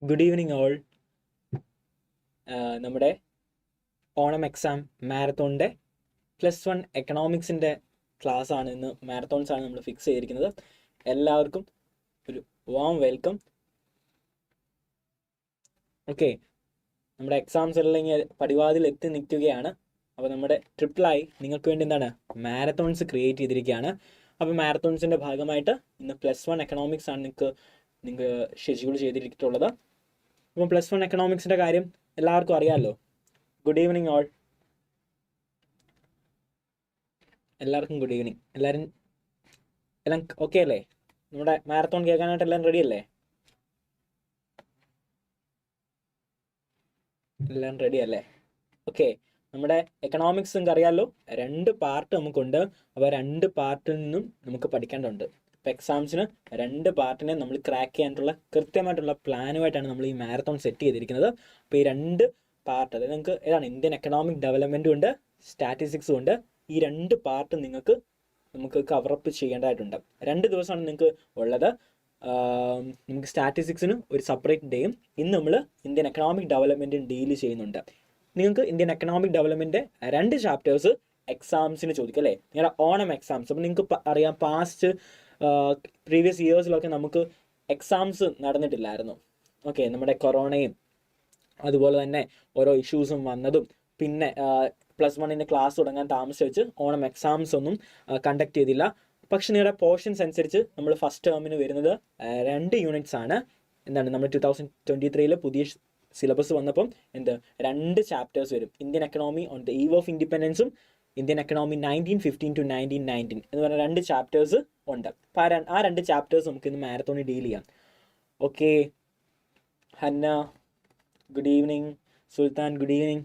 Good evening all. നമ്മുടെ Onam exam മാരത്തോണിൻ്റെ +1 എക്കണോമിക്സിൻ്റെ ക്ലാസ്സാണ് ഇന്ന്. മാരത്തോൺസാണ് നമ്മൾ ഫിക്സ് ചെയ്തിരിക്കുന്നത്. എല്ലാവർക്കും ഒരു വാം വെൽക്കം. ഓക്കെ, നമ്മുടെ എക്സാംസ് എല്ലാം ഇങ്ങനെ പടിവാതിൽ എത്തി നിൽക്കുകയാണ്. അപ്പോൾ നമ്മുടെ ട്രിപ്പിളായി നിങ്ങൾക്ക് വേണ്ടി എന്താണ് മാരത്തോൺസ് ക്രിയേറ്റ് ചെയ്തിരിക്കുകയാണ്. അപ്പോൾ മാരത്തോൺസിൻ്റെ ഭാഗമായിട്ട് ഇന്ന് +1 എക്കണോമിക്സ് ആണ് നിങ്ങൾക്ക് ഷെഡ്യൂൾ ചെയ്തിട്ടുള്ളത്. അപ്പം +1 എക്കണോമിക്സിൻ്റെ കാര്യം എല്ലാവർക്കും അറിയാമല്ലോ. Good evening all. എല്ലാവർക്കും ഗുഡ് ഈവനിങ്. എല്ലാം ഓക്കെ അല്ലേ? നമ്മുടെ മാരത്തോൺ കേൾക്കാനായിട്ട് എല്ലാം റെഡി അല്ലേ? എല്ലാം റെഡി അല്ലേ? ഓക്കെ, നമ്മുടെ എക്കണോമിക്സ് നിങ്ങൾക്ക് അറിയാമല്ലോ, 2 പാർട്ട് നമുക്കുണ്ട്. അപ്പോൾ 2 പാർട്ടിൽ നിന്നും നമുക്ക് പഠിക്കേണ്ടതുണ്ട്. ഇപ്പോൾ എക്സാംസിന് 2 പാർട്ടിനെ നമ്മൾ ക്രാക്ക് ചെയ്യാനായിട്ടുള്ള കൃത്യമായിട്ടുള്ള പ്ലാനുമായിട്ടാണ് നമ്മൾ ഈ മാരത്തോൺ സെറ്റ് ചെയ്തിരിക്കുന്നത്. അപ്പോൾ ഈ 2 പാർട്ട്, അതായത് നിങ്ങൾക്ക് ഏതാണ് ഇന്ത്യൻ എക്കണോമിക് ഡെവലപ്മെൻറ്റും ഉണ്ട്, സ്റ്റാറ്റിസ്റ്റിക്സും ഉണ്ട്. ഈ 2 പാർട്ട് നമുക്ക് കവറപ്പ് ചെയ്യേണ്ടതായിട്ടുണ്ട്. 2 ദിവസമാണ് നിങ്ങൾക്ക് ഉള്ളത്. നമുക്ക് സ്റ്റാറ്റിസ്റ്റിക്സിന് ഒരു സെപ്പറേറ്റ് ഡേയും ഇന്ന് നമ്മൾ ഇന്ത്യൻ എക്കണോമിക് ഡെവലപ്മെൻറ്റും ഡീൽ ചെയ്യുന്നുണ്ട്. നിങ്ങൾക്ക് ഇന്ത്യൻ എക്കണോമിക് ഡെവലപ്മെൻറ്റ് 2 ചാപ്റ്റേഴ്സ് എക്സാംസിന് ചോദിക്കും അല്ലേ? നിങ്ങളുടെ ഓണം എക്സാംസ്. അപ്പോൾ നിങ്ങൾക്ക് അറിയാം, പാസ്റ്റ് പ്രീവിയസ് ഇയേഴ്സിലൊക്കെ നമുക്ക് എക്സാംസ് നടന്നിട്ടില്ലായിരുന്നു. ഓക്കെ, നമ്മുടെ കൊറോണയും അതുപോലെ തന്നെ ഓരോ ഇഷ്യൂസും വന്നതും പിന്നെ +1 ക്ലാസ് തുടങ്ങാൻ താമസിച്ച് ഓണം എക്സാംസ് ഒന്നും കണ്ടക്ട് ചെയ്തില്ല. പക്ഷെ നിങ്ങളുടെ പോർഷൻസ് അനുസരിച്ച് നമ്മൾ ഫസ്റ്റ് ടേമിന് വരുന്നത് 2 യൂണിറ്റ്സ് ആണ്. എന്താണ്, നമ്മൾ 2023 പുതിയ സിലബസ് വന്നപ്പം 2 ചാപ്റ്റേഴ്സ് വരും. Indian economy on the eve of ഇൻഡിപെൻഡൻസും ഇന്ത്യൻ എക്കണോമി 1915 to 1919 എന്ന് പറഞ്ഞ 2 ചാപ്റ്റേഴ്സ് ഉണ്ട്. അപ്പോൾ ആ 2 ചാപ്റ്റേഴ്സ് നമുക്ക് ഇന്ന് മാരത്തോണിൽ ഡീൽ ചെയ്യാം. ഓക്കെ, ഹന്ന ഗുഡ് ഈവനിങ്, സുൽത്താൻ ഗുഡ് ഈവനിങ്.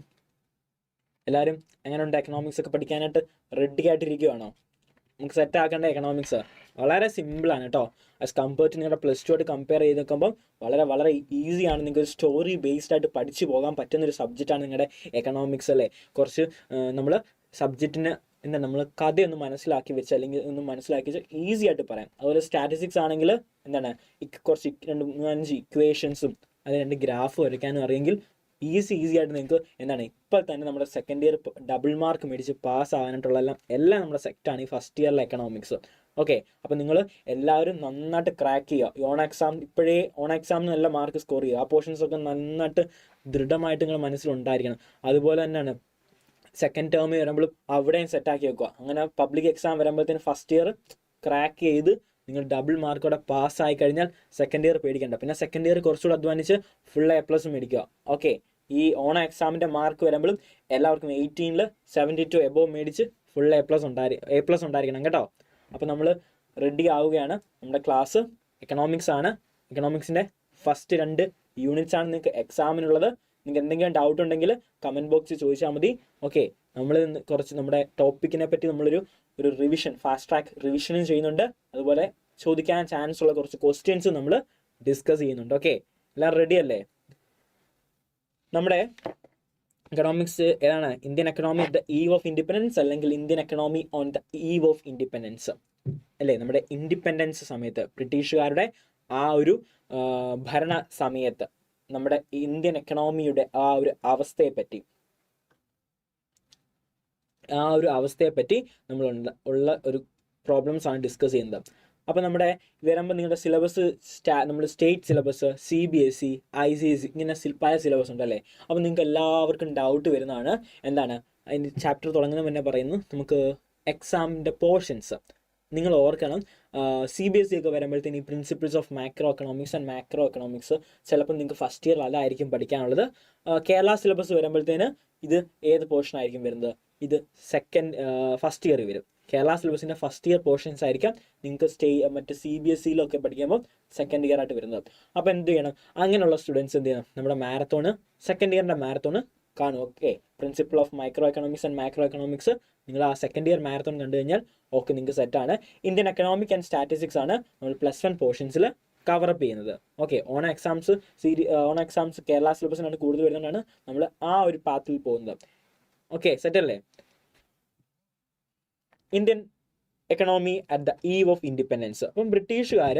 എല്ലാവരും എങ്ങനെയുണ്ട്? എക്കണോമിക്സ് ഒക്കെ പഠിക്കാനായിട്ട് റെഡി ആയിട്ടിരിക്കുകയാണോ? നമുക്ക് സെറ്റ് ആക്കേണ്ട എക്കണോമിക്സ് വളരെ സിമ്പിളാണ് കേട്ടോ. ആസ് കമ്പയർ ടു നിങ്ങളുടെ +2 ആയിട്ട് കമ്പയർ ചെയ്ത് നോക്കുമ്പം വളരെ ഈസിയാണ്. നിങ്ങൾക്ക് സ്റ്റോറി ബേസ്ഡ് ആയിട്ട് പഠിച്ചു പോകാൻ പറ്റുന്നൊരു സബ്ജക്റ്റാണ് നിങ്ങളുടെ എക്കണോമിക്സ് അല്ലേ. കുറച്ച് നമ്മൾ സബ്ജക്റ്റിന് നമ്മൾ കഥയൊന്ന് മനസ്സിലാക്കി വെച്ച് അല്ലെങ്കിൽ ഒന്ന് മനസ്സിലാക്കി വെച്ച് ഈസി ആയിട്ട് പറയാം. അതുപോലെ സ്റ്റാറ്റിസ്റ്റിക്സ് ആണെങ്കിൽ എന്താണ്, കുറച്ച് 2-5 ഇക്വേഷൻസും അത് 2 ഗ്രാഫ് വരയ്ക്കാനും അറിയെങ്കിൽ ഈസി ആയിട്ട് നിങ്ങൾക്ക് എന്താണ് ഇപ്പോൾ തന്നെ നമ്മുടെ സെക്കൻഡ് ഇയർ ഡബിൾ മാർക്ക് മേടിച്ച് പാസ് ആകാനായിട്ടുള്ള എല്ലാം നമ്മുടെ സെക്റ്റാണ് ഈ ഫസ്റ്റ് ഇയറിലെ എക്കണോമിക്സ്. ഓക്കെ, അപ്പോൾ നിങ്ങൾ എല്ലാവരും നന്നായിട്ട് ക്രാക്ക് ചെയ്യുക. ഈ ഓൺ എക്സാമിന് നല്ല മാർക്ക് സ്കോർ ചെയ്യുക. ആ പോർഷൻസ് ഒക്കെ നന്നായിട്ട് ദൃഢമായിട്ട് നിങ്ങൾ മനസ്സിലുണ്ടായിരിക്കണം. അതുപോലെ തന്നെയാണ് സെക്കൻഡ് ടേം വരുമ്പോൾ അവിടെയും സെറ്റാക്കി വെക്കുക. അങ്ങനെ പബ്ലിക് എക്സാം വരുമ്പോഴത്തേന് ഫസ്റ്റ് ഇയർ ക്രാക്ക് ചെയ്ത് നിങ്ങൾ ഡബിൾ മാർക്കോടെ പാസ്സായി കഴിഞ്ഞാൽ സെക്കൻഡ് ഇയർ പേടിക്കേണ്ട. പിന്നെ സെക്കൻഡ് ഇയർ കുറച്ചുകൂടെ അധ്വാനിച്ച് ഫുൾ A+ മേടിക്കുക. ഓക്കെ, ഈ ഓണം എക്സാമിൻ്റെ മാർക്ക് വരുമ്പോഴും എല്ലാവർക്കും 18ൽ 72 എബോവ് മേടിച്ച് ഫുൾ A+ ഉണ്ടായിരിക്കണം കേട്ടോ. അപ്പോൾ നമ്മൾ റെഡി ആവുകയാണ്. നമ്മുടെ ക്ലാസ് എക്കണോമിക്സ് ആണ്. എക്കണോമിക്സിൻ്റെ ഫസ്റ്റ് 2 യൂണിറ്റ്സ് ആണ് നിങ്ങൾക്ക് എക്സാമിനുള്ളത്. നിങ്ങൾക്ക് എന്തെങ്കിലും ഡൗട്ട് ഉണ്ടെങ്കിൽ കമൻറ്റ് ബോക്സിൽ ചോദിച്ചാൽ മതി. ഓക്കെ, നമ്മൾ കുറച്ച് നമ്മുടെ ടോപ്പിക്കിനെ പറ്റി നമ്മളൊരു റിവിഷൻ, ഫാസ്റ്റ് ട്രാക്ക് റിവിഷനും ചെയ്യുന്നുണ്ട്. അതുപോലെ ചോദിക്കാൻ ചാൻസ് ഉള്ള കുറച്ച് ക്വസ്റ്റ്യൻസ് നമ്മൾ ഡിസ്കസ് ചെയ്യുന്നുണ്ട്. ഓക്കെ, എല്ലാം റെഡി അല്ലേ? നമ്മുടെ എക്കണോമിക്സ് ഏതാണ്? Indian economy the eve of independence അല്ലെങ്കിൽ Indian economy on the eve of independence അല്ലേ? നമ്മുടെ ഇൻഡിപെൻഡൻസ് സമയത്ത്, ബ്രിട്ടീഷുകാരുടെ ആ ഒരു ഭരണ സമയത്ത് നമ്മുടെ ഇന്ത്യൻ എക്കണോമിയുടെ ആ ഒരു അവസ്ഥയെപ്പറ്റി നമ്മൾ ഉള്ള ഒരു പ്രോബ്ലംസ് ആണ് ഡിസ്കസ് ചെയ്യുന്നത്. അപ്പോൾ നമ്മുടെ വരുമ്പോൾ നിങ്ങളുടെ സിലബസ് നമ്മൾ സ്റ്റേറ്റ് സിലബസ്, CBSE, ICSE ഇങ്ങനെ പല സിലബസ് ഉണ്ടല്ലേ. അപ്പോൾ നിങ്ങൾക്ക് എല്ലാവർക്കും ഡൗട്ട് വരുന്നതാണ് എന്താണ് അതിൻ്റെ ചാപ്റ്റർ തുടങ്ങുന്ന മുന്നേ പറയുന്നു നമുക്ക് എക്സാമിൻ്റെ പോർഷൻസ് നിങ്ങൾ ഓർക്കണം. CBSE ഒക്കെ വരുമ്പോഴത്തേന് ഈ principles of macro economics and macro economics ചിലപ്പോൾ നിങ്ങൾക്ക് ഫസ്റ്റ് ഇയർ അതായിരിക്കും പഠിക്കാനുള്ളത്. കേരള സിലബസ് വരുമ്പോഴത്തേന് ഇത് ഏത് പോർഷൻ ആയിരിക്കും വരുന്നത്? ഇത് ഫസ്റ്റ് ഇയർ വരും. കേരള സിലബസിൻ്റെ ഫസ്റ്റ് ഇയർ പോർഷൻസ് ആയിരിക്കാം നിങ്ങൾക്ക് മറ്റ് CBSEയിലൊക്കെ പഠിക്കുമ്പോൾ സെക്കൻഡ് ഇയർ ആയിട്ട് വരുന്നത്. അപ്പോൾ എന്ത് ചെയ്യണം? അങ്ങനെയുള്ള സ്റ്റുഡൻസ് എന്ത് ചെയ്യണം? നമ്മുടെ മാരത്തോണ്, സെക്കൻഡ് ഇയറിൻ്റെ മാരത്തോണ് കാണും. Okay, principle of micro economics and macro economics നിങ്ങൾ ആ സെക്കൻഡ് ഇയർ മാരത്തോൺ കണ്ടു കഴിഞ്ഞാൽ ഓക്കെ, നിങ്ങൾക്ക് സെറ്റാണ്. ഇന്ത്യൻ എക്കണോമിക് ആൻഡ് സ്റ്റാറ്റിസ്റ്റിക്സ് ആണ് നമ്മൾ +1 പോർഷൻസിൽ കവറപ്പ് ചെയ്യുന്നത്. ഓക്കെ, ഓൺ എക്സാംസ് കേരള സിലബസിനാണ് കൂടുതൽ വരുന്നതുകൊണ്ടാണ് നമ്മൾ ആ ഒരു പാത്തിൽ പോകുന്നത്. ഓക്കെ, സെറ്റല്ലേ? Indian economy at the eve of independence. അപ്പം ബ്രിട്ടീഷുകാർ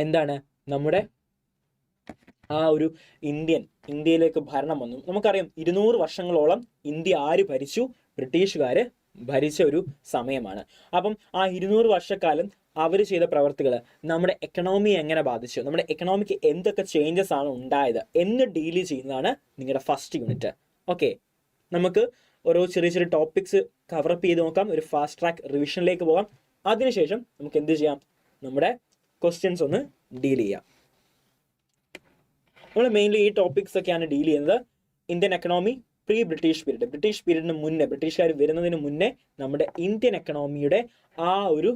എന്താണ് നമ്മുടെ ആ ഒരു ഇന്ത്യയിലേക്ക് ഭരണം വന്നു. നമുക്കറിയാം 200 വർഷങ്ങളോളം ഇന്ത്യ ആര് ഭരിച്ചു? ബ്രിട്ടീഷുകാർ ഭരിച്ച ഒരു സമയമാണ്. അപ്പം ആ 200 വർഷക്കാലം അവർ ചെയ്ത പ്രവർത്തികൾ നമ്മുടെ എക്കണോമിയെ എങ്ങനെ ബാധിച്ചു, നമ്മുടെ എക്കണോമിക്ക് എന്തൊക്കെ ചേഞ്ചസ് ആണ് ഉണ്ടായത് എന്ന് ഡീൽ ചെയ്യുന്നതാണ് നിങ്ങളുടെ ഫസ്റ്റ് യൂണിറ്റ്. ഓക്കെ, നമുക്ക് ഓരോ ചെറിയ ചെറിയ ടോപ്പിക്സ് കവറപ്പ് ചെയ്ത് നോക്കാം. ഒരു ഫാസ്റ്റ് ട്രാക്ക് റിവിഷനിലേക്ക് പോകാം. അതിനുശേഷം നമുക്ക് എന്ത് ചെയ്യാം, നമ്മുടെ ക്വസ്റ്റ്യൻസ് ഒന്ന് ഡീൽ ചെയ്യാം. നമ്മൾ മെയിൻലി ഈ ടോപ്പിക്സ് ഒക്കെയാണ് ഡീൽ ചെയ്യുന്നത്. Indian economy pre British period, British പീരീഡിന് മുന്നേ, ബ്രിട്ടീഷുകാർ വരുന്നതിന് മുന്നേ നമ്മുടെ ഇന്ത്യൻ എക്കണോമിയുടെ ആ ഒരു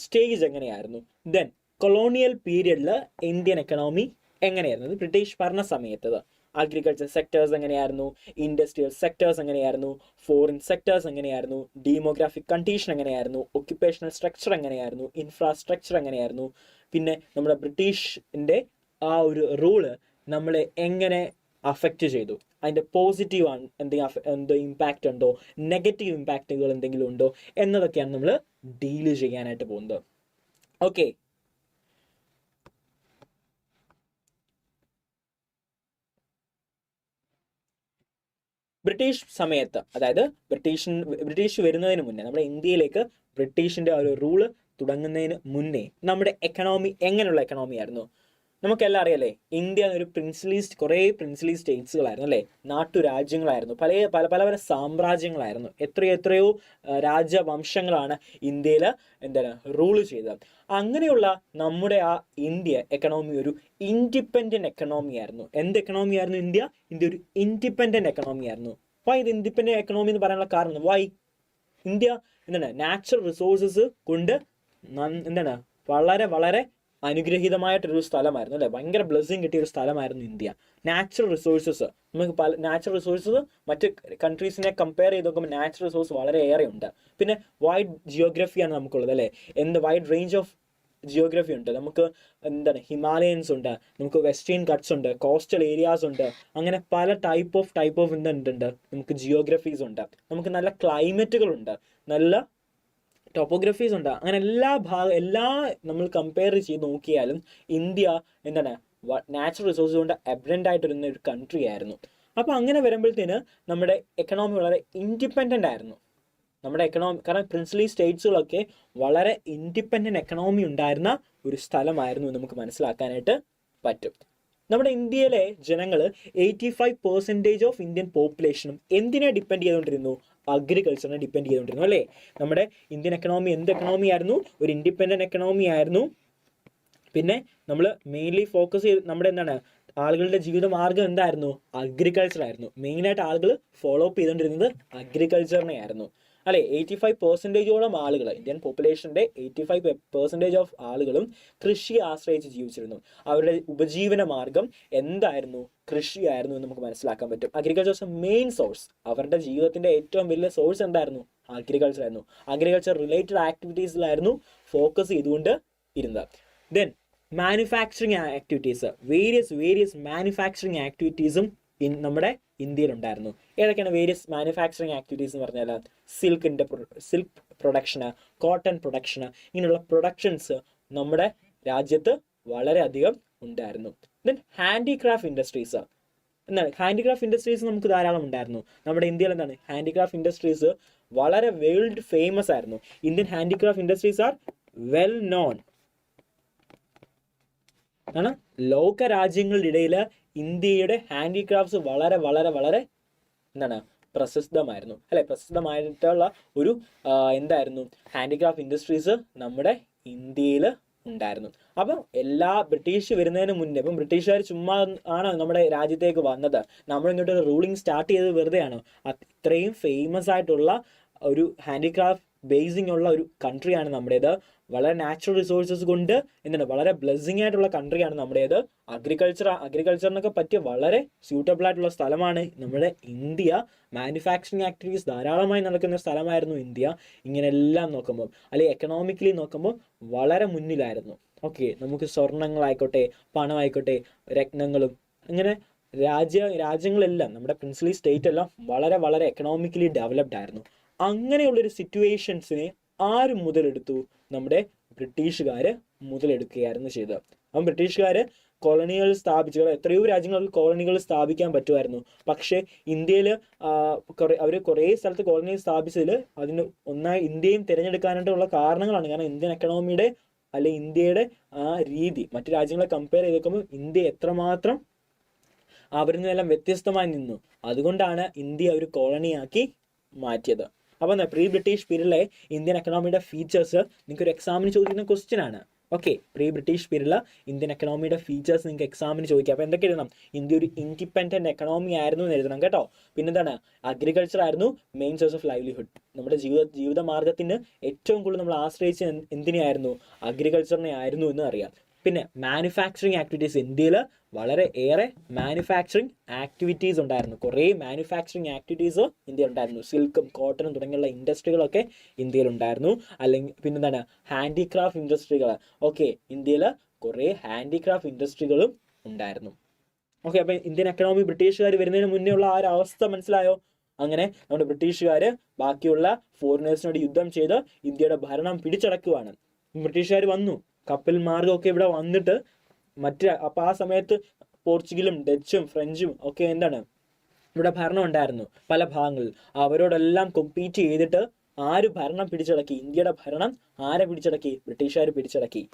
സ്റ്റേജ് എങ്ങനെയായിരുന്നു. ദെൻ കൊളോണിയൽ പീരീഡിൽ ഇന്ത്യൻ എക്കണോമി എങ്ങനെയായിരുന്നു, ബ്രിട്ടീഷ് ഭരണ സമയത്തത്. അഗ്രികൾച്ചർ സെക്ടേഴ്സ് എങ്ങനെയായിരുന്നു, ഇൻഡസ്ട്രിയൽ സെക്ടേഴ്സ് എങ്ങനെയായിരുന്നു, ഫോറിൻ സെക്ടേഴ്സ് എങ്ങനെയായിരുന്നു, ഡീമോഗ്രാഫിക് കണ്ടീഷൻ എങ്ങനെയായിരുന്നു, ഒക്യുപ്പേഷണൽ സ്ട്രക്ചർ എങ്ങനെയായിരുന്നു, ഇൻഫ്രാസ്ട്രക്ചർ എങ്ങനെയായിരുന്നു, പിന്നെ നമ്മുടെ ബ്രിട്ടീഷിൻ്റെ ആ ഒരു റൂള് നമ്മളെ എങ്ങനെ അഫക്റ്റ് ചെയ്തു, അതിൻ്റെ പോസിറ്റീവ് എന്തോ ഇമ്പാക്റ്റ് ഉണ്ടോ, നെഗറ്റീവ് ഇമ്പാക്റ്റുകൾ എന്തെങ്കിലും ഉണ്ടോ എന്നതൊക്കെയാണ് നമ്മൾ ഡീല് ചെയ്യാനായിട്ട് പോകുന്നത്. ഓക്കെ, ബ്രിട്ടീഷ് സമയത്ത്, അതായത് ബ്രിട്ടീഷ് വരുന്നതിന് മുന്നേ, നമ്മുടെ ഇന്ത്യയിലേക്ക് ബ്രിട്ടീഷിൻ്റെ ആ ഒരു റൂള് തുടങ്ങുന്നതിന് മുന്നേ നമ്മുടെ എക്കണോമി എങ്ങനെയുള്ള എക്കണോമി ആയിരുന്നു? നമുക്കെല്ലാം അറിയാലേ, ഇന്ത്യ എന്നൊരു കുറേ പ്രിൻസ്ലി സ്റ്റേറ്റ്സുകളായിരുന്നു അല്ലേ, നാട്ടുരാജ്യങ്ങളായിരുന്നു, പല സാമ്രാജ്യങ്ങളായിരുന്നു, എത്രയോ രാജവംശങ്ങളാണ് ഇന്ത്യയിൽ റൂള് ചെയ്തത്. അങ്ങനെയുള്ള നമ്മുടെ ആ ഇന്ത്യ എക്കണോമി ഒരു ഇൻഡിപെൻഡന്റ് എക്കണോമി ആയിരുന്നു. എന്ത് എക്കണോമി ആയിരുന്നു ഇന്ത്യ ഒരു ഇൻഡിപെൻഡന്റ് എക്കണോമി ആയിരുന്നു. വൈ ഇത് ഇൻഡിപെൻഡന്റ് എക്കണോമി എന്ന് പറയാനുള്ള കാരണം? വൈ ഇന്ത്യ നാച്ചുറൽ റിസോഴ്സസ് കൊണ്ട് വളരെ അനുഗ്രഹീതമായിട്ടൊരു സ്ഥലമായിരുന്നു അല്ലേ, ഭയങ്കര ബ്ലെസ്സിങ് കിട്ടിയ ഒരു സ്ഥലമായിരുന്നു ഇന്ത്യ. നാച്ചുറൽ റിസോഴ്സസ്, നമുക്ക് നാച്ചുറൽ റിസോഴ്സസ് മറ്റ് കൺട്രീസിനെ കമ്പയർ ചെയ്ത് നോക്കുമ്പോൾ നാച്ചുറൽ റിസോഴ്സ് വളരെ ഏറെ ഉണ്ട്. പിന്നെ വൈഡ് ജിയോഗ്രഫിയാണ് നമുക്കുള്ളത് അല്ലേ, വൈഡ് റേഞ്ച് ഓഫ് ജിയോഗ്രഫി ഉണ്ട്. നമുക്ക് ഹിമാലയൻസ് ഉണ്ട്, നമുക്ക് വെസ്റ്റേൺ കട്ട്സ് ഉണ്ട്, കോസ്റ്റൽ ഏരിയാസ് ഉണ്ട്, അങ്ങനെ പല ടൈപ്പ് ഓഫ് എന്തുണ്ട്, നമുക്ക് ജിയോഗ്രഫീസ് ഉണ്ട്, നമുക്ക് നല്ല ക്ലൈമറ്റുകളുണ്ട്, നല്ല ടോപ്പോഗ്രഫീസ് ഉണ്ട്. അങ്ങനെ എല്ലാ നമ്മൾ കമ്പയർ ചെയ്ത് നോക്കിയാലും ഇന്ത്യ നാച്ചുറൽ റിസോഴ്സ് കൊണ്ട് അബ്രൻഡ് ആയിട്ടിരുന്ന ഒരു കൺട്രി ആയിരുന്നു. അപ്പോൾ അങ്ങനെ വരുമ്പോഴത്തേന് നമ്മുടെ എക്കണോമി വളരെ ഇൻഡിപെൻഡൻ്റ് ആയിരുന്നു. നമ്മുടെ എക്കണോമി, കാരണം പ്രിൻസ്ലി സ്റ്റേറ്റ്സുകളൊക്കെ വളരെ ഇൻഡിപെൻഡൻ്റ് എക്കണോമി ഉണ്ടായിരുന്ന ഒരു സ്ഥലമായിരുന്നു നമുക്ക് മനസ്സിലാക്കാനായിട്ട് പറ്റും. നമ്മുടെ ഇന്ത്യയിലെ ജനങ്ങൾ 85% ഓഫ് ഇന്ത്യൻ പോപ്പുലേഷനും എന്തിനെ ഡിപ്പെൻഡ് ചെയ്തുകൊണ്ടിരുന്നു? അഗ്രികൾച്ചറിനെ ഡിപ്പെൻഡ് ചെയ്തുകൊണ്ടിരുന്നു അല്ലേ. നമ്മുടെ ഇന്ത്യൻ എക്കണോമി എന്ത് എക്കണോമി ആയിരുന്നു? ഒരു ഇൻഡിപെൻഡന്റ് എക്കണോമി ആയിരുന്നു. പിന്നെ നമ്മൾ മെയിൻലി ഫോക്കസ് ചെയ്ത് നമ്മുടെ ആളുകളുടെ ജീവിത മാർഗം എന്തായിരുന്നു? അഗ്രികൾച്ചർ ആയിരുന്നു. മെയിനായിട്ട് ആളുകൾ ഫോളോ അപ്പ് ചെയ്തുകൊണ്ടിരുന്നത് അഗ്രികൾച്ചറിനെ ആയിരുന്നു അല്ലേ. 85%ഓളം ആളുകൾ, ഇന്ത്യൻ പോപ്പുലേഷൻ്റെ 85% ഓഫ് ആളുകളും കൃഷിയെ ആശ്രയിച്ച് ജീവിച്ചിരുന്നു. അവരുടെ ഉപജീവന മാർഗം എന്തായിരുന്നു? കൃഷിയായിരുന്നു എന്ന് നമുക്ക് മനസ്സിലാക്കാൻ പറ്റും. അഗ്രികൾച്ചർ മെയിൻ സോഴ്സ്, അവരുടെ ജീവിതത്തിന്റെ ഏറ്റവും വലിയ സോഴ്സ് എന്തായിരുന്നു? അഗ്രികൾച്ചർ ആയിരുന്നു. അഗ്രികൾച്ചർ റിലേറ്റഡ് ആക്ടിവിറ്റീസിലായിരുന്നു ഫോക്കസ് ചെയ്തുകൊണ്ട് ഇരുന്നത്. Then manufacturing activities, various manufacturing ആക്ടിവിറ്റീസും നമ്മുടെ ഇന്ത്യയിലുണ്ടായിരുന്നു. ഏതൊക്കെയാണ് വേരിയസ് മാനുഫാക്ചറിങ് ആക്ടിവിറ്റീസ് എന്ന് പറഞ്ഞാൽ? സിൽക്ക് പ്രൊഡക്ഷന്, കോട്ടൺ പ്രൊഡക്ഷന്, ഇങ്ങനെയുള്ള പ്രൊഡക്ഷൻസ് നമ്മുടെ രാജ്യത്ത് വളരെയധികം ഉണ്ടായിരുന്നു. Then handicraft industries, handicraft industries നമുക്ക് ധാരാളം ഉണ്ടായിരുന്നു. നമ്മുടെ ഇന്ത്യയിൽ ഹാൻഡിക്രാഫ്റ്റ് ഇൻഡസ്ട്രീസ് വളരെ വേൾഡ് ഫേമസ് ആയിരുന്നു. Indian handicraft industries are well known ആണ്. ലോക രാജ്യങ്ങളുടെ ഇടയിൽ ഇന്ത്യയുടെ ഹാൻഡിക്രാഫ്റ്റ്സ് വളരെ പ്രസിദ്ധമായിരുന്നു അല്ലെ. പ്രസിദ്ധമായിട്ടുള്ള ഒരു ഹാൻഡിക്രാഫ്റ്റ് ഇൻഡസ്ട്രീസ് നമ്മുടെ ഇന്ത്യയിൽ ഉണ്ടായിരുന്നു. അപ്പം ബ്രിട്ടീഷ് വരുന്നതിന് മുന്നേ, ഇപ്പം ബ്രിട്ടീഷുകാർ ചുമ്മാ ആണ് നമ്മുടെ രാജ്യത്തേക്ക് വന്നത്, നമ്മളിങ്ങോട്ട് റൂളിംഗ് സ്റ്റാർട്ട് ചെയ്തത് വെറുതെയാണോ? ഇത്രയും ഫേമസ് ആയിട്ടുള്ള ഒരു ഹാൻഡിക്രാഫ്റ്റ് ബേസിംഗ് ഉള്ള ഒരു കൺട്രിയാണ് നമ്മുടേത്. വളരെ നാച്ചുറൽ റിസോഴ്സസ് കൊണ്ട് വളരെ ബ്ലെസ്സിങ് ആയിട്ടുള്ള കൺട്രിയാണ് നമ്മുടേത്. അഗ്രികൾച്ചറിനൊക്കെ പറ്റിയ വളരെ സ്യൂട്ടബിൾ ആയിട്ടുള്ള സ്ഥലമാണ് നമ്മുടെ ഇന്ത്യ. മാനുഫാക്ചറിങ് ആക്ടിവിറ്റീസ് ധാരാളമായി നടക്കുന്ന സ്ഥലമായിരുന്നു ഇന്ത്യ. ഇങ്ങനെല്ലാം നോക്കുമ്പോൾ, അല്ലെങ്കിൽ എക്കണോമിക്കലി നോക്കുമ്പോൾ വളരെ മുന്നിലായിരുന്നു. ഓക്കെ, നമുക്ക് സ്വർണ്ണങ്ങളായിക്കോട്ടെ, പണമായിക്കോട്ടെ, രത്നങ്ങളും, അങ്ങനെ രാജ്യങ്ങളെല്ലാം, നമ്മുടെ പ്രിൻസ്ലി സ്റ്റേറ്റ് എല്ലാം വളരെ എക്കണോമിക്കലി ഡെവലപ്ഡ് ആയിരുന്നു. അങ്ങനെയുള്ളൊരു സിറ്റുവേഷൻസിനെ ആര് മുതലെടുത്തു? നമ്മുടെ ബ്രിട്ടീഷുകാർ മുതലെടുക്കുകയായിരുന്നു ചെയ്തത്. അപ്പം ബ്രിട്ടീഷുകാർ കോളനികൾ സ്ഥാപിച്ചു, എത്രയോ രാജ്യങ്ങളിൽ കോളനികൾ സ്ഥാപിക്കാൻ പറ്റുമായിരുന്നു. പക്ഷേ ഇന്ത്യയിൽ അവർ കുറേ സ്ഥലത്ത് കോളനി സ്ഥാപിച്ചതിൽ അതിന് ഒന്നായി ഇന്ത്യയും തിരഞ്ഞെടുക്കാനായിട്ടുള്ള കാരണങ്ങളാണ്. കാരണം ഇന്ത്യൻ എക്കണോമിയുടെ അല്ലെങ്കിൽ ഇന്ത്യയുടെ ആ രീതി മറ്റു രാജ്യങ്ങളെ കമ്പയർ ചെയ്ത് നോക്കുമ്പോൾ ഇന്ത്യ എത്രമാത്രം അവരിൽ നിന്നെല്ലാം വ്യത്യസ്തമായി നിന്നു. അതുകൊണ്ടാണ് ഇന്ത്യ ഒരു കോളനിയാക്കി മാറ്റിയത്. അപ്പോൾ പ്രീ ബ്രിട്ടീഷ് പീരീഡിലെ ഇന്ത്യൻ എക്കണോമിയുടെ ഫീച്ചേഴ്സ് നിങ്ങൾക്ക് ഒരു എക്സാമിന് ചോദിക്കുന്ന ക്വസ്റ്റ്യൻ ആണ്. ഓക്കെ, പ്രീ ബ്രിട്ടീഷ് പീരീഡിലെ ഇന്ത്യൻ എക്കണോമിയുടെ ഫീച്ചേഴ്സ് നിങ്ങൾക്ക് എക്സാമിന് ചോദിക്കാം. അപ്പോൾ എന്തൊക്കെ എഴുതണം? ഇന്ത്യ ഒരു ഇൻഡിപെൻഡന്റ് എക്കണോമി ആയിരുന്നു എന്ന് എഴുതണം കേട്ടോ. പിന്നെന്താണ്? അഗ്രികൾച്ചർ ആയിരുന്നു മെയിൻ സോഴ്സ് ഓഫ് ലൈവ്ലിഹുഡ്. നമ്മുടെ ജീവിത മാർഗത്തിന് ഏറ്റവും കൂടുതൽ നമ്മൾ ആശ്രയിച്ച് എന്തിനെയായിരുന്നു? അഗ്രികൾച്ചറിനെ ആയിരുന്നു എന്ന് അറിയാം. പിന്നെ മാനുഫാക്ചറിങ് ആക്ടിവിറ്റീസ്, ഇന്ത്യയിൽ വളരെ ഏറെ മാനുഫാക്ചറിങ് ആക്ടിവിറ്റീസ് ഉണ്ടായിരുന്നു. കുറേ മാനുഫാക്ചറിങ് ആക്ടിവിറ്റീസ് ഇന്ത്യയിൽ ഉണ്ടായിരുന്നു. സിൽക്കും കോട്ടണും തുടങ്ങിയുള്ള ഇൻഡസ്ട്രികളൊക്കെ ഇന്ത്യയിൽ ഉണ്ടായിരുന്നു. അല്ലെങ്കിൽ പിന്നെന്താണ്? ഹാൻഡിക്രാഫ്റ്റ് ഇൻഡസ്ട്രികൾ. ഓക്കെ, ഇന്ത്യയിൽ കുറേ ഹാൻഡിക്രാഫ്റ്റ് ഇൻഡസ്ട്രികളും ഉണ്ടായിരുന്നു. ഓക്കെ, അപ്പം ഇന്ത്യൻ എക്കണോമി ബ്രിട്ടീഷുകാർ വരുന്നതിന് മുന്നേ ഉള്ള ആ ഒരു അവസ്ഥ മനസ്സിലായോ? അങ്ങനെ നമ്മുടെ ബ്രിട്ടീഷുകാർ ബാക്കിയുള്ള ഫോറിനേഴ്സിനോട് യുദ്ധം ചെയ്ത് ഇന്ത്യയുടെ ഭരണം പിടിച്ചടക്കുവാണ്. ബ്രിട്ടീഷുകാർ വന്നു, കപ്പൽ മാർഗമൊക്കെ ഇവിടെ വന്നിട്ട് അപ്പോൾ ആ സമയത്ത് പോർച്ചുഗലും ഡച്ചും ഫ്രഞ്ചും ഒക്കെ എന്താണ് ഇവിടെ ഭരണം ഉണ്ടായിരുന്നു പല ഭാഗങ്ങളിൽ. അവരോടെല്ലാം കോമ്പീറ്റ് ചെയ്തിട്ട് ആര് ഭരണം പിടിച്ചടക്കി? ഇന്ത്യയുടെ ഭരണം ആരെ പിടിച്ചടക്കി? ബ്രിട്ടീഷുകാർ പിടിച്ചടക്കി.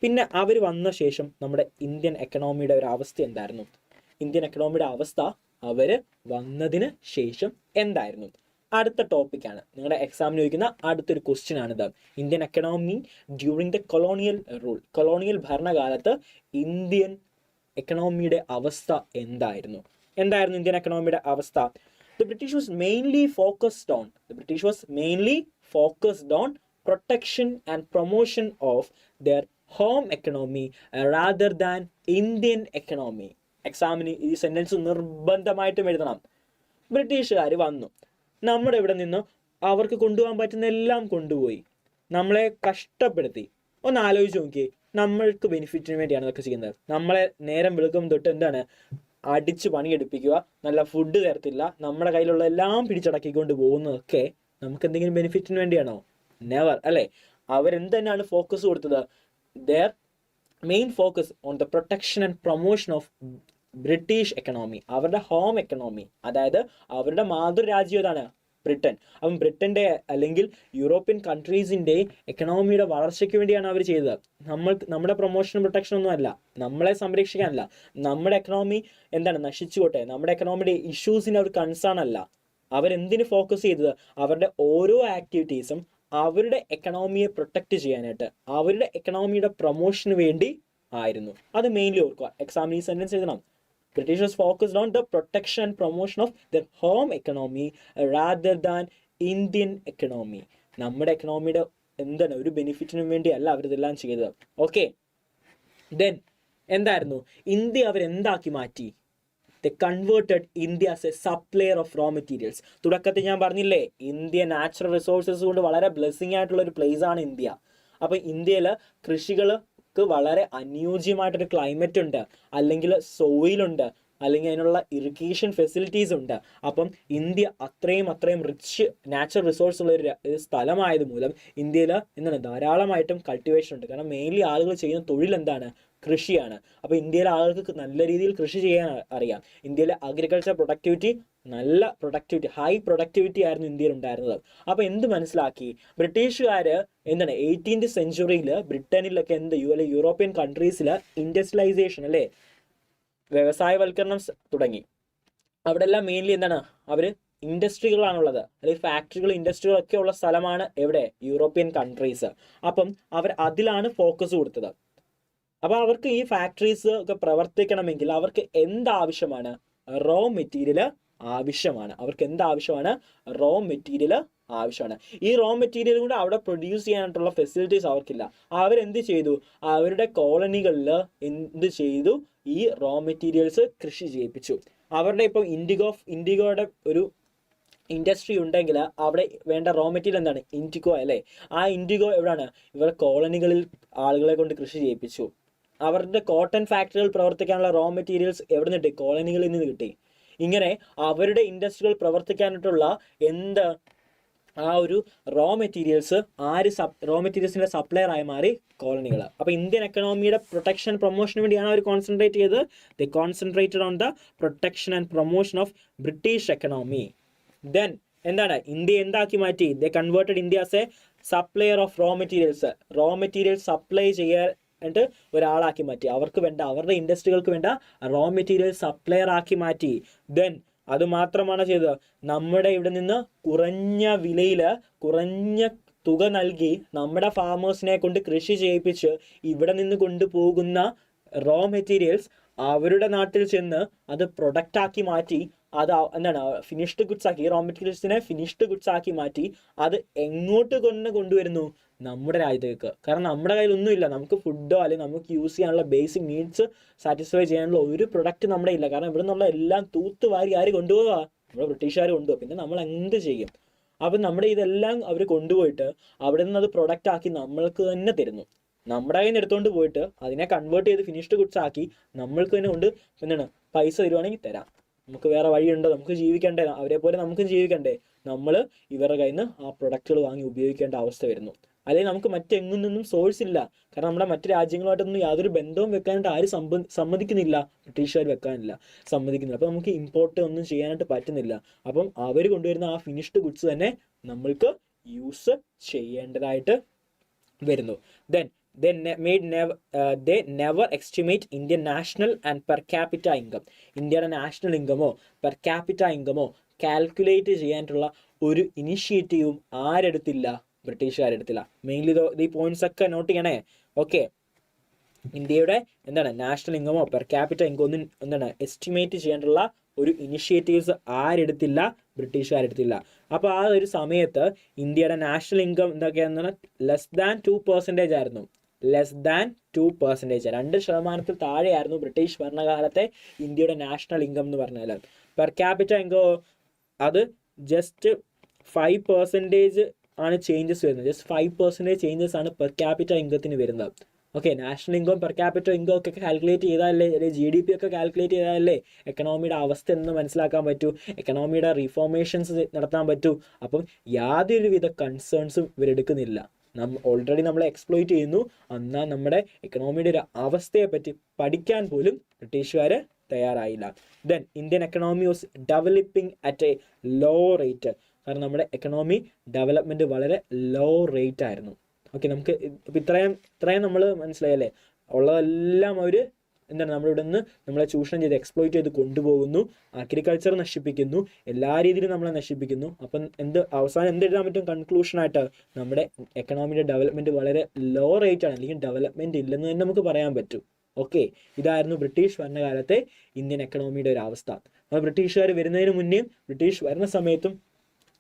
പിന്നെ അവർ വന്ന ശേഷം നമ്മുടെ ഇന്ത്യൻ എക്കണോമിയുടെ ഒരു അവസ്ഥ എന്തായിരുന്നു? ഇന്ത്യൻ എക്കണോമിയുടെ അവസ്ഥ അവർ വന്നതിന് ശേഷം എന്തായിരുന്നു? അടുത്ത ടോപ്പിക്കാണ്, നിങ്ങളുടെ എക്സാമിന് ചോദിക്കുന്ന അടുത്തൊരു ക്വസ്റ്റ്യൻ ആണിത്. Indian economy during the colonial rule. Colonial ഭരണകാലത്ത് ഇന്ത്യൻ എക്കണോമിയുടെ അവസ്ഥ എന്തായിരുന്നു? എന്തായിരുന്നു ഇന്ത്യൻ എക്കണോമിയുടെ അവസ്ഥ? The British was mainly focused on protection and promotion of their home economy rather than Indian economy. എക്സാമിന് ഈ സെന്റൻസ് നിർബന്ധമായിട്ടും എഴുതണം. ബ്രിട്ടീഷുകാർ വന്നു, നമ്മുടെ ഇവിടെ നിന്ന് അവർക്ക് കൊണ്ടുപോകാൻ പറ്റുന്ന എല്ലാം കൊണ്ടുപോയി, നമ്മളെ കഷ്ടപ്പെടുത്തി. ഒന്ന് ആലോചിച്ച് നോക്കിയേ, നമ്മൾക്ക് ബെനിഫിറ്റിന് വേണ്ടിയാണ് ഇതൊക്കെ ചെയ്യുന്നത്. നമ്മളെ നേരം വെളുക്കും തൊട്ട് എന്താണ് അടിച്ച് പണിയെടുപ്പിക്കുക, നല്ല ഫുഡ് തരത്തില്ല, നമ്മുടെ കയ്യിലുള്ള എല്ലാം പിടിച്ചടക്കിക്കൊണ്ട് പോകുന്നതൊക്കെ നമുക്ക് എന്തെങ്കിലും ബെനിഫിറ്റിന് വേണ്ടിയാണോ? നെവർ, അല്ലേ? അവരെന്ത് തന്നെയാണ് ഫോക്കസ് കൊടുത്തത്? Their main focus on the protection and promotion of British economy, അവരുടെ ഹോം എക്കണോമി. അതായത് അവരുടെ മാതൃരാജ്യം ഏതാണ്? ബ്രിട്ടൻ. അപ്പം ബ്രിട്ടൻ്റെ അല്ലെങ്കിൽ യൂറോപ്യൻ കൺട്രീസിൻ്റെ എക്കണോമിയുടെ വളർച്ചയ്ക്ക് വേണ്ടിയാണ് അവർ ചെയ്തത്. നമ്മുടെ പ്രൊമോഷനും പ്രൊട്ടക്ഷനും ഒന്നും അല്ല, നമ്മളെ സംരക്ഷിക്കാനല്ല. നമ്മുടെ എക്കണോമി എന്താണ് നശിച്ചുകൊട്ടെ, നമ്മുടെ എക്കണോമിയുടെ ഇഷ്യൂസിന് അവർ കൺസേൺ അല്ല. അവരെന്തിന് ഫോക്കസ് ചെയ്തത്? അവരുടെ ഓരോ ആക്ടിവിറ്റീസും അവരുടെ എക്കണോമിയെ പ്രൊട്ടക്റ്റ് ചെയ്യാനായിട്ട്, അവരുടെ എക്കണോമിയുടെ പ്രൊമോഷന് വേണ്ടി ആയിരുന്നു. അത് മെയിൻലി ഓർക്കുക. എക്സാമിന് ഈ സെന്റൻസ് എഴുതണം. British was focused on the protection and promotion of their home economy rather than Indian economy. നമ്മുടെ എക്കണോമിയുടെ എന്താണ് ഒരു ബെനിഫിറ്റിനും വേണ്ടിയല്ല അവരിതെല്ലാം ചെയ്തത്. ഓക്കെ, ദെൻ എന്തായിരുന്നു? ഇന്ത്യ അവരെന്താക്കി മാറ്റി? They converted India as a supplier of raw materials. തുടക്കത്തിൽ ഞാൻ പറഞ്ഞില്ലേ, ഇന്ത്യ നാച്ചുറൽ റിസോഴ്സസ് കൊണ്ട് വളരെ ബ്ലെസ്സിങ് ആയിട്ടുള്ള ഒരു പ്ലേസ് ആണ് ഇന്ത്യ. അപ്പം ഇന്ത്യയിൽ കൃഷികൾ വളരെ അനുയോജ്യമായിട്ടൊരു ക്ലൈമറ്റ് ഉണ്ട്, അല്ലെങ്കിൽ സോയിലുണ്ട്, അല്ലെങ്കിൽ അതിനുള്ള ഇറിഗേഷൻ ഫെസിലിറ്റീസ് ഉണ്ട്. അപ്പം ഇന്ത്യ അത്രയും റിച്ച് നാച്ചുറൽ റിസോഴ്സ് ഉള്ള ഒരു സ്ഥലമായത് മൂലം ഇന്ത്യയിൽ എന്താണ് ധാരാളമായിട്ടും കൾട്ടിവേഷൻ ഉണ്ട്. കാരണം മെയിൻലി ആളുകൾ ചെയ്യുന്ന തൊഴിൽ എന്താണ്? കൃഷിയാണ്. അപ്പോൾ ഇന്ത്യയിലെ ആളുകൾക്ക് നല്ല രീതിയിൽ കൃഷി ചെയ്യാൻ അറിയാം. ഇന്ത്യയിലെ അഗ്രികൾച്ചർ പ്രൊഡക്ടിവിറ്റി ഹൈ പ്രൊഡക്ടിവിറ്റി ആയിരുന്നു ഇന്ത്യയിൽ ഉണ്ടായിരുന്നത്. അപ്പോൾ എന്ത് മനസ്സിലാക്കി? ബ്രിട്ടീഷുകാർ എന്താണ് 18th സെഞ്ച്വറിയിൽ ബ്രിട്ടനിലൊക്കെ യൂറോപ്യൻ കൺട്രീസിൽ ഇൻഡസ്ട്രിയലൈസേഷൻ, അല്ലേ, വ്യവസായവൽക്കരണം തുടങ്ങി. അവിടെ എല്ലാം മെയിൻലി എന്താണ് അവർ ഇൻഡസ്ട്രികളാണുള്ളത്, അല്ലെങ്കിൽ ഫാക്ടറികൾ ഇൻഡസ്ട്രികളൊക്കെ ഉള്ള സ്ഥലമാണ് എവിടെ? European countries. അപ്പം അവർ അതിലാണ് ഫോക്കസ് കൊടുത്തത്. അപ്പോൾ അവർക്ക് ഈ ഫാക്ടറീസ് ഒക്കെ പ്രവർത്തിക്കണമെങ്കിൽ അവർക്ക് എന്താവശ്യമാണ്? റോ മെറ്റീരിയൽ ആവശ്യമാണ്. അവർക്ക് എന്താവശ്യമാണ്? റോ മെറ്റീരിയൽ ആവശ്യമാണ്. ഈ റോ മെറ്റീരിയൽ കൂടെ അവിടെ പ്രൊഡ്യൂസ് ചെയ്യാനായിട്ടുള്ള ഫെസിലിറ്റീസ് അവർക്കില്ല. അവരെന്ത് ചെയ്തു? അവരുടെ കോളനികളിൽ എന്ത് ചെയ്തു? ഈ റോ മെറ്റീരിയൽസ് കൃഷി ചെയ്യിപ്പിച്ചു. അവരുടെ ഇപ്പോൾ ഇൻഡിഗോയുടെ ഒരു ഇൻഡസ്ട്രി ഉണ്ടെങ്കിൽ അവിടെ വേണ്ട റോ മെറ്റീരിയൽ എന്താണ്? ഇൻഡിഗോ, അല്ലേ? ആ ഇൻഡിഗോ എവിടെയാണ്? ഇവരുടെ കോളനികളിൽ ആളുകളെ കൊണ്ട് കൃഷി ചെയ്യിപ്പിച്ചു. അവരുടെ കോട്ടൺ ഫാക്ടറികൾ പ്രവർത്തിക്കാനുള്ള റോ മെറ്റീരിയൽസ് എവിടെ നിന്ന് കിട്ടി? കോളനികളിൽ നിന്ന് കിട്ടി. ഇങ്ങനെ അവരുടെ ഇൻഡസ്ട്രികൾ പ്രവർത്തിക്കാനായിട്ടുള്ള ആ ഒരു റോ മെറ്റീരിയൽസ് റോ മെറ്റീരിയൽസിൻ്റെ സപ്ലയർ ആയി മാറി കോളനികൾ. അപ്പോൾ ഇന്ത്യൻ എക്കണോമിയുടെ പ്രൊട്ടക്ഷൻ പ്രൊമോഷന് വേണ്ടിയാണ് അവർ കോൺസെൻട്രേറ്റ് ചെയ്തത്. They concentrated on the protection and promotion of British economy. Then എന്താണ് ഇന്ത്യ എന്താക്കി മാറ്റി? They converted India as a supplier of raw materials. Raw materials supply ചെയ്യാനായിട്ട് ഒരാളാക്കി മാറ്റി. അവർക്ക് വേണ്ട, അവരുടെ ഇൻഡസ്ട്രികൾക്ക് വേണ്ട റോ മെറ്റീരിയൽ സപ്ലയർ ആക്കി മാറ്റി. ദെൻ അത് മാത്രമാണ് ചെയ്തത്, നമ്മുടെ ഇവിടെ നിന്ന് കുറഞ്ഞ വിലയിൽ കുറഞ്ഞ തുക നൽകി നമ്മുടെ ഫാമേഴ്സിനെ കൊണ്ട് കൃഷി ചെയ്യിപ്പിച്ച് ഇവിടെ നിന്ന് കൊണ്ടുപോകുന്ന റോ മെറ്റീരിയൽസ് അവരുടെ നാട്ടിൽ ചെന്ന് അത് പ്രൊഡക്റ്റ് ആക്കി മാറ്റി. അത് എന്താണ് ഫിനിഷ്ഡ് ഗുഡ്സ് ആക്കി, റോ മെറ്റീരിയൽസിനെ ഫിനിഷ്ഡ് ഗുഡ്സ് ആക്കി മാറ്റി. അത് എങ്ങോട്ട് കൊണ്ടുവരുന്നു? നമ്മുടെ രാജ്യത്തേക്ക്. കാരണം നമ്മുടെ കയ്യിലൊന്നുമില്ല, നമുക്ക് ഫുഡോ അല്ലെങ്കിൽ നമുക്ക് യൂസ് ചെയ്യാനുള്ള ബേസിക് നീഡ്സ് സാറ്റിസ്ഫൈ ചെയ്യാനുള്ള ഒരു പ്രൊഡക്റ്റ് നമ്മുടെ ഇല്ല. കാരണം ഇവിടെ നിന്നുള്ള എല്ലാം തൂത്തുവാരി ആര് കൊണ്ടുപോകുക? നമ്മുടെ ബ്രിട്ടീഷുകാർ കൊണ്ടുപോകും. പിന്നെ നമ്മൾ എന്ത് ചെയ്യും? അപ്പം നമ്മുടെ ഇതെല്ലാം അവർ കൊണ്ടുപോയിട്ട് അവിടെ നിന്ന് അത് പ്രൊഡക്റ്റ് ആക്കി നമ്മൾക്ക് തന്നെ തരുന്നു. നമ്മുടെ കയ്യിൽ നിന്ന് എടുത്തുകൊണ്ട് പോയിട്ട് അതിനെ കൺവേർട്ട് ചെയ്ത് ഫിനിഷ്ഡ് ഗുഡ്സ് ആക്കി നമ്മൾക്ക് തന്നെ കൊണ്ട് എന്താണ് പൈസ തരുവാണെങ്കിൽ തരാം. നമുക്ക് വേറെ വഴിയുണ്ടോ? നമുക്ക് ജീവിക്കണ്ടേ? അവരെ പോലെ നമുക്കും ജീവിക്കണ്ടേ? നമ്മൾ ഇവരുടെ കയ്യിൽ നിന്ന് ആ പ്രൊഡക്റ്റുകൾ വാങ്ങി ഉപയോഗിക്കേണ്ട അവസ്ഥ വരുന്നു. അല്ലെങ്കിൽ നമുക്ക് മറ്റെങ്ങും നിന്നും സോഴ്സ് ഇല്ല. കാരണം നമ്മുടെ മറ്റു രാജ്യങ്ങളുമായിട്ടൊന്നും യാതൊരു ബന്ധവും വെക്കാനായിട്ട് ആരും സമ്മതിക്കുന്നില്ല. ബ്രിട്ടീഷുകാർ വെക്കാനില്ല, സമ്മതിക്കുന്നില്ല. അപ്പോൾ നമുക്ക് ഇമ്പോർട്ട് ഒന്നും ചെയ്യാനായിട്ട് പറ്റുന്നില്ല. അപ്പം അവർ കൊണ്ടുവരുന്ന ആ ഫിനിഷ്ഡ് ഗുഡ്സ് തന്നെ നമ്മൾക്ക് യൂസ് ചെയ്യേണ്ടതായിട്ട് വരുന്നു. They never estimate Indian national and per capita income. ഇന്ത്യയുടെ നാഷണൽ ഇൻകമോ പെർ ക്യാപിറ്റ ഇൻകമോ കാൽക്കുലേറ്റ് ചെയ്യാനായിട്ടുള്ള ഒരു ഇനിഷ്യേറ്റീവും ആരെടുത്തില്ല? ബ്രിട്ടീഷുകാരെടുത്തില്ല. മെയിൻലി ഈ പോയിന്റ്സ് ഒക്കെ നോട്ട് ചെയ്യണേ. ഓക്കെ, ഇന്ത്യയുടെ എന്താണ് നാഷണൽ ഇൻകമോ പെർ ക്യാപിറ്റ ഇൻകം ഒന്നും എന്താണ് എസ്റ്റിമേറ്റ് ചെയ്യാനുള്ള ഒരു ഇനിഷ്യേറ്റീവ്സ് ആരെടുത്തില്ല? ബ്രിട്ടീഷുകാരെടുത്തില്ല. അപ്പോൾ ആ ഒരു സമയത്ത് ഇന്ത്യയുടെ നാഷണൽ ഇൻകം എന്തൊക്കെയാണെന്ന് പറഞ്ഞാൽ less than 2% ആയിരുന്നു. less than 2%, 2% താഴെയായിരുന്നു ബ്രിട്ടീഷ് ഭരണകാലത്തെ ഇന്ത്യയുടെ നാഷണൽ ഇൻകം എന്ന് പറഞ്ഞാൽ. പെർ ക്യാപിറ്റ ഇൻകം അത് ജസ്റ്റ് 5% ആണ് ചേഞ്ചസ് വരുന്നത്. ജസ്റ്റ് 5% ചേഞ്ചസ് ആണ് പെർ ക്യാപിറ്റ ഇൻകത്തിന് വരുന്നത്. Okay, national income per capital income ഒക്കെ കാൽക്കുലേറ്റ് ചെയ്താലല്ലേ, അല്ലെങ്കിൽ GDP ഒക്കെ കാൽക്കുലേറ്റ് ചെയ്താലല്ലേ എക്കണോമിയുടെ അവസ്ഥ എന്ന് മനസ്സിലാക്കാൻ പറ്റൂ, എക്കണോമിയുടെ റിഫോർമേഷൻസ് നടത്താൻ പറ്റൂ. അപ്പം യാതൊരുവിധ കൺസേൺസും ഇവരെടുക്കുന്നില്ല. ഓൾറെഡി നമ്മളെ എക്സ്പ്ലോയിറ്റ് ചെയ്യുന്നു. എന്നാൽ നമ്മുടെ എക്കണോമിയുടെ ഒരു അവസ്ഥയെ പറ്റി പഠിക്കാൻ പോലും ബ്രിട്ടീഷുകാർ തയ്യാറായില്ല. Then Indian economy was developing at a low rate. കാരണം നമ്മുടെ എക്കണോമി ഡെവലപ്മെൻറ്റ് വളരെ ലോ റേറ്റ് ആയിരുന്നു. ഓക്കെ, നമുക്ക് ഇപ്പം ഇത്രയും നമ്മൾ മനസ്സിലായല്ലേ. ഉള്ളതെല്ലാം അവർ എന്താണ് നമ്മളിവിടെ നിന്ന് നമ്മളെ ചൂഷണം ചെയ്ത് എക്സ്പ്ലോയിറ്റ് ചെയ്ത് കൊണ്ടുപോകുന്നു. അഗ്രികൾച്ചർ നശിപ്പിക്കുന്നു, എല്ലാ രീതിയിലും നമ്മളെ നശിപ്പിക്കുന്നു. അപ്പം അവസാനം എന്ത് എഴുതാൻ പറ്റും കൺക്ലൂഷനായിട്ട്? നമ്മുടെ എക്കണോമിയുടെ ഡെവലപ്മെൻറ്റ് വളരെ ലോ റേറ്റ് ആണ്, അല്ലെങ്കിൽ ഡെവലപ്മെൻറ്റ് ഇല്ലെന്ന് തന്നെ നമുക്ക് പറയാൻ പറ്റും. ഓക്കെ, ഇതായിരുന്നു ബ്രിട്ടീഷ് ഭരണകാലത്തെ ഇന്ത്യൻ എക്കണോമിയുടെ ഒരു അവസ്ഥ. അപ്പോൾ ബ്രിട്ടീഷുകാർ വരുന്നതിന് മുന്നേയും ബ്രിട്ടീഷ് വരുന്ന സമയത്തും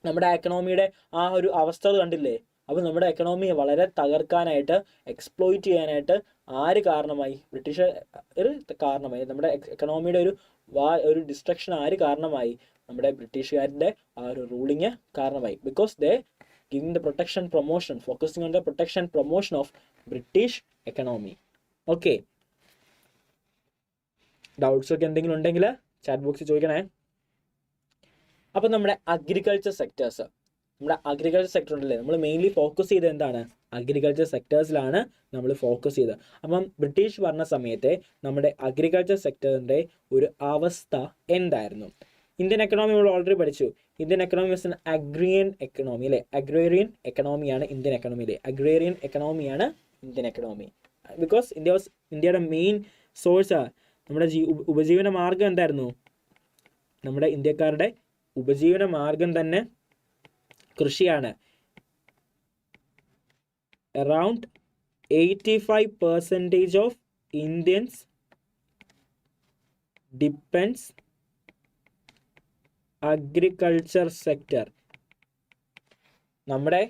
നമ്മുടെ എക്കണോമിയുടെ ആ ഒരു അവസ്ഥ കണ്ടില്ലേ? അപ്പോൾ നമ്മുടെ എക്കണോമിയെ വളരെ തകർക്കാനായിട്ട്, എക്സ്പ്ലോയിറ്റ് ചെയ്യാനായിട്ട് ആര് കാരണമായി? ബ്രിട്ടീഷുകാർ കാരണമായി. നമ്മുടെ എക്കണോമിയുടെ ഒരു ഡിസ്ട്രക്ഷൻ ആര് കാരണമായി? നമ്മുടെ ബ്രിട്ടീഷുകാരുടെ ആ ഒരു റൂളിങ് കാരണമായി. Because they giving the protection promotion, focusing on the protection promotion of British economy. Okay, doubts ഒക്കെ എന്തെങ്കിലും ഉണ്ടെങ്കിൽ ചാറ്റ് ബോക്സിൽ ചോദിക്കണേ. അപ്പം നമ്മുടെ അഗ്രികൾച്ചർ സെക്ടേഴ്സ്, നമ്മുടെ അഗ്രികൾച്ചർ സെക്ടർ ഉണ്ടല്ലേ, നമ്മൾ മെയിൻലി ഫോക്കസ് ചെയ്ത് എന്താണ്? അഗ്രികൾച്ചർ സെക്ടേഴ്സിലാണ് നമ്മൾ ഫോക്കസ് ചെയ്തത്. അപ്പം ബ്രിട്ടീഷ് ഭരണ സമയത്തെ നമ്മുടെ അഗ്രികൾച്ചർ സെക്ടറിൻ്റെ ഒരു അവസ്ഥ എന്തായിരുന്നു? ഇന്ത്യൻ എക്കണോമി നമ്മൾ ഓൾറെഡി പഠിച്ചു. Indian economy was an agrarian economy അല്ലേ. അഗ്രേറിയൻ എക്കണോമിയാണ് ഇന്ത്യൻ എക്കണോമിയിലെ. അഗ്രേറിയൻ എക്കണോമിയാണ് ഇന്ത്യൻ എക്കണോമി. ബിക്കോസ് ഇന്ത്യയുടെ മെയിൻ സോഴ്സ്, നമ്മുടെ ഉപജീവന മാർഗം എന്തായിരുന്നു? നമ്മുടെ ഇന്ത്യക്കാരുടെ ഉപജീവന മാർഗം തന്നെ കൃഷിയാണ്. Around 85% of Indians depends agriculture sector. നമ്മുടെ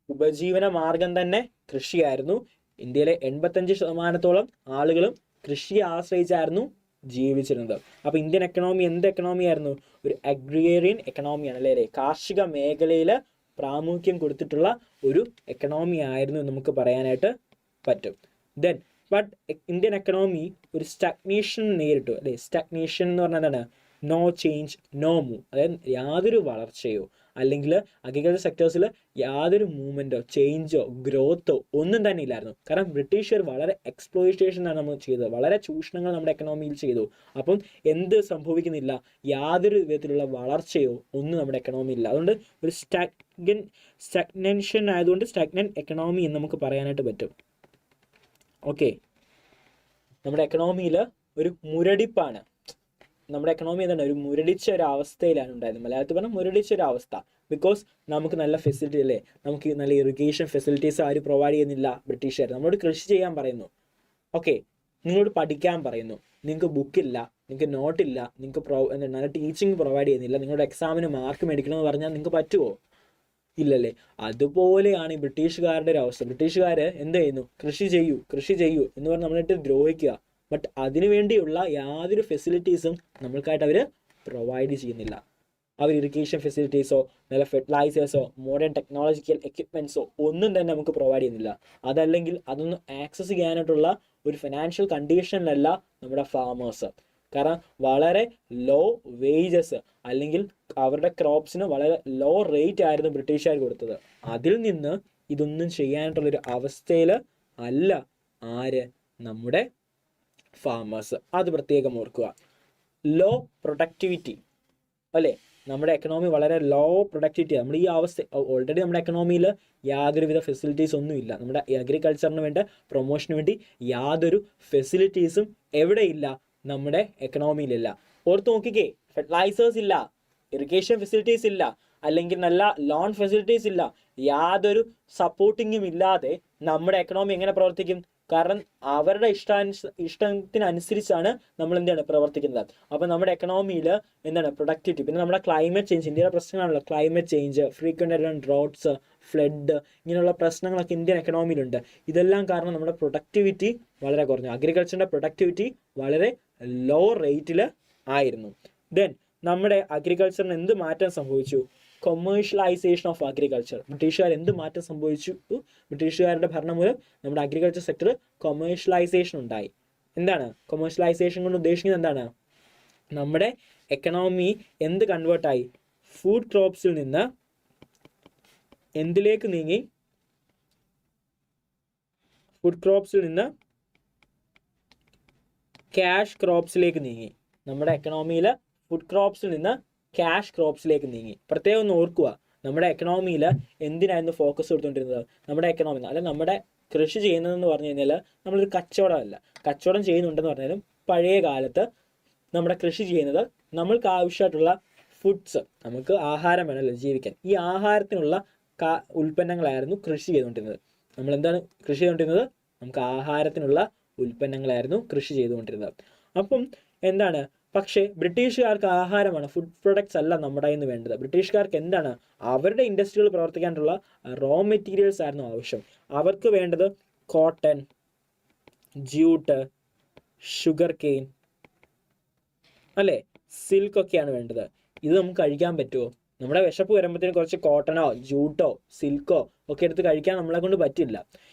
ഉപജീവന മാർഗം തന്നെ കൃഷിയായിരുന്നു. ഇന്ത്യയിലെ 85% ആളുകളും കൃഷിയെ ആശ്രയിച്ചായിരുന്നു ജീവിച്ചിരുന്നത്. അപ്പോൾ ഇന്ത്യൻ എക്കണോമി എന്ത് എക്കണോമി ആയിരുന്നു? ഒരു അഗ്രേറിയൻ എക്കണോമിയാണ് അല്ലേ. കാർഷിക മേഖലയിൽ പ്രാമുഖ്യം കൊടുത്തിട്ടുള്ള ഒരു എക്കണോമി ആയിരുന്നു നമുക്ക് പറയാനായിട്ട് പറ്റും. ദെൻ ബട്ട് ഇന്ത്യൻ എക്കണോമി ഒരു സ്റ്റാഗ്നേഷൻ നേരിട്ടു അല്ലേ. സ്റ്റാഗ്നേഷൻ എന്ന് പറഞ്ഞാൽ എന്താണ്? നോ ചേഞ്ച് നോ മൂവ്, അതായത് യാതൊരു വളർച്ചയോ അല്ലെങ്കിൽ അഗ്രികൾച്ചർ സെക്ടേഴ്സിൽ യാതൊരു മൂവ്മെൻറ്റോ ചേഞ്ചോ ഗ്രോത്തോ ഒന്നും തന്നെ ഇല്ലായിരുന്നു. കാരണം ബ്രിട്ടീഷുകാർ വളരെ എക്സ്പ്ലോയിറ്റേഷനാണ് നമ്മൾ ചെയ്തത്, വളരെ ചൂഷണങ്ങൾ നമ്മുടെ എക്കണോമിയിൽ ചെയ്തു. അപ്പം എന്ത് സംഭവിക്കുന്നില്ല, യാതൊരു വിധത്തിലുള്ള വളർച്ചയോ ഒന്നും നമ്മുടെ എക്കണോമിയിൽ ഇല്ല. അതുകൊണ്ട് ഒരു സ്റ്റാഗ്നേഷൻ ആയതുകൊണ്ട് സ്റ്റാഗ്നന്റ് എക്കണോമി എന്ന് നമുക്ക് പറയാനായിട്ട് പറ്റും. ഓക്കെ, നമ്മുടെ എക്കണോമിയിൽ ഒരു മുരടിപ്പാണ്. നമ്മുടെ എക്കണോമി എന്താണ്, ഒരു മുരടിച്ച ഒരു അവസ്ഥയിലാണ് ഉണ്ടായത്. മലയാളത്തിൽ പറഞ്ഞാൽ മുരടിച്ച ഒരു അവസ്ഥ. ബിക്കോസ് നമുക്ക് നല്ല ഫെസിലിറ്റി അല്ലേ, നമുക്ക് നല്ല ഇറിഗേഷൻ ഫെസിലിറ്റീസ് ആരും പ്രൊവൈഡ് ചെയ്യുന്നില്ല ബ്രിട്ടീഷുകാർ. നമ്മളോട് കൃഷി ചെയ്യാൻ പറയുന്നു, ഓക്കെ, നിങ്ങളോട് പഠിക്കാൻ പറയുന്നു, നിങ്ങൾക്ക് ബുക്കില്ല, നിങ്ങൾക്ക് നോട്ടില്ല, നിങ്ങൾക്ക് നല്ല ടീച്ചിങ് പ്രൊവൈഡ് ചെയ്യുന്നില്ല, നിങ്ങളുടെ എക്സാമിന് മാർക്ക് മേടിക്കണമെന്ന് പറഞ്ഞാൽ നിങ്ങൾക്ക് പറ്റുമോ? ഇല്ലല്ലേ. അതുപോലെയാണ് ഈ ബ്രിട്ടീഷുകാരുടെ ഒരു അവസ്ഥ. ബ്രിട്ടീഷുകാർ എന്ത് ചെയ്യുന്നു, കൃഷി ചെയ്യൂ എന്ന് പറഞ്ഞ് നമ്മളിട്ട് ദ്രോഹിക്കുക. ബട്ട് അതിനുവേണ്ടിയുള്ള യാതൊരു ഫെസിലിറ്റീസും നമ്മൾക്കായിട്ട് അവർ പ്രൊവൈഡ് ചെയ്യുന്നില്ല. അവർ ഇറിഗേഷൻ ഫെസിലിറ്റീസോ നല്ല ഫെർട്ടിലൈസേഴ്സോ മോഡേൺ ടെക്നോളജിക്കൽ എക്യുപ്മെൻറ്റ്സോ ഒന്നും തന്നെ നമുക്ക് പ്രൊവൈഡ് ചെയ്യുന്നില്ല. അതല്ലെങ്കിൽ അതൊന്നും ആക്സസ് ചെയ്യാനായിട്ടുള്ള ഒരു ഫിനാൻഷ്യൽ കണ്ടീഷനിലല്ല നമ്മുടെ ഫാമേഴ്സ്. കാരണം വളരെ ലോ വേജസ് അല്ലെങ്കിൽ അവരുടെ ക്രോപ്സിന് വളരെ ലോ റേറ്റ് ആയിരുന്നു ബ്രിട്ടീഷുകാർ കൊടുത്തത്. അതിൽ നിന്ന് ഇതൊന്നും ചെയ്യാനായിട്ടുള്ളൊരു അവസ്ഥയിൽ അല്ല ആര്, നമ്മുടെ ഫാമേഴ്സ്. അത് പ്രത്യേകം ഓർക്കുക. ലോ പ്രൊഡക്ടിവിറ്റി അല്ലേ, നമ്മുടെ എക്കണോമി വളരെ ലോ പ്രൊഡക്ടിവിറ്റി. നമ്മൾ ഈ അവസ്ഥ ഓൾറെഡി നമ്മുടെ എക്കണോമിയിൽ യാതൊരുവിധ ഫെസിലിറ്റീസ് ഒന്നുമില്ല. നമ്മുടെ അഗ്രികൾച്ചറിന് വേണ്ട പ്രൊമോഷന് വേണ്ടി യാതൊരു ഫെസിലിറ്റീസും എവിടെയില്ല, നമ്മുടെ എക്കണോമിയിലില്ല. ഓർത്ത് നോക്കിക്കേ, ഫെർട്ടിലൈസേഴ്സ് ഇല്ല, ഇറിഗേഷൻ ഫെസിലിറ്റീസ് ഇല്ല, അല്ലെങ്കിൽ നല്ല ലോൺ ഫെസിലിറ്റീസ് ഇല്ല, യാതൊരു സപ്പോർട്ടിങ്ങും ഇല്ലാതെ നമ്മുടെ എക്കണോമി എങ്ങനെ പ്രവർത്തിക്കും? കാരണം അവരുടെ ഇഷ്ടത്തിനനുസരിച്ചാണ് നമ്മൾ എന്താണ് പ്രവർത്തിക്കുന്നത്. അപ്പം നമ്മുടെ എക്കണോമിയിൽ എന്താണ് പ്രൊഡക്ടിവിറ്റി. പിന്നെ നമ്മുടെ ക്ലൈമറ്റ് ചേഞ്ച്, ഇന്ത്യയുടെ പ്രശ്നങ്ങളാണല്ലോ ക്ലൈമറ്റ് ചേഞ്ച്, ഫ്രീക്വൻ്റ് ആയിട്ടുള്ള ഡ്രോട്ട്സ്, ഫ്ലഡ്, ഇങ്ങനെയുള്ള പ്രശ്നങ്ങളൊക്കെ ഇന്ത്യൻ എക്കണോമിയിലുണ്ട്. ഇതെല്ലാം കാരണം നമ്മുടെ പ്രൊഡക്ടിവിറ്റി വളരെ കുറഞ്ഞു. അഗ്രികൾച്ചറിൻ്റെ പ്രൊഡക്ടിവിറ്റി വളരെ ലോ റേറ്റിൽ ആയിരുന്നു. ദെൻ നമ്മുടെ അഗ്രികൾച്ചറിന് എന്ത് മാറ്റം സംഭവിച്ചു? Commercialisation of agriculture. ബ്രിട്ടീഷുകാർ എന്ത് മാറ്റം സംഭവിച്ചു? ബ്രിട്ടീഷുകാരുടെ ഭരണം മൂലം നമ്മുടെ അഗ്രികൾച്ചർ സെക്ടർ കൊമേഴ്ഷ്യലൈസേഷൻ ഉണ്ടായി. എന്താണ് കൊമേഴ്ഷ്യലൈസേഷൻ കൊണ്ട് ഉദ്ദേശിക്കുന്നത്? എന്താണ്, നമ്മുടെ എക്കണോമി എന്ത് കൺവേർട്ടായി? ഫുഡ് ക്രോപ്സിൽ നിന്ന് എന്തിലേക്ക് നീങ്ങി? ഫുഡ് ക്രോപ്സിൽ നിന്ന് ക്യാഷ് ക്രോപ്സിലേക്ക് നീങ്ങി. നമ്മുടെ എക്കണോമിയിൽ ഫുഡ് ക്രോപ്സിൽ നിന്ന് ക്യാഷ് ക്രോപ്സിലേക്ക് നീങ്ങി. പ്രത്യേകം ഒന്ന് ഓർക്കുക, നമ്മുടെ എക്കണോമിയിൽ എന്തിനായിരുന്നു ഫോക്കസ് കൊടുത്തുകൊണ്ടിരുന്നത്? നമ്മുടെ എക്കണോമി അല്ല, നമ്മുടെ കൃഷി ചെയ്യുന്നതെന്ന് പറഞ്ഞു കഴിഞ്ഞാൽ നമ്മളൊരു കച്ചവടമല്ല. കച്ചവടം ചെയ്യുന്നുണ്ടെന്ന് പറഞ്ഞാലും പഴയ കാലത്ത് നമ്മുടെ കൃഷി ചെയ്യുന്നത് നമ്മൾക്ക് ആവശ്യമായിട്ടുള്ള ഫുഡ്സ്, നമുക്ക് ആഹാരം വേണമല്ലോ ജീവിക്കാൻ, ഈ ആഹാരത്തിനുള്ള ഉൽപ്പന്നങ്ങളായിരുന്നു കൃഷി ചെയ്തുകൊണ്ടിരുന്നത്. നമ്മൾ എന്താണ് കൃഷി ചെയ്തുകൊണ്ടിരുന്നത്? നമുക്ക് ആഹാരത്തിനുള്ള ഉൽപ്പന്നങ്ങളായിരുന്നു കൃഷി ചെയ്തുകൊണ്ടിരുന്നത്. അപ്പം എന്താണ്, പക്ഷേ ബ്രിട്ടീഷുകാർക്ക് ആഹാരമാണ്, ഫുഡ് പ്രൊഡക്ട്സ് അല്ല നമ്മുടെ കയ്യിൽ നിന്ന് വേണ്ടത്. ബ്രിട്ടീഷുകാർക്ക് എന്താണ്, അവരുടെ ഇൻഡസ്ട്രികൾ പ്രവർത്തിക്കാനുള്ള റോ മെറ്റീരിയൽസ് ആയിരുന്നു ആവശ്യം. അവർക്ക് വേണ്ടത് കോട്ടൺ, ജ്യൂട്ട്, ഷുഗർ കെയിൻ അല്ലേ, സിൽക്കൊക്കെയാണ് വേണ്ടത്. ഇത് നമുക്ക് കഴിക്കാൻ പറ്റുമോ? നമ്മുടെ വിശപ്പ് വരുമ്പോഴത്തേന് കുറച്ച് കോട്ടണോ ജ്യൂട്ടോ സിൽക്കോ ഒക്കെ എടുത്ത് കഴിക്കാൻ നമ്മളെ കൊണ്ട് പറ്റില്ല.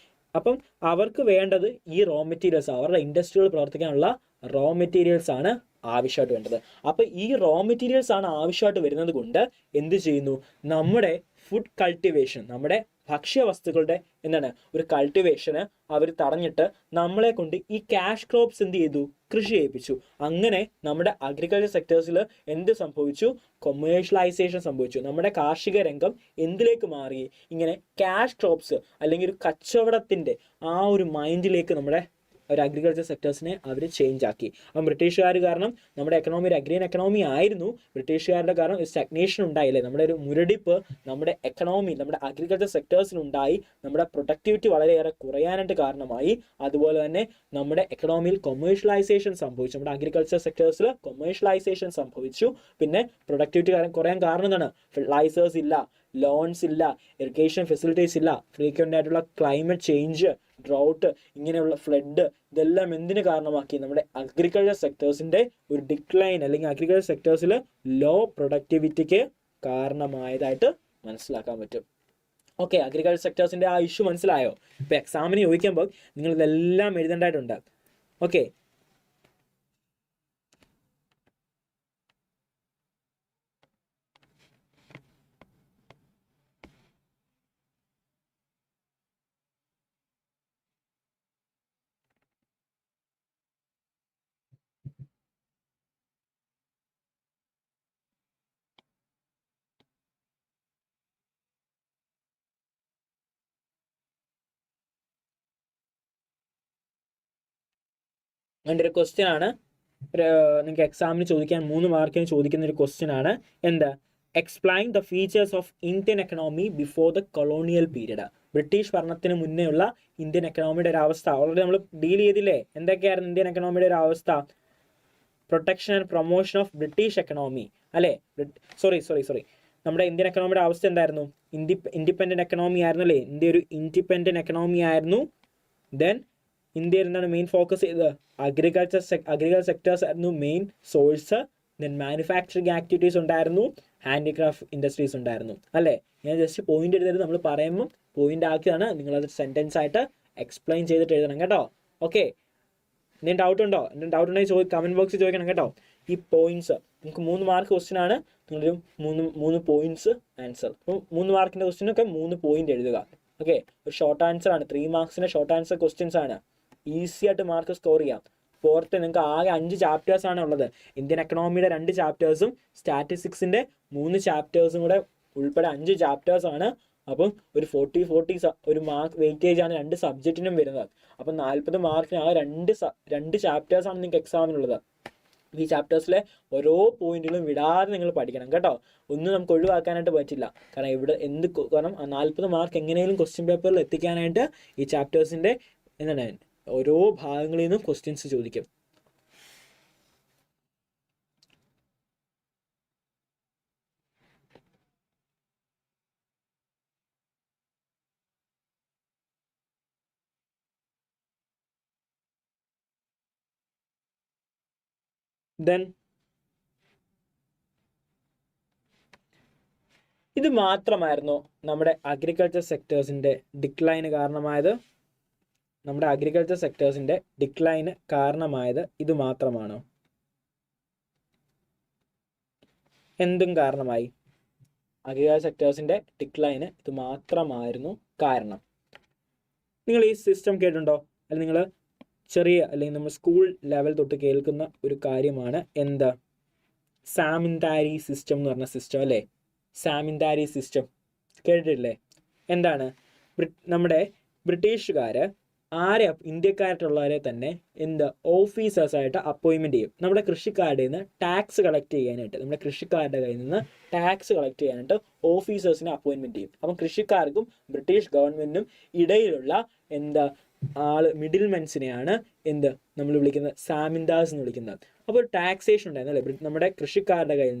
അപ്പം അവർക്ക് വേണ്ടത് ഈ റോ മെറ്റീരിയൽസ്, അവരുടെ ഇൻഡസ്ട്രികൾ പ്രവർത്തിക്കാനുള്ള റോ മെറ്റീരിയൽസ് ആണ് ആവശ്യമായിട്ട് വേണ്ടത്. അപ്പം ഈ റോ മെറ്റീരിയൽസ് ആണ് ആവശ്യമായിട്ട് വരുന്നത് കൊണ്ട് എന്ത് ചെയ്യുന്നു, നമ്മുടെ ഫുഡ് കൾട്ടിവേഷൻ, നമ്മുടെ ഭക്ഷ്യവസ്തുക്കളുടെ എന്താണ് ഒരു കൾട്ടിവേഷന് അവർ തടഞ്ഞിട്ട് നമ്മളെ കൊണ്ട് ഈ ക്യാഷ് ക്രോപ്സ് എന്ത് ചെയ്തു, കൃഷി ചെയ്യിപ്പിച്ചു. അങ്ങനെ നമ്മുടെ അഗ്രികൾച്ചർ സെക്ടേഴ്സിൽ എന്ത് സംഭവിച്ചു? കൊമേഴ്ഷ്യലൈസേഷൻ സംഭവിച്ചു. നമ്മുടെ കാർഷിക രംഗം എന്തിലേക്ക് മാറി? ഇങ്ങനെ ക്യാഷ് ക്രോപ്സ് അല്ലെങ്കിൽ ഒരു കച്ചവടത്തിൻ്റെ ആ ഒരു മൈൻഡിലേക്ക് നമ്മുടെ ഒരു അഗ്രികൾച്ചർ സെക്ടേഴ്സിനെ അവർ ചേഞ്ച് ആക്കി. അപ്പം ബ്രിട്ടീഷുകാർ കാരണം നമ്മുടെ എക്കണോമി ഒരു അഗ്രിയൻ എക്കണോമി ആയിരുന്നു. ബ്രിട്ടീഷുകാരുടെ കാരണം ഒരു സ്റ്റഗ്നേഷൻ ഉണ്ടായില്ലേ, നമ്മുടെ ഒരു മുരടിപ്പ് നമ്മുടെ എക്കണോമി, നമ്മുടെ അഗ്രികൾച്ചർ സെക്ടേഴ്സിനുണ്ടായി. നമ്മുടെ പ്രൊഡക്ടിവിറ്റി വളരെയേറെ കുറയാനായിട്ട് കാരണമായി. അതുപോലെ തന്നെ നമ്മുടെ എക്കണോമിയിൽ കൊമേഴ്ഷ്യലൈസേഷൻ സംഭവിച്ചു. നമ്മുടെ അഗ്രികൾച്ചർ സെക്ടേഴ്സിൽ കൊമേഴ്ഷ്യലൈസേഷൻ സംഭവിച്ചു. പിന്നെ പ്രൊഡക്ടിവിറ്റി കുറയാൻ കാരണം എന്താണ്? ഫെർട്ടിലൈസേഴ്സ് ഇല്ല, ലോൺസ് ഇല്ല, ഇറിഗേഷൻ ഫെസിലിറ്റീസ് ഇല്ല, ഫ്രീക്വൻ്റ് ആയിട്ടുള്ള ക്ലൈമറ്റ് ചേഞ്ച്, ഡ്രൗട്ട്, ഇങ്ങനെയുള്ള ഫ്ലഡ്, ഇതെല്ലാം എന്തിന് കാരണമാക്കി? നമ്മുടെ അഗ്രികൾച്ചർ സെക്ടേഴ്സിൻ്റെ ഒരു ഡിക്ലൈൻ അല്ലെങ്കിൽ അഗ്രികൾച്ചർ സെക്ടേഴ്സിൽ ലോ പ്രൊഡക്ടിവിറ്റിക്ക് കാരണമായതായിട്ട് മനസ്സിലാക്കാൻ പറ്റും. ഓക്കെ, അഗ്രികൾച്ചർ സെക്ടേഴ്സിൻ്റെ ആ ഇഷ്യൂ മനസ്സിലായോ? ഇപ്പോൾ എക്സാമിന് ചോദിക്കുമ്പോൾ നിങ്ങൾ ഇതെല്ലാം എഴുതേണ്ടതായിട്ടുണ്ട്. ഓക്കെ, അതിൻ്റെ ഒരു ക്വസ്റ്റ്യൻ ആണ്, നിങ്ങൾക്ക് എക്സാമിന് ചോദിക്കാൻ 3 മാർക്കിന് ചോദിക്കുന്ന ഒരു ക്വസ്റ്റ്യൻ ആണ്. എന്താ? Explain the features of Indian economy before the colonial period. British ഭരണത്തിന് മുന്നേ ഉള്ള ഇന്ത്യൻ എക്കണോമിയുടെ ഒരു അവസ്ഥ ഓൾറെഡി നമ്മൾ ഡീൽ ചെയ്തില്ലേ. എന്തൊക്കെയായിരുന്നു ഇന്ത്യൻ എക്കണോമിയുടെ ഒരു അവസ്ഥ? Protection and promotion of British economy അല്ലേ? സോറി നമ്മുടെ ഇന്ത്യൻ എക്കണോമിയുടെ അവസ്ഥ എന്തായിരുന്നു? ഇൻഡിപെൻഡന്റ് എക്കണോമി ആയിരുന്നു അല്ലേ? ഇന്ത്യ ഒരു ഇൻഡിപെൻഡന്റ് എക്കണോമി ആയിരുന്നു. ദെൻ ഇന്ത്യയിൽ എന്താണ് മെയിൻ ഫോക്കസ് ചെയ്തത്? അഗ്രികൾച്ചർ സെക്ടേഴ്സ് ആയിരുന്നു main source. Then manufacturing activities ഉണ്ടായിരുന്നു, ഹാൻഡിക്രാഫ്റ്റ് ഇൻഡസ്ട്രീസ് ഉണ്ടായിരുന്നു അല്ലേ? ഞാൻ ജസ്റ്റ് പോയിന്റ് എഴുതരുത്, നമ്മൾ പറയുമ്പോൾ പോയിന്റ് ആക്കിയാണ്, നിങ്ങളത് സെൻറ്റൻസ് ആയിട്ട് എക്സ്പ്ലെയിൻ ചെയ്തിട്ട് എഴുതണം കേട്ടോ. ഓക്കെ, എന്തെങ്കിലും ഡൗട്ട് ഉണ്ടോ? എന്തെങ്കിലും ഡൗട്ട് ഉണ്ടെങ്കിൽ കമൻറ്റ് ബോക്സിൽ ചോദിക്കണം കേട്ടോ. ഈ പോയിന്റ്സ് നമുക്ക് 3 മാർക്ക് ക്വസ്റ്റ്യൻ ആണ്. നിങ്ങളൊരു മൂന്ന് പോയിന്റ്സ് ആൻസർ. അപ്പോൾ 3 മാർക്കിൻ്റെ ക്വസ്റ്റ്യനൊക്കെ 3 പോയിന്റ് എഴുതുക. ഓക്കെ, ഒരു ഷോർട്ട് ആൻസർ ആണ്, 3 മാർക്സിൻ്റെ ഷോർട്ട് ആൻസർ ക്വസ്റ്റ്യൻസ് ആണ്. ഈസി ആയിട്ട് മാർക്ക് സ്കോർ ചെയ്യാം. ഫോർത്ത് നിങ്ങൾക്ക് ആകെ 5 ചാപ്റ്റേഴ്സ് ആണ് ഉള്ളത്. ഇന്ത്യൻ എക്കണോമിയുടെ 2 ചാപ്റ്റേഴ്സും സ്റ്റാറ്റിസ്റ്റിക്സിൻ്റെ 3 ചാപ്റ്റേഴ്സും കൂടെ ഉൾപ്പെടെ 5 ചാപ്റ്റേഴ്സ് ആണ്. അപ്പം ഒരു 40 ഒരു മാർക്ക് വെയിറ്റേജ് ആണ് 2 സബ്ജക്റ്റിനും വരുന്നത്. അപ്പം 40 മാർക്കിന് ആ 2 ചാപ്റ്റേഴ്സ് ആണ് നിങ്ങൾക്ക് എക്സാമിനുള്ളത്. ഈ ചാപ്റ്റേഴ്സിലെ ഓരോ പോയിന്റുകളും വിടാതെ നിങ്ങൾ പഠിക്കണം കേട്ടോ. ഒന്നും നമുക്ക് ഒഴിവാക്കാനായിട്ട് പറ്റില്ല. കാരണം കാരണം 40 മാർക്ക് എങ്ങനെയും ക്വസ്റ്റ്യൻ പേപ്പറിൽ എത്തിക്കാനായിട്ട് ഈ ചാപ്റ്റേഴ്സിൻ്റെ എന്താണ് ഓരോ ഭാഗങ്ങളിൽ നിന്നും ക്വസ്റ്റ്യൻസ് ചോദിക്കും. ദെൻ ഇത് മാത്രമായിരുന്നു നമ്മുടെ അഗ്രികൾച്ചർ സെക്ടേഴ്സിൻ്റെ ഡിക്ലൈന് കാരണമായത്? നമ്മുടെ അഗ്രികൾച്ചർ സെക്ടേഴ്സിൻ്റെ ഡിക്ലൈന് കാരണമായത് ഇത് മാത്രമാണോ? എന്തും കാരണമായി? അഗ്രികൾച്ചർ സെക്ടേഴ്സിൻ്റെ ഡിക്ലൈന് ഇത് മാത്രമായിരുന്നു കാരണം. നിങ്ങൾ ഈ സിസ്റ്റം കേട്ടിട്ടുണ്ടോ? അല്ലെങ്കിൽ നിങ്ങൾ അല്ലെങ്കിൽ നമ്മൾ സ്കൂൾ ലെവൽ തൊട്ട് കേൾക്കുന്ന ഒരു കാര്യമാണ് എന്താ? സാമിന്താരി സിസ്റ്റം എന്ന് പറഞ്ഞ സിസ്റ്റം അല്ലേ? സാമിന്താരി സിസ്റ്റം കേട്ടിട്ടില്ലേ? എന്താണ്? നമ്മുടെ ബ്രിട്ടീഷുകാർ ഇന്ത്യക്കാരായിട്ടുള്ളവരെ തന്നെ ഓഫീസേഴ്സായിട്ട് അപ്പോയിൻമെൻറ്റ് ചെയ്യും. നമ്മുടെ കൃഷിക്കാരുടെ നിന്ന് ടാക്സ് കളക്ട് ചെയ്യാനായിട്ട് ഓഫീസേഴ്സിനെ അപ്പോയിൻമെൻറ്റ് ചെയ്യും. അപ്പം കൃഷിക്കാർക്കും ബ്രിട്ടീഷ് ഗവൺമെൻറ്റിനും ഇടയിലുള്ള മിഡിൽ മെൻസിനെയാണ് നമ്മൾ വിളിക്കുന്നത് സാമിന്ദാസ് എന്ന് വിളിക്കുന്നത്. അപ്പോൾ ടാക്സേഷൻ ഉണ്ടായിരുന്നു അല്ലേ? നമ്മുടെ കൃഷിക്കാരുടെ കയ്യിൽ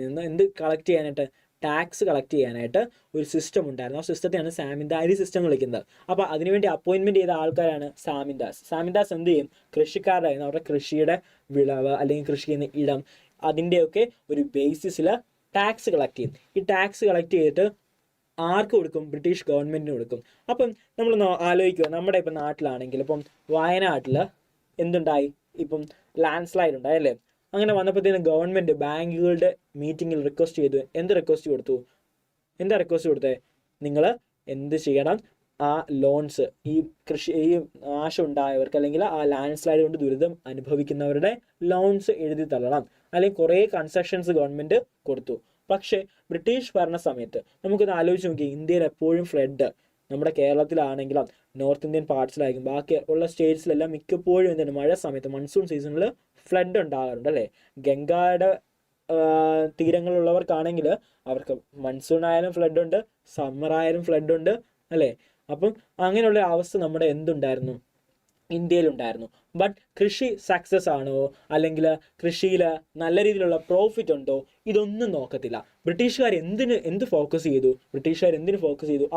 നിന്ന് എന്ത് കളക്ട് ചെയ്യാനായിട്ട്? ടാക്സ് കളക്ട് ചെയ്യാനായിട്ട് ഒരു സിസ്റ്റം ഉണ്ടായിരുന്നു. ആ സിസ്റ്റത്തെയാണ് സാമിന്ദാരി സിസ്റ്റം എന്ന് വിളിക്കുന്നത്. അപ്പോൾ അതിനുവേണ്ടി അപ്പോയിൻമെൻറ്റ് ചെയ്ത ആൾക്കാരാണ് സാമിന്ദാസ് എന്ത് ചെയ്യും? കൃഷിക്കാരുടെ കയ്യിൽ നിന്ന് അവരുടെ കൃഷിയുടെ വിളവ് അല്ലെങ്കിൽ കൃഷി ചെയ്യുന്ന ഇടം അതിൻ്റെയൊക്കെ ഒരു ബേസിസിൽ ടാക്സ് കളക്ട് ചെയ്യും. ഈ ടാക്സ് കളക്ട് ചെയ്തിട്ട് ആർക്ക് കൊടുക്കും? ബ്രിട്ടീഷ് ഗവൺമെൻറ്റിന് കൊടുക്കും. അപ്പം നമ്മൾ ആലോചിക്കുക, നമ്മുടെ ഇപ്പം നാട്ടിലാണെങ്കിൽ ഇപ്പം വയനാട്ടിൽ എന്തുണ്ടായി? ഇപ്പം ലാൻഡ് സ്ലൈഡ് ഉണ്ടായി അല്ലേ? അങ്ങനെ വന്നപ്പോഴത്തേനും ഗവൺമെൻറ് ബാങ്കുകളുടെ മീറ്റിങ്ങിൽ റിക്വസ്റ്റ് ചെയ്തു. എന്താ റിക്വസ്റ്റ് കൊടുത്തേ? നിങ്ങൾ എന്ത് ചെയ്യണം? ആ ലോൺസ് ഈ നാശം ഉണ്ടായവർക്ക് അല്ലെങ്കിൽ ആ ലാൻഡ് സ്ലൈഡ് കൊണ്ട് ദുരിതം അനുഭവിക്കുന്നവരുടെ ലോൺസ് എഴുതി തള്ളണം. അല്ലെങ്കിൽ കുറേ കൺസെഷൻസ് ഗവൺമെൻറ് കൊടുത്തു. പക്ഷേ ബ്രിട്ടീഷ് ഭരണ സമയത്ത് നമുക്കൊന്ന് ആലോചിച്ച് നോക്കി, ഇന്ത്യയിൽ എപ്പോഴും ഫ്ലഡ്, നമ്മുടെ കേരളത്തിലാണെങ്കിലും നോർത്ത് ഇന്ത്യൻ പാർട്സിലായിരിക്കും, ബാക്കി ഉള്ള സ്റ്റേറ്റ്സിലെല്ലാം മിക്കപ്പോഴും എന്താണ് മഴ സമയത്ത് മൺസൂൺ സീസണിൽ ഫ്ലഡ് ഉണ്ടാകാറുണ്ട് അല്ലേ? ഗംഗയുടെ തീരങ്ങളുള്ളവർക്കാണെങ്കിൽ അവർക്ക് മൺസൂൺ ആയാലും ഫ്ലഡ് ഉണ്ട്, സമ്മർ ആയാലും ഫ്ലഡ് ഉണ്ട് അല്ലേ? അപ്പം അങ്ങനെയുള്ള അവസ്ഥ നമ്മുടെ ഇന്ത്യയിലുണ്ടായിരുന്നു. ബട്ട് കൃഷി സക്സസ് ആണോ അല്ലെങ്കിൽ കൃഷിയിൽ നല്ല രീതിയിലുള്ള പ്രോഫിറ്റ് ഉണ്ടോ? ഇതൊന്നും നോക്കത്തില്ല. ബ്രിട്ടീഷുകാർ എന്ത് ഫോക്കസ് ചെയ്തു?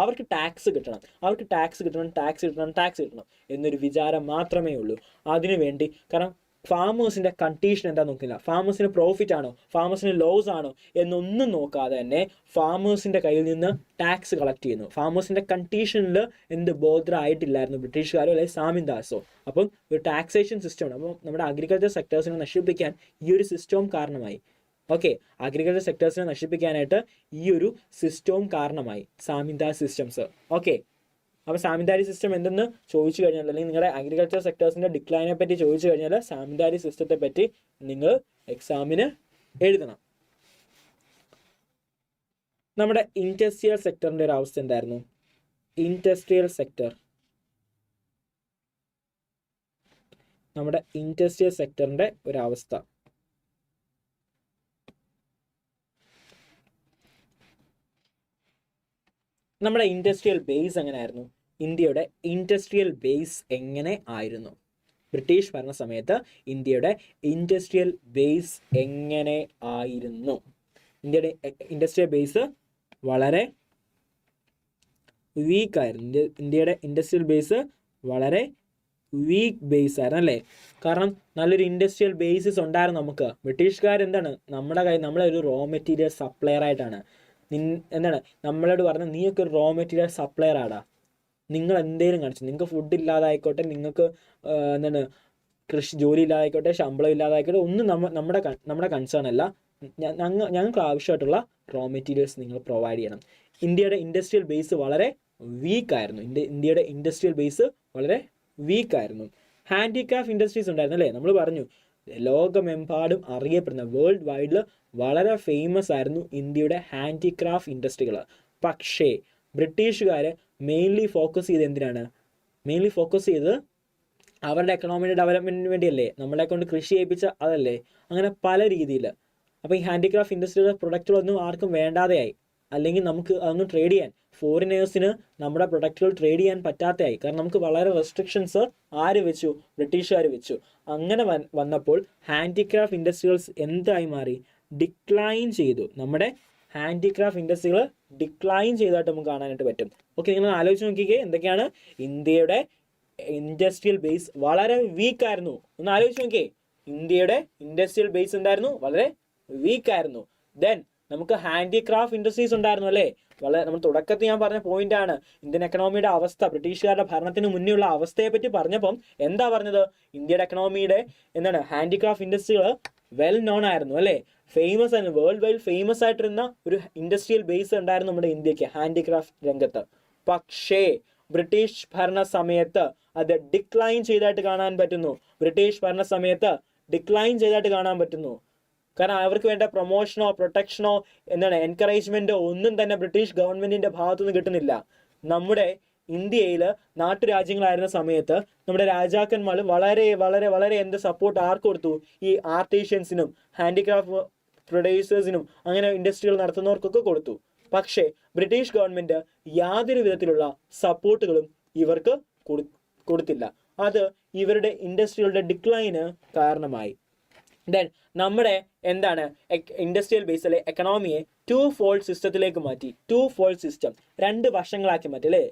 അവർക്ക് ടാക്സ് കിട്ടണം എന്നൊരു വിചാരം മാത്രമേ ഉള്ളൂ. അതിനുവേണ്ടി കാരണം ഫാമേഴ്സിൻ്റെ കണ്ടീഷൻ എന്താ നോക്കില്ല. ഫാമേഴ്സിന് പ്രോഫിറ്റ് ആണോ, ഫാമേഴ്സിന് ലോസ് ആണോ എന്നൊന്നും നോക്കാതെ തന്നെ ഫാമേഴ്സിൻ്റെ കയ്യിൽ നിന്ന് ടാക്സ് കളക്ട് ചെയ്യുന്നു. ഫാമേഴ്സിൻ്റെ കണ്ടീഷനിൽ ബോധരായിട്ടില്ലായിരുന്നു ബ്രിട്ടീഷുകാരോ അല്ലെങ്കിൽ സാമിന്ദാസോ. അപ്പം ഒരു ടാക്സേഷൻ സിസ്റ്റമാണ്. അപ്പം നമ്മുടെ അഗ്രികൾച്ചർ സെക്ടേഴ്സിനെ നശിപ്പിക്കാൻ ഈ ഒരു സിസ്റ്റവും കാരണമായി. ഓക്കെ, അഗ്രികൾച്ചർ സെക്ടേഴ്സിനെ നശിപ്പിക്കാനായിട്ട് ഈ ഒരു സിസ്റ്റവും കാരണമായി, സാമിന്ദാസ് സിസ്റ്റംസ്. ഓക്കെ, അപ്പോൾ സാമിന്ദാരി സിസ്റ്റം എന്തെന്ന് ചോദിച്ചു കഴിഞ്ഞാൽ, അല്ലെങ്കിൽ നിങ്ങളുടെ അഗ്രികൾച്ചർ സെക്ടേഴ്സിൻ്റെ ഡിക്ലൈനെ പറ്റി ചോദിച്ചു കഴിഞ്ഞാൽ സാമിന്ദാരി സിസ്റ്റത്തെ പറ്റി നിങ്ങൾ എക്സാമിന് എഴുതണം. നമ്മുടെ ഇൻഡസ്ട്രിയൽ സെക്ടറിൻ്റെ ഒരു അവസ്ഥ എന്തായിരുന്നു? ഇൻഡസ്ട്രിയൽ സെക്ടർ നമ്മുടെ ഇൻഡസ്ട്രിയൽ സെക്ടറിൻ്റെ ഒരവസ്ഥ. നമ്മുടെ ഇൻഡസ്ട്രിയൽ ബേസ് എങ്ങനെയായിരുന്നു? ഇന്ത്യയുടെ ഇൻഡസ്ട്രിയൽ ബേസ് എങ്ങനെ ആയിരുന്നു? ബ്രിട്ടീഷ് ഭരണ സമയത്ത് ഇന്ത്യയുടെ ഇൻഡസ്ട്രിയൽ ബേസ് എങ്ങനെ ആയിരുന്നു? ഇന്ത്യയുടെ ഇൻഡസ്ട്രിയൽ ബേസ് വളരെ വീക്കായിരുന്നു. ഇന്ത്യയുടെ ഇൻഡസ്ട്രിയൽ ബേസ് വളരെ വീക്ക് ബേസ് ആയിരുന്നു അല്ലേ? കാരണം നല്ലൊരു ഇൻഡസ്ട്രിയൽ ബേസിസ് ഉണ്ടായിരുന്നു നമുക്ക്. ബ്രിട്ടീഷുകാർ എന്താണ് നമ്മളെ ഒരു റോ മെറ്റീരിയൽ സപ്ലയർ ആയിട്ടാണ് എന്താണ് നമ്മളോട് പറഞ്ഞത്, നീയൊക്കെ ഒരു റോ മെറ്റീരിയൽ സപ്ലയർ ആടാ, നിങ്ങൾ എന്തേലും കാണിച്ചു, നിങ്ങൾക്ക് ഫുഡ് ഇല്ലാതായിക്കോട്ടെ, നിങ്ങൾക്ക് എന്താണ് ജോലി ഇല്ലാതായിക്കോട്ടെ, ശമ്പളം ഇല്ലാതായിക്കോട്ടെ, ഒന്നും നമ്മുടെ കൺസേൺ അല്ല. ഞങ്ങൾക്ക് ആവശ്യമായിട്ടുള്ള റോ മെറ്റീരിയൽസ് നിങ്ങൾ പ്രൊവൈഡ് ചെയ്യണം. ഇന്ത്യയുടെ ഇൻഡസ്ട്രിയൽ ബേസ് വളരെ വീക്കായിരുന്നു. ഇന്ത്യയുടെ ഇൻഡസ്ട്രിയൽ ബേസ് വളരെ വീക്കായിരുന്നു. ഹാൻഡിക്രാഫ്റ്റ് ഇൻഡസ്ട്രീസ് ഉണ്ടായിരുന്നു അല്ലേ? നമ്മൾ പറഞ്ഞു ലോകമെമ്പാടും അറിയപ്പെടുന്ന വേൾഡ് വൈഡിൽ വളരെ ഫേമസ് ആയിരുന്നു ഇന്ത്യയുടെ ഹാൻഡിക്രാഫ്റ്റ് ഇൻഡസ്ട്രികൾ. പക്ഷേ ബ്രിട്ടീഷുകാർ മെയിൻലി ഫോക്കസ് ചെയ്ത് എന്തിനാണ്? മെയിൻലി ഫോക്കസ് ചെയ്ത് അവരുടെ എക്കണോമിയുടെ ഡെവലപ്മെൻറ്റിന് വേണ്ടിയല്ലേ? നമ്മളെ കൊണ്ട് കൃഷി ചെയ്യിപ്പിച്ച അതല്ലേ? അങ്ങനെ പല രീതിയിൽ. അപ്പോൾ ഈ ഹാൻഡിക്രാഫ്റ്റ് ഇൻഡസ്ട്രിയുടെ പ്രൊഡക്റ്റുകളൊന്നും ആർക്കും വേണ്ടാതെയായി. അല്ലെങ്കിൽ നമുക്ക് അതൊന്നും ട്രേഡ് ചെയ്യാൻ, ഫോറിനേഴ്സിന് നമ്മുടെ പ്രൊഡക്റ്റുകൾ ട്രേഡ് ചെയ്യാൻ പറ്റാത്തയായി. കാരണം നമുക്ക് വളരെ റെസ്ട്രിക്ഷൻസ് ആര് വെച്ചു? ബ്രിട്ടീഷുകാർ വെച്ചു. അങ്ങനെ വന്നപ്പോൾ ഹാൻഡിക്രാഫ്റ്റ് ഇൻഡസ്ട്രികൾസ് എന്തായി മാറി? ഡിക്ലൈൻ ചെയ്തു. നമ്മുടെ ഹാൻഡിക്രാഫ്റ്റ് ഇൻഡസ്ട്രികൾ ഡിക്ലൈൻ ചെയ്തതായിട്ട് നമുക്ക് കാണാനായിട്ട് പറ്റും. ഓക്കെ, നിങ്ങൾ ആലോചിച്ച് നോക്കിക്കേ എന്തൊക്കെയാണ്? ഇന്ത്യയുടെ ഇൻഡസ്ട്രിയൽ ബേസ് വളരെ വീക്കായിരുന്നു. ഒന്ന് ആലോചിച്ച് നോക്കിയേ, ഇന്ത്യയുടെ ഇൻഡസ്ട്രിയൽ ബേസ് എന്തായിരുന്നു? വളരെ വീക്കായിരുന്നു. ദെൻ നമുക്ക് ഹാൻഡിക്രാഫ്റ്റ് ഇൻഡസ്ട്രീസ് ഉണ്ടായിരുന്നു അല്ലേ? നമ്മൾ തുടക്കത്തിൽ ഞാൻ പറഞ്ഞ പോയിന്റ് ആണ് ഇന്ത്യൻ എക്കണോമിയുടെ അവസ്ഥ. ബ്രിട്ടീഷുകാരുടെ ഭരണത്തിന് മുന്നേയുള്ള അവസ്ഥയെ പറ്റി പറഞ്ഞപ്പം എന്താ പറഞ്ഞത്? ഇന്ത്യയുടെ എക്കണോമിയുടെ എന്താണ് ഹാൻഡിക്രാഫ്റ്റ് ഇൻഡസ്ട്രികൾ വെൽ നോൺ ആയിരുന്നു അല്ലേ? ഫേമസ് ആയിരുന്നു, വേൾഡ് വൈഡ് ഫേമസ് ആയിട്ടിരുന്ന ഒരു ഇൻഡസ്ട്രിയൽ ബേസ് ഉണ്ടായിരുന്നു നമ്മുടെ ഇന്ത്യക്ക് ഹാൻഡിക്രാഫ്റ്റ് രംഗത്ത്. പക്ഷേ ബ്രിട്ടീഷ് ഭരണ സമയത്ത് അത് ഡിക്ലൈൻ ചെയ്തതായിട്ട് കാണാൻ പറ്റുന്നു. ബ്രിട്ടീഷ് ഭരണ സമയത്ത് ഡിക്ലൈൻ ചെയ്തതായിട്ട് കാണാൻ പറ്റുന്നു. കാരണം അവർക്ക് വേണ്ട പ്രൊമോഷനോ പ്രൊട്ടക്ഷനോ എന്താണ് എൻകറേജ്മെന്റോ ഒന്നും തന്നെ ബ്രിട്ടീഷ് ഗവൺമെന്റിന്റെ ഭാഗത്തുനിന്ന് കിട്ടുന്നില്ല. നമ്മുടെ ഇന്ത്യയിൽ നാട്ടുരാജ്യങ്ങളായിരുന്ന സമയത്ത് നമ്മുടെ രാജാക്കന്മാർ വളരെ വളരെ വളരെ എന്ത് സപ്പോർട്ട് ആർക്ക് കൊടുത്തു? ഈ ആർട്ടിഷ്യൻസിനും ഹാൻഡിക്രാഫ്റ്റ് പ്രൊഡ്യൂസേഴ്സിനും അങ്ങനെ ഇൻഡസ്ട്രികൾ നടത്തുന്നവർക്കൊക്കെ കൊടുത്തു. പക്ഷേ ബ്രിട്ടീഷ് ഗവൺമെന്റ് യാതൊരു വിധത്തിലുള്ള സപ്പോർട്ടുകളും ഇവർക്ക് കൊടുത്തില്ല. അത് ഇവരുടെ ഇൻഡസ്ട്രികളുടെ ഡിക്ലൈന് കാരണമായി. ദെൻ നമ്മുടെ എന്താണ് ഇൻഡസ്ട്രിയൽ ബേസിലെ എക്കണോമിയെ ടു ഫോൾഡ് സിസ്റ്റത്തിലേക്ക് മാറ്റി. ടു ഫോൾഡ് സിസ്റ്റം, രണ്ട് വശങ്ങളാക്കി മാറ്റി അല്ലേ?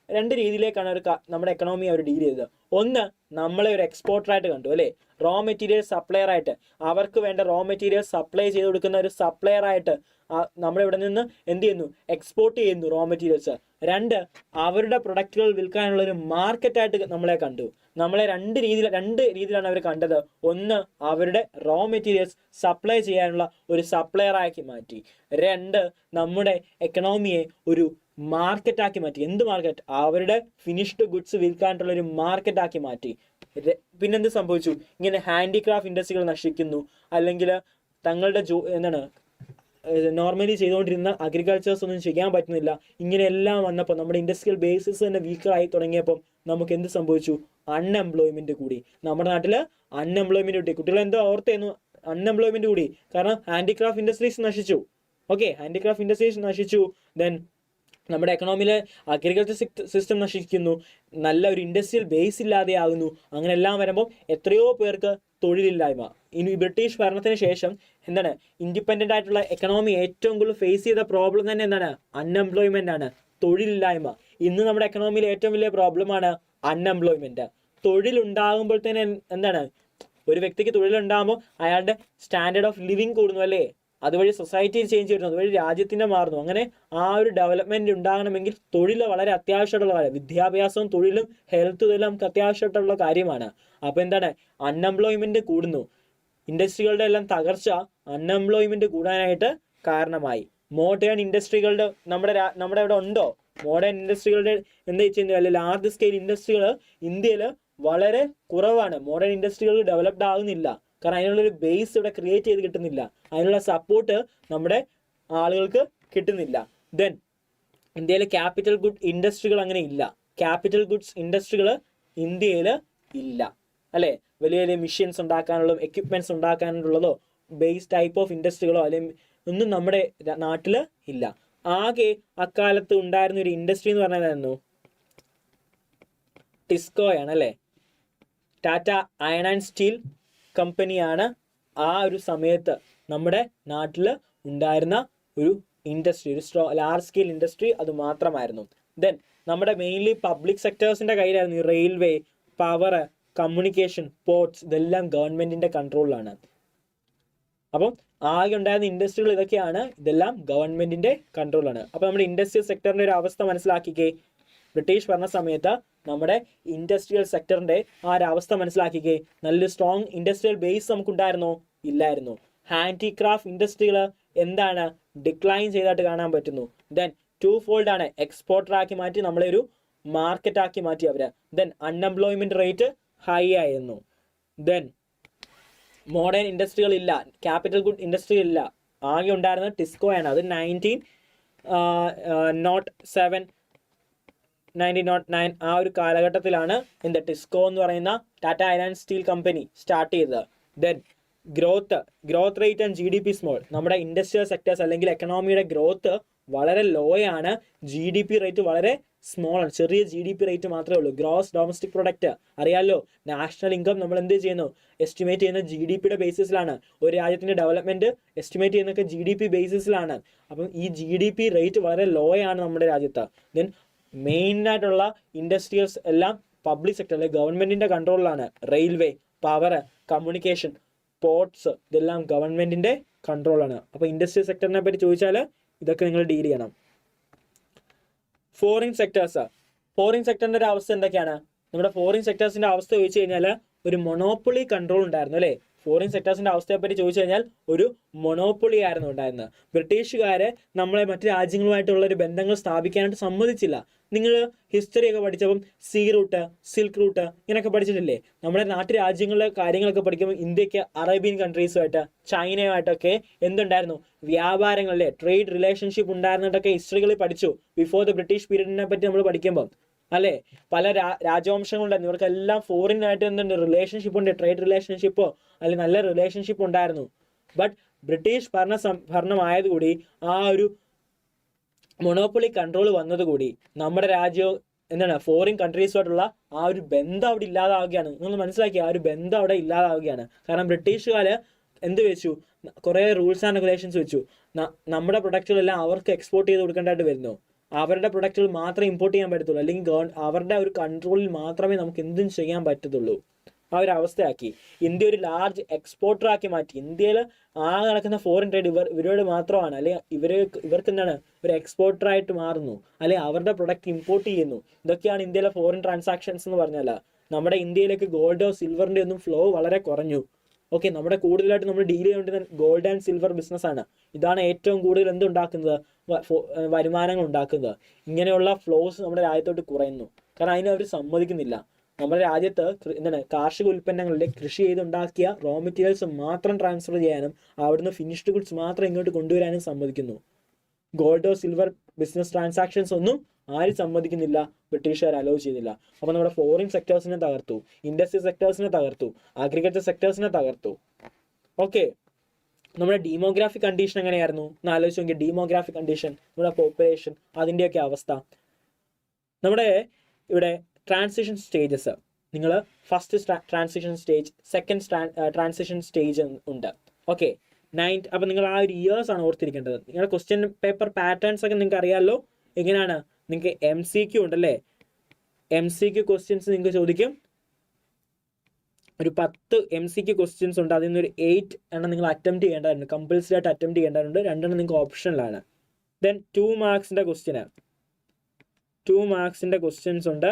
രണ്ട് രീതിയിലേക്കാണ് നമ്മുടെ എക്കണോമി അവർ ഡീൽ ചെയ്തത്. ഒന്ന്, നമ്മളെ ഒരു എക്സ്പോർട്ടറായിട്ട് കണ്ടു അല്ലേ? റോ മെറ്റീരിയൽ സപ്ലയർ ആയിട്ട്, അവർക്ക് വേണ്ട റോ മെറ്റീരിയൽ സപ്ലൈ ചെയ്ത് കൊടുക്കുന്ന ഒരു സപ്ലയർ ആയിട്ട് നമ്മളിവിടെ നിന്ന് എന്ത് ചെയ്യുന്നു? എക്സ്പോർട്ട് ചെയ്യുന്നു റോ മെറ്റീരിയൽസ്. രണ്ട്, അവരുടെ പ്രൊഡക്റ്റുകൾ വിൽക്കാനുള്ള ഒരു മാർക്കറ്റായിട്ട് നമ്മളെ കണ്ടു. നമ്മളെ രണ്ട് രീതിയിലാണ് അവർ കണ്ടത്. ഒന്ന്, അവരുടെ റോ മെറ്റീരിയൽസ് സപ്ലൈ ചെയ്യാനുള്ള ഒരു സപ്ലയർ ആക്കി മാറ്റി. രണ്ട്, നമ്മുടെ എക്കണോമിയെ ഒരു മാർക്കറ്റാക്കി മാറ്റി. എന്ത് മാർക്കറ്റ്? അവരുടെ ഫിനിഷ്ഡ് ഗുഡ്സ് വിൽക്കാനുള്ള ഒരു മാർക്കറ്റാക്കി മാറ്റി. പിന്നെന്ത് സംഭവിച്ചു? ഇങ്ങനെ ഹാൻഡിക്രാഫ്റ്റ് ഇൻഡസ്ട്രികൾ നശിക്കുന്നു, അല്ലെങ്കിൽ തങ്ങളുടെ എന്താണ് നോർമലി ചെയ്തുകൊണ്ടിരുന്ന അഗ്രികൾച്ചേഴ്സ് ഒന്നും ചെയ്യാൻ പറ്റുന്നില്ല. ഇങ്ങനെയെല്ലാം വന്നപ്പോൾ നമ്മുടെ ഇൻഡസ്ട്രിയൽ ബേസിസ് തന്നെ വീക്കായി തുടങ്ങിയപ്പോൾ നമുക്ക് എന്ത് സംഭവിച്ചു? അൺഎംപ്ലോയ്മെന്റ് കൂടി. നമ്മുടെ നാട്ടിൽ അൺഎംപ്ലോയ്മെന്റ് കൂടി. കുട്ടികൾ എന്തോ ഓർത്തേന്നു? അൺഎംപ്ലോയ്മെന്റ് കൂടി. കാരണം ഹാൻഡിക്രാഫ്റ്റ് ഇൻഡസ്ട്രീസ് നശിച്ചു. ഓക്കെ, ഹാൻഡിക്രാഫ്റ്റ് ഇൻഡസ്ട്രീസ് നശിച്ചു. ദെൻ നമ്മുടെ എക്കണോമിയിലെ അഗ്രികൾച്ചർ സിസ്റ്റം നശിക്കുന്നു, നല്ല ഒരു ഇൻഡസ്ട്രിയൽ ബേസ് ഇല്ലാതെയാകുന്നു. അങ്ങനെ എല്ലാം വരുമ്പോൾ എത്രയോ പേർക്ക് തൊഴിലില്ലായ്മ. ഇനി ബ്രിട്ടീഷ് ഭരണത്തിന് ശേഷം എന്താണ് ഇൻഡിപെൻഡൻ്റ് ആയിട്ടുള്ള എക്കണോമി ഏറ്റവും കൂടുതൽ ഫേസ് ചെയ്ത പ്രോബ്ലം തന്നെ എന്താണ്? അൺഎംപ്ലോയ്മെന്റ് ആണ്, തൊഴിലില്ലായ്മ. ഇന്ന് നമ്മുടെ എക്കണോമിയിലെ ഏറ്റവും വലിയ പ്രോബ്ലമാണ് അൺഎംപ്ലോയ്മെന്റ്. തൊഴിലുണ്ടാകുമ്പോൾ തന്നെ എന്താണ്, ഒരു വ്യക്തിക്ക് തൊഴിലുണ്ടാകുമ്പോൾ അയാളുടെ സ്റ്റാൻഡേർഡ് ഓഫ് ലിവിങ് കൂടുന്നു അല്ലേ? അതുവഴി സൊസൈറ്റി ചേഞ്ച് വരുന്നു, അതുവഴി രാജ്യത്തിൻ്റെ മാറുന്നു. അങ്ങനെ ആ ഒരു ഡെവലപ്മെന്റ് ഉണ്ടാകണമെങ്കിൽ തൊഴിൽ വളരെ അത്യാവശ്യമായിട്ടുള്ള കാര്യം. വിദ്യാഭ്യാസവും തൊഴിലും ഹെൽത്തും എല്ലാം നമുക്ക് അത്യാവശ്യമായിട്ടുള്ള കാര്യമാണ്. അപ്പോൾ എന്താണ്, അൺഎംപ്ലോയ്മെന്റ് കൂടുന്നു. ഇൻഡസ്ട്രികളുടെ എല്ലാം തകർച്ച അൺഎംപ്ലോയ്മെന്റ് കൂടാനായിട്ട് കാരണമായി. മോഡേൺ ഇൻഡസ്ട്രികളുടെ നമ്മുടെ ഇവിടെ ഉണ്ടോ? മോഡേൺ ഇൻഡസ്ട്രികളുടെ എന്താ ചെയ്യുന്നത്? അല്ലെങ്കിൽ ലാർജ് സ്കെയിൽ ഇൻഡസ്ട്രികൾ ഇന്ത്യയിൽ വളരെ കുറവാണ്. മോഡേൺ ഇൻഡസ്ട്രികൾ ഡെവലപ്ഡ് ആകുന്നില്ല. കാരണം അതിനുള്ളൊരു ബേസ് ഇവിടെ ക്രിയേറ്റ് ചെയ്ത് കിട്ടുന്നില്ല. അതിനുള്ള സപ്പോർട്ട് നമ്മുടെ ആളുകൾക്ക് കിട്ടുന്നില്ല. ദെൻ ഇന്ത്യയിൽ ക്യാപിറ്റൽ ഗുഡ് ഇൻഡസ്ട്രികൾ അങ്ങനെ ഇല്ല. ക്യാപിറ്റൽ ഗുഡ്സ് ഇൻഡസ്ട്രികൾ ഇന്ത്യയിൽ ഇല്ല അല്ലേ? വലിയ വലിയ മെഷീൻസ് ഉണ്ടാക്കാനുള്ളതോ എക്യുപ്മെന്റ്സ് ഉണ്ടാക്കാനുള്ളതോ ബേസ് ടൈപ്പ് ഓഫ് ഇൻഡസ്ട്രികളോ അല്ലെങ്കിൽ ഒന്നും നമ്മുടെ നാട്ടിൽ ഇല്ല. ആകെ അക്കാലത്ത് ഉണ്ടായിരുന്ന ഒരു ഇൻഡസ്ട്രി എന്ന് പറഞ്ഞാൽ ടിസ്കോയാണ്, അല്ലേ? ടാറ്റ അയൺ ആൻഡ് സ്റ്റീൽ കമ്പനിയാണ് ആ ഒരു സമയത്ത് നമ്മുടെ നാട്ടിൽ ഉണ്ടായിരുന്ന ഒരു ഇൻഡസ്ട്രി, ഒരു ലാർജ് സ്കെയിൽ ഇൻഡസ്ട്രി അത് മാത്രമായിരുന്നു. ദെൻ നമ്മുടെ മെയിൻലി പബ്ലിക് സെക്ടേഴ്സിന്റെ കയ്യിലായിരുന്നു. ഈ റെയിൽവേ, പവർ, കമ്മ്യൂണിക്കേഷൻ, പോർട്സ്, ഇതെല്ലാം ഗവൺമെന്റിന്റെ കൺട്രോളിലാണ്. അപ്പം ആകെ ഉണ്ടായിരുന്ന ഇൻഡസ്ട്രികൾ ഇതൊക്കെയാണ്, ഇതെല്ലാം ഗവൺമെന്റിന്റെ കൺട്രോളാണ്. അപ്പൊ നമ്മുടെ ഇൻഡസ്ട്രിയൽ സെക്ടറിന്റെ ഒരു അവസ്ഥ മനസ്സിലാക്കിക്കേ. ബ്രിട്ടീഷ് ഭരണ സമയത്ത് നമ്മുടെ ഇൻഡസ്ട്രിയൽ സെക്ടറിന്റെ ആ ഒരു അവസ്ഥ മനസ്സിലാക്കിക്കേ. നല്ലൊരു സ്ട്രോങ് ഇൻഡസ്ട്രിയൽ ബേസ് നമുക്കുണ്ടായിരുന്നോ? ഇല്ലായിരുന്നു. ഹാൻഡിക്രാഫ്റ്റ് ഇൻഡസ്ട്രികൾ എന്താണ്, ഡിക്ലൈൻ ചെയ്തായിട്ട് കാണാൻ പറ്റുന്നു. ദെൻ ടു ഫോൾഡ് ആണ്, എക്സ്പോർട്ടർ ആക്കി മാറ്റി, നമ്മളെ ഒരു മാർക്കറ്റ് ആക്കി മാറ്റി അവര്. ദെൻ അൺഎംപ്ലോയ്മെന്റ് റേറ്റ് ഹൈ ആയിരുന്നു. ദെൻ മോഡേൺ ഇൻഡസ്ട്രികൾ ഇല്ല, ക്യാപിറ്റൽ ഗുഡ് ഇൻഡസ്ട്രി ഇല്ല. ആകെ ഉണ്ടായിരുന്നത് ടിസ്കോ ആണ്. അത് 1909 ആ ഒരു കാലഘട്ടത്തിലാണ് ടിസ്കോ എന്ന് പറയുന്ന Tata iron and steel company start ചെയ്തത്. Then growth rate and GDP small. നമ്മുടെ ഇൻഡസ്ട്രിയൽ സെക്ടേഴ്സ് അല്ലെങ്കിൽ എക്കണോമിയുടെ ഗ്രോത്ത് വളരെ ലോ ആണ്. GDP റേറ്റ് വളരെ സ്മോൾ ആണ്, ചെറിയ GDP റേറ്റ് മാത്രമേ ഉള്ളൂ. ഗ്രോസ് ഡൊമസ്റ്റിക് പ്രൊഡക്റ്റ് അറിയാമല്ലോ, നാഷണൽ ഇൻകം നമ്മൾ എന്ത് ചെയ്യുന്നു, എസ്റ്റിമേറ്റ് ചെയ്യുന്ന GDPയുടെ ബേസിസിലാണ്. ഒരു രാജ്യത്തിന്റെ ഡെവലപ്മെന്റ് എസ്റ്റിമേറ്റ് ചെയ്യുന്നതൊക്കെ GDP ബേസിസിലാണ്. അപ്പം ഈ GDP റേറ്റ് വളരെ ലോ ആണ് നമ്മുടെ രാജ്യത്ത്. ദെൻ മെയിൻ ആയിട്ടുള്ള ഇൻഡസ്ട്രിയൽസ് എല്ലാം പബ്ലിക് സെക്ടർ അല്ലെങ്കിൽ ഗവൺമെന്റിന്റെ കൺട്രോളിലാണ്. റെയിൽവേ, പവർ, കമ്മ്യൂണിക്കേഷൻ, പോർട്സ്, ഇതെല്ലാം ഗവൺമെന്റിന്റെ കൺട്രോളാണ്. അപ്പൊ ഇൻഡസ്ട്രിയൽ സെക്ടറിനെ പറ്റി ചോദിച്ചാൽ ഇതൊക്കെ നിങ്ങൾ ഡീൽ ചെയ്യണം. ഫോറിൻ സെക്ടറിന്റെ ഒരു അവസ്ഥ എന്തൊക്കെയാണ്? നമ്മുടെ ഫോറിൻ സെക്ടേഴ്സിന്റെ അവസ്ഥ ചോദിച്ചു കഴിഞ്ഞാൽ ഒരു മൊണോപ്പൊളി കൺട്രോൾ ഉണ്ടായിരുന്നു, അല്ലേ? ഫോറിൻ സെക്ടേഴ്സിന്റെ അവസ്ഥയെ പറ്റി ചോദിച്ചു കഴിഞ്ഞാൽ ഒരു മൊണോപ്പൊളി ആയിരുന്നു ഉണ്ടായിരുന്നത്. ബ്രിട്ടീഷുകാരെ നമ്മളെ മറ്റു രാജ്യങ്ങളുമായിട്ടുള്ള ഒരു ബന്ധങ്ങൾ സ്ഥാപിക്കാനായിട്ട് സമ്മതിച്ചില്ല. നിങ്ങൾ ഹിസ്റ്ററി ഒക്കെ പഠിച്ചപ്പം സീ റൂട്ട്, സിൽക്ക് റൂട്ട് ഇങ്ങനെയൊക്കെ പഠിച്ചിട്ടില്ലേ? നമ്മുടെ നാട്ടു രാജ്യങ്ങളിലെ കാര്യങ്ങളൊക്കെ പഠിക്കുമ്പോൾ ഇന്ത്യക്ക് അറേബ്യൻ കൺട്രീസുമായിട്ട് ചൈനയുമായിട്ടൊക്കെ എന്തുണ്ടായിരുന്നു, വ്യാപാരങ്ങളിലെ ട്രേഡ് റിലേഷൻഷിപ്പ് ഉണ്ടായിരുന്നിട്ടൊക്കെ ഹിസ്റ്ററികളിൽ പഠിച്ചു. ബിഫോർ ദ ബ്രിട്ടീഷ് പീരീഡിനെ പറ്റി നമ്മൾ പഠിക്കുമ്പോൾ, അല്ലേ? പല രാജവംശങ്ങളുണ്ടായിരുന്നു, ഇവർക്കെല്ലാം ഫോറിനായിട്ട് എന്തുണ്ട്, റിലേഷൻഷിപ്പ് ഉണ്ട്, ട്രേഡ് റിലേഷൻഷിപ്പോ അല്ലെങ്കിൽ നല്ല റിലേഷൻഷിപ്പ് ഉണ്ടായിരുന്നു. ബട്ട് ബ്രിട്ടീഷ് ഭരണമായതുകൂടി ആ ഒരു മൊണോപ്പൊളി കൺട്രോൾ വന്നതുകൂടി നമ്മുടെ രാജ്യവും ഫോറിൻ കൺട്രീസുമായിട്ടുള്ള ആ ഒരു ബന്ധം അവിടെ ഇല്ലാതാവുകയാണ്. നിങ്ങൾ മനസ്സിലാക്കി, ആ ഒരു ബന്ധം അവിടെ ഇല്ലാതാവുകയാണ്. കാരണം ബ്രിട്ടീഷുകാര് എന്ത് വെച്ചു, കുറേ റൂൾസ് ആൻഡ് റെഗുലേഷൻസ് വെച്ചു. നമ്മുടെ പ്രൊഡക്റ്റുകളെല്ലാം അവർക്ക് എക്സ്പോർട്ട് ചെയ്ത് കൊടുക്കേണ്ടതായിട്ട് വരുന്നു. അവരുടെ പ്രൊഡക്റ്റുകൾ മാത്രമേ ഇമ്പോർട്ട് ചെയ്യാൻ പറ്റത്തുള്ളൂ, അല്ലെങ്കിൽ അവരുടെ ഒരു കൺട്രോളിൽ മാത്രമേ നമുക്ക് എന്തും ചെയ്യാൻ പറ്റത്തുള്ളൂ. ആ ഒരു അവസ്ഥയാക്കി ഇന്ത്യ ഒരു ലാർജ് എക്സ്പോർട്ടർ ആക്കി മാറ്റി. ഇന്ത്യയിൽ നടക്കുന്ന ഫോറിൻ ട്രേഡ് ഇവരോട് മാത്രമാണ്, അല്ലെങ്കിൽ ഇവർക്ക് എന്താണ്, ഒരു എക്സ്പോർട്ടർ ആയിട്ട് മാറുന്നു, അല്ലെങ്കിൽ അവരുടെ പ്രൊഡക്റ്റ് ഇമ്പോർട്ട് ചെയ്യുന്നു. ഇതൊക്കെയാണ് ഇന്ത്യയിലെ ഫോറിൻ ട്രാൻസാക്ഷൻസ് എന്ന് പറഞ്ഞാൽ. നമ്മുടെ ഇന്ത്യയിലേക്ക് ഗോൾഡോ സിൽവറിന്റെ ഒന്നും ഫ്ലോ വളരെ കുറഞ്ഞു. ഓക്കെ, നമ്മുടെ കൂടുതലായിട്ട് നമ്മൾ ഡീൽ ചെയ്യേണ്ടത് ഗോൾഡ് ആൻഡ് സിൽവർ ബിസിനസ് ആണ്. ഇതാണ് ഏറ്റവും കൂടുതൽ എന്തുണ്ടാക്കുന്നത്, വരുമാനങ്ങൾ ഉണ്ടാക്കുന്നത്. ഇങ്ങനെയുള്ള ഫ്ലോസ് നമ്മുടെ രാജ്യത്തോട്ട് കുറയുന്നു. കാരണം അതിന് അവർ സമ്മതിക്കുന്നില്ല. നമ്മുടെ രാജ്യത്ത് കാർഷിക ഉൽപ്പന്നങ്ങളിലെ കൃഷി ചെയ്തുണ്ടാക്കിയ റോ മെറ്റീരിയൽസ് മാത്രം ട്രാൻസ്ഫർ ചെയ്യാനും അവിടുന്ന് ഫിനിഷ്ഡ് ഗുഡ്സ് മാത്രം ഇങ്ങോട്ട് കൊണ്ടുവരാനും സമ്മതിക്കുന്നു. ഗോൾഡോ സിൽവർ ബിസിനസ് ട്രാൻസാക്ഷൻസ് ഒന്നും ആരും സമ്മതിക്കുന്നില്ല, ബ്രിട്ടീഷുകാർ അലോ ചെയ്യുന്നില്ല. അപ്പോൾ നമ്മുടെ ഫോറിൻ സെക്ടേഴ്സിനെ തകർത്തു, ഇൻഡസ്ട്രി സെക്ടേഴ്സിനെ തകർത്തു, അഗ്രികൾച്ചർ സെക്ടേഴ്സിനെ തകർത്തു. ഓക്കെ, നമ്മുടെ ഡീമോഗ്രാഫിക് കണ്ടീഷൻ എങ്ങനെയായിരുന്നു എന്ന് ആലോചിച്ച് നോക്കിയാൽ, ഡീമോഗ്രാഫിക് കണ്ടീഷൻ, നമ്മുടെ പോപ്പുലേഷൻ, അതിൻ്റെയൊക്കെ അവസ്ഥ. നമ്മുടെ ഇവിടെ ട്രാൻസിഷൻ സ്റ്റേജസ്, നിങ്ങൾ first transition stage, second transition stage ഉണ്ട്. ഓക്കെ, അപ്പം നിങ്ങൾ ആ ഒരു ഇയേഴ്സ് ആണ് ഓർത്തിരിക്കേണ്ടത്. നിങ്ങളുടെ ക്വസ്റ്റ്യൻ പേപ്പർ പാറ്റേൺസ് ഒക്കെ നിങ്ങൾക്ക് അറിയാമല്ലോ. എങ്ങനെയാണ്, നിങ്ങൾക്ക് MCQ ഉണ്ടല്ലേ, MCQ ക്വസ്റ്റ്യൻസ് നിങ്ങൾക്ക് ചോദിക്കും. ഒരു 10 MCQ ക്വസ്റ്റ്യൻസ് ഉണ്ട്. അതിൽ നിന്നൊരു 8 എണ്ണം നിങ്ങൾ അറ്റംപ്റ്റ് ചെയ്യേണ്ടതുണ്ട്, കമ്പൽസറി ആയിട്ട് അറ്റംപ്റ്റ് ചെയ്യേണ്ടതുണ്ട്. 2 എണ്ണം നിങ്ങൾക്ക് ഓപ്ഷനിലാണ്. ദെൻ 2 മാർക്സിൻ്റെ ക്വസ്റ്റ്യൻസ് ഉണ്ട്.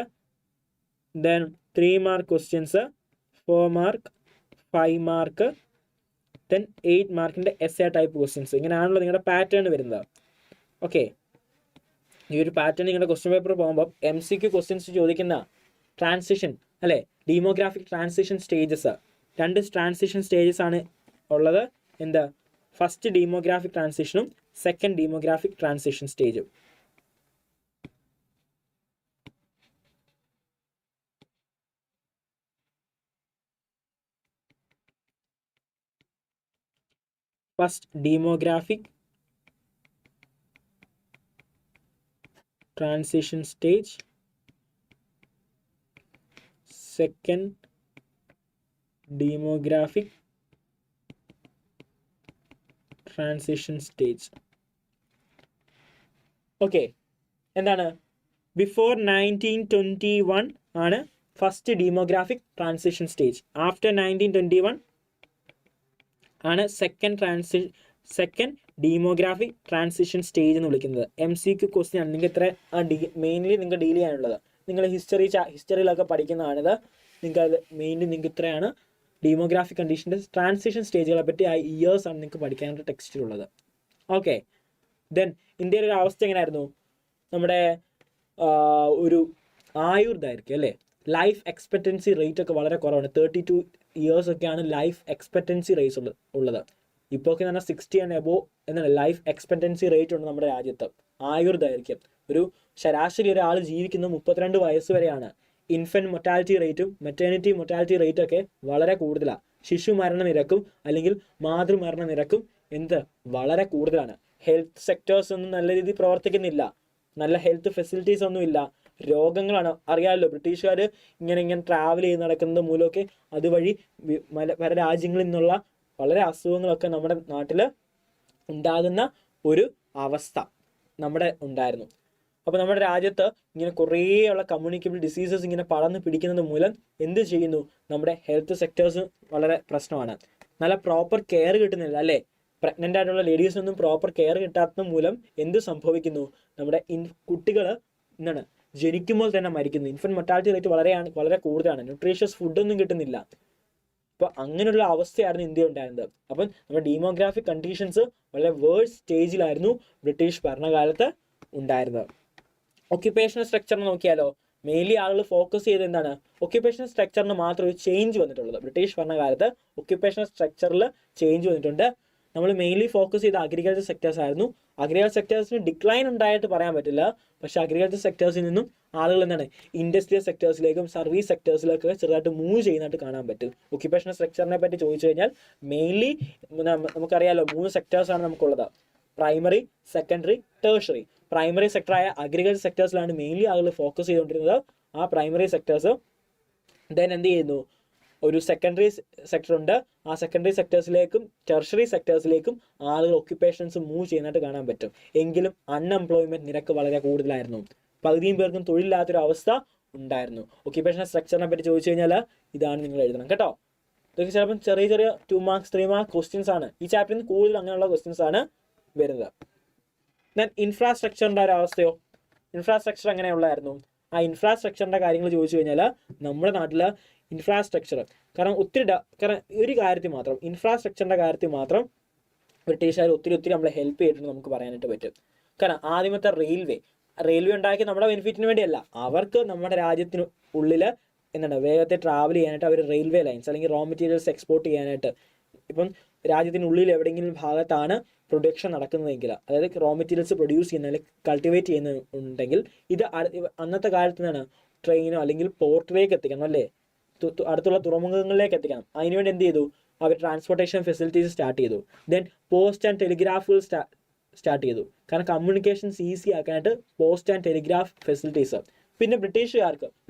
Then 3 mark questions, 4 mark, 5 mark, then 8 മാർക്കിൻ്റെ essay ടൈപ്പ് ക്വസ്റ്റ്യൻസ്. ഇങ്ങനെയാണല്ലോ നിങ്ങളുടെ പാറ്റേൺ വരുന്നത്. ഓക്കെ, ഈ ഒരു പാറ്റേൺ നിങ്ങളുടെ ക്വസ്റ്റ്യൻ പേപ്പർ പോകുമ്പോൾ MCQ ക്വസ്റ്റ്യൻസ് ചോദിക്കുന്ന ട്രാൻസിഷൻ, അല്ലേ, demographic transition stages, 2 transition stages ആണ് ഉള്ളത്. ഫസ്റ്റ് ഡീമോഗ്രാഫിക് ട്രാൻസിഷനും സെക്കൻഡ് ഡീമോഗ്രാഫിക് ട്രാൻസിഷൻ സ്റ്റേജും. First demographic transition stage, second demographic transition stage. Okay, എന്താണ്? ബിഫോർ 1921 ആണ് first demographic transition stage. After 1921 ആണ് സെക്കൻഡ് ഡെമോഗ്രാഫിക് ട്രാൻസിഷൻ സ്റ്റേജ് എന്ന് വിളിക്കുന്നത്. MCQ ക്വസ്റ്റ്യൻ ആണ്. നിങ്ങൾക്ക് ഇത്ര മെയിൻലി നിങ്ങൾക്ക് ഡീൽ ചെയ്യാനുള്ളത്. നിങ്ങൾ ഹിസ്റ്ററിയിലൊക്കെ പഠിക്കുന്നതാണിത്. നിങ്ങൾക്ക് മെയിൻലി നിങ്ങൾക്ക് ഇത്രയാണ് ഡെമോഗ്രാഫിക് കണ്ടീഷൻ്റെ ട്രാൻസിഷൻ സ്റ്റേജുകളെ പറ്റി ആ ഇയേഴ്സ് ആണ് നിങ്ങൾക്ക് പഠിക്കാനായിട്ട് ടെക്സ്റ്റിലുള്ളത്. ഓക്കെ, ദെൻ ഇന്ത്യയിലെ ഒരു അവസ്ഥ എങ്ങനെയായിരുന്നു? നമ്മുടെ ഒരു ആയുർദൈർഘ്യം അല്ലേ, ലൈഫ് എക്സ്പെക്റ്റൻസി റേറ്റ് ഒക്കെ വളരെ കുറവാണ്. 32 years ഒക്കെയാണ് ലൈഫ് എക്സ്പെക്റ്റൻസി റേറ്റ് ഉള്ളത്. ഇപ്പോൾ ഒക്കെ എന്ന് പറഞ്ഞാൽ 60 and above എന്നാണ് ലൈഫ് എക്സ്പെക്റ്റൻസി റേറ്റ് ഉണ്ട് നമ്മുടെ രാജ്യത്ത്. ആയുർദൈർഘ്യം ഒരു ശരാശരി ഒരാൾ ജീവിക്കുന്നത് 32 വയസ്സ് വരെയാണ്. ഇൻഫൻറ്റ് മൊർട്ടാലിറ്റി റേറ്റും മെറ്റേണിറ്റി മൊർട്ടാലിറ്റി റേറ്റും ഒക്കെ വളരെ കൂടുതലാണ്. ശിശു മരണ നിരക്കും അല്ലെങ്കിൽ മാതൃമരണ നിരക്കും വളരെ കൂടുതലാണ്. ഹെൽത്ത് സെക്ടേഴ്സ് ഒന്നും നല്ല രീതിയിൽ പ്രവർത്തിക്കുന്നില്ല. നല്ല ഹെൽത്ത് ഫെസിലിറ്റീസ് ഒന്നുമില്ല. രോഗങ്ങളാണ്, അറിയാമല്ലോ, ബ്രിട്ടീഷുകാർ ഇങ്ങനെ ട്രാവൽ ചെയ്ത് നടക്കുന്നത് മൂലമൊക്കെ അതുവഴി പല രാജ്യങ്ങളിൽ നിന്നുള്ള വളരെ അസുഖങ്ങളൊക്കെ നമ്മുടെ നാട്ടിൽ ഉണ്ടാകുന്ന ഒരു അവസ്ഥ നമ്മുടെ ഉണ്ടായിരുന്നു. അപ്പോൾ നമ്മുടെ രാജ്യത്ത് ഇങ്ങനെ കുറേയുള്ള കമ്മ്യൂണിക്കബിൾ ഡിസീസസ് ഇങ്ങനെ പടർന്ന് പിടിക്കുന്നത് മൂലം എന്ത് ചെയ്യുന്നു? നമ്മുടെ ഹെൽത്ത് സെക്ടേഴ്സ് വളരെ പ്രശ്നമാണ്. നല്ല പ്രോപ്പർ കെയർ കിട്ടുന്നില്ല അല്ലേ? പ്രഗ്നൻ്റ് ആയിട്ടുള്ള ലേഡീസിനൊന്നും പ്രോപ്പർ കെയർ കിട്ടാത്തത് മൂലം എന്ത് സംഭവിക്കുന്നു? നമ്മുടെ കുട്ടികൾ ജനിക്കുമ്പോൾ തന്നെ മരിക്കുന്നു. ഇൻഫൻറ്റ് മൊർട്ടാലിറ്റി റേറ്റ് വളരെ കൂടുതലാണ്. ന്യൂട്രീഷ്യസ് ഫുഡൊന്നും കിട്ടുന്നില്ല. അപ്പോൾ അങ്ങനെയുള്ള അവസ്ഥയായിരുന്നു ഇന്ത്യ ഉണ്ടായിരുന്നത്. അപ്പം നമ്മുടെ ഡെമോഗ്രാഫിക് കണ്ടീഷൻസ് വളരെ വേഴ്സ് സ്റ്റേജിലായിരുന്നു ബ്രിട്ടീഷ് ഭരണകാലത്ത് ഉണ്ടായിരുന്നത്. ഒക്യുപ്പേഷണൽ സ്ട്രക്ചർ നോക്കിയാലോ, മെയിൻലി ആളുകൾ ഫോക്കസ് ചെയ്ത് എന്താണ്? ഒക്യുപ്പേഷണൽ സ്ട്രക്ചറിന് മാത്രം ഒരു ചേഞ്ച് വന്നിട്ടുള്ളത്. ബ്രിട്ടീഷ് ഭരണകാലത്ത് ഒക്യുപ്പേഷണൽ സ്ട്രക്ചറിൽ ചേഞ്ച് വന്നിട്ടുണ്ട്. നമ്മൾ മെയിൻലി ഫോക്കസ് ചെയ്ത അഗ്രികൾച്ചർ സെക്ടേഴ്സ് ആയിരുന്നു. അഗ്രികൾച്ചർ സെക്ടേഴ്സിന് ഡിക്ലൈൻ ഉണ്ടായിട്ട് പറയാൻ പറ്റില്ല. പക്ഷേ അഗ്രികൾച്ചർ സെക്ടേഴ്സിൽ നിന്നും ആളുകൾ ഇൻഡസ്ട്രിയൽ സെക്ടേഴ്സിലേക്കും സർവീസ് സെക്ടേഴ്സിലേക്കൊക്കെ ചെറുതായിട്ട് മൂവ് ചെയ്യുന്നതായിട്ട് കാണാൻ പറ്റും. ഒക്യുപ്പേഷണൽ സ്ട്രക്ചറിനെ പറ്റി ചോദിച്ചു കഴിഞ്ഞാൽ മെയിൻലി നമുക്കറിയാലോ 3 സെക്ടേഴ്സാണ് നമുക്കുള്ളത്: പ്രൈമറി, സെക്കൻഡറി, ടേഴ്സറി. പ്രൈമറി സെക്ടറായ അഗ്രികൾച്ചർ സെക്ടേഴ്സിലാണ് മെയിൻലി ആളുകൾ ഫോക്കസ് ചെയ്തുകൊണ്ടിരുന്നത്. ആ പ്രൈമറി സെക്ടേഴ്സ് ദെൻ എന്ത് ചെയ്യുന്നു? ഒരു സെക്കൻഡറി സെക്ടർ ഉണ്ട്. ആ സെക്കൻഡറി സെക്ടേഴ്സിലേക്കും ടെർഷറി സെക്ടേഴ്സിലേക്കും ആളുകൾ ഒക്യുപ്പേഷൻസ് മൂവ് ചെയ്യുന്നതായിട്ട് കാണാൻ പറ്റും. എങ്കിലും അൺഎംപ്ലോയ്മെന്റ് നിരക്ക് വളരെ കൂടുതലായിരുന്നു. പകുതിയും പേർക്കും തൊഴിലില്ലാത്തൊരു അവസ്ഥ ഉണ്ടായിരുന്നു. ഒക്യുപ്പേഷണൽ സ്ട്രക്ചറിനെ പറ്റി ചോദിച്ചു കഴിഞ്ഞാൽ ഇതാണ് നിങ്ങൾ എഴുതണം കേട്ടോ. ഇതൊക്കെ ചിലപ്പം ചെറിയ 2 marks 3 marks ക്വസ്റ്റ്യൻസ് ആണ്. ഈ ചാപ്റ്ററിൽ നിന്ന് കൂടുതൽ അങ്ങനെയുള്ള ക്വസ്റ്റ്യൻസ് ആണ് വരുന്നത്. ദെൻ ഇൻഫ്രാസ്ട്രക്ചറിൻ്റെ ഒരു അവസ്ഥയോ? ഇൻഫ്രാസ്ട്രക്ചർ എങ്ങനെയുള്ളതായിരുന്നു? ആ ഇൻഫ്രാസ്ട്രക്ചറിൻ്റെ കാര്യങ്ങൾ ചോദിച്ചു കഴിഞ്ഞാൽ നമ്മുടെ നാട്ടിൽ ഇൻഫ്രാസ്ട്രക്ചർ കാരണം ഒരു കാര്യത്തിൽ മാത്രം, ഇൻഫ്രാസ്ട്രക്ചറിൻ്റെ കാര്യത്തിൽ മാത്രം ബ്രിട്ടീഷുകാർ ഒത്തിരി നമ്മളെ ഹെൽപ്പ് ചെയ്തിട്ടുണ്ട് നമുക്ക് പറയാനായിട്ട് പറ്റും. കാരണം ആദ്യമത്തെ റെയിൽവേ ഉണ്ടാക്കി നമ്മുടെ ബെനിഫിറ്റിന് വേണ്ടിയല്ല, അവർക്ക് നമ്മുടെ രാജ്യത്തിന് ഉള്ളിൽ വേഗത്തിൽ ട്രാവൽ ചെയ്യാനായിട്ട് അവർ റെയിൽവേ ലൈൻസ് അല്ലെങ്കിൽ റോ മെറ്റീരിയൽസ് എക്സ്പോർട്ട് ചെയ്യാനായിട്ട്, ഇപ്പം രാജ്യത്തിനുള്ളിൽ എവിടെയെങ്കിലും ഭാഗത്താണ് പ്രൊഡക്ഷൻ നടക്കുന്നതെങ്കിൽ, അതായത് റോ മെറ്റീരിയൽസ് പ്രൊഡ്യൂസ് ചെയ്യുന്ന അല്ലെങ്കിൽ കൾട്ടിവേറ്റ് ചെയ്യുന്നുണ്ടെങ്കിൽ ഇത് അന്നത്തെ കാലത്ത് ട്രെയിനോ അല്ലെങ്കിൽ പോർട്ടിലേക്ക് എത്തിക്കണം അല്ലേ, അടുത്തുള്ള തുറമുഖങ്ങളിലേക്ക് എത്തിക്കണം. അതിനുവേണ്ടി എന്ത് ചെയ്തു? അവർ ട്രാൻസ്പോർട്ടേഷൻ ഫെസിലിറ്റീസ് സ്റ്റാർട്ട് ചെയ്തു. ദെൻ പോസ്റ്റ് ആൻഡ് ടെലിഗ്രാഫുകൾ സ്റ്റാർട്ട് ചെയ്തു. കാരണം കമ്മ്യൂണിക്കേഷൻസ് ഈസി ആക്കാനായിട്ട് പോസ്റ്റ് ആൻഡ് ടെലിഗ്രാഫ് ഫെസിലിറ്റീസ്. പിന്നെ ബ്രിട്ടീഷുകാർ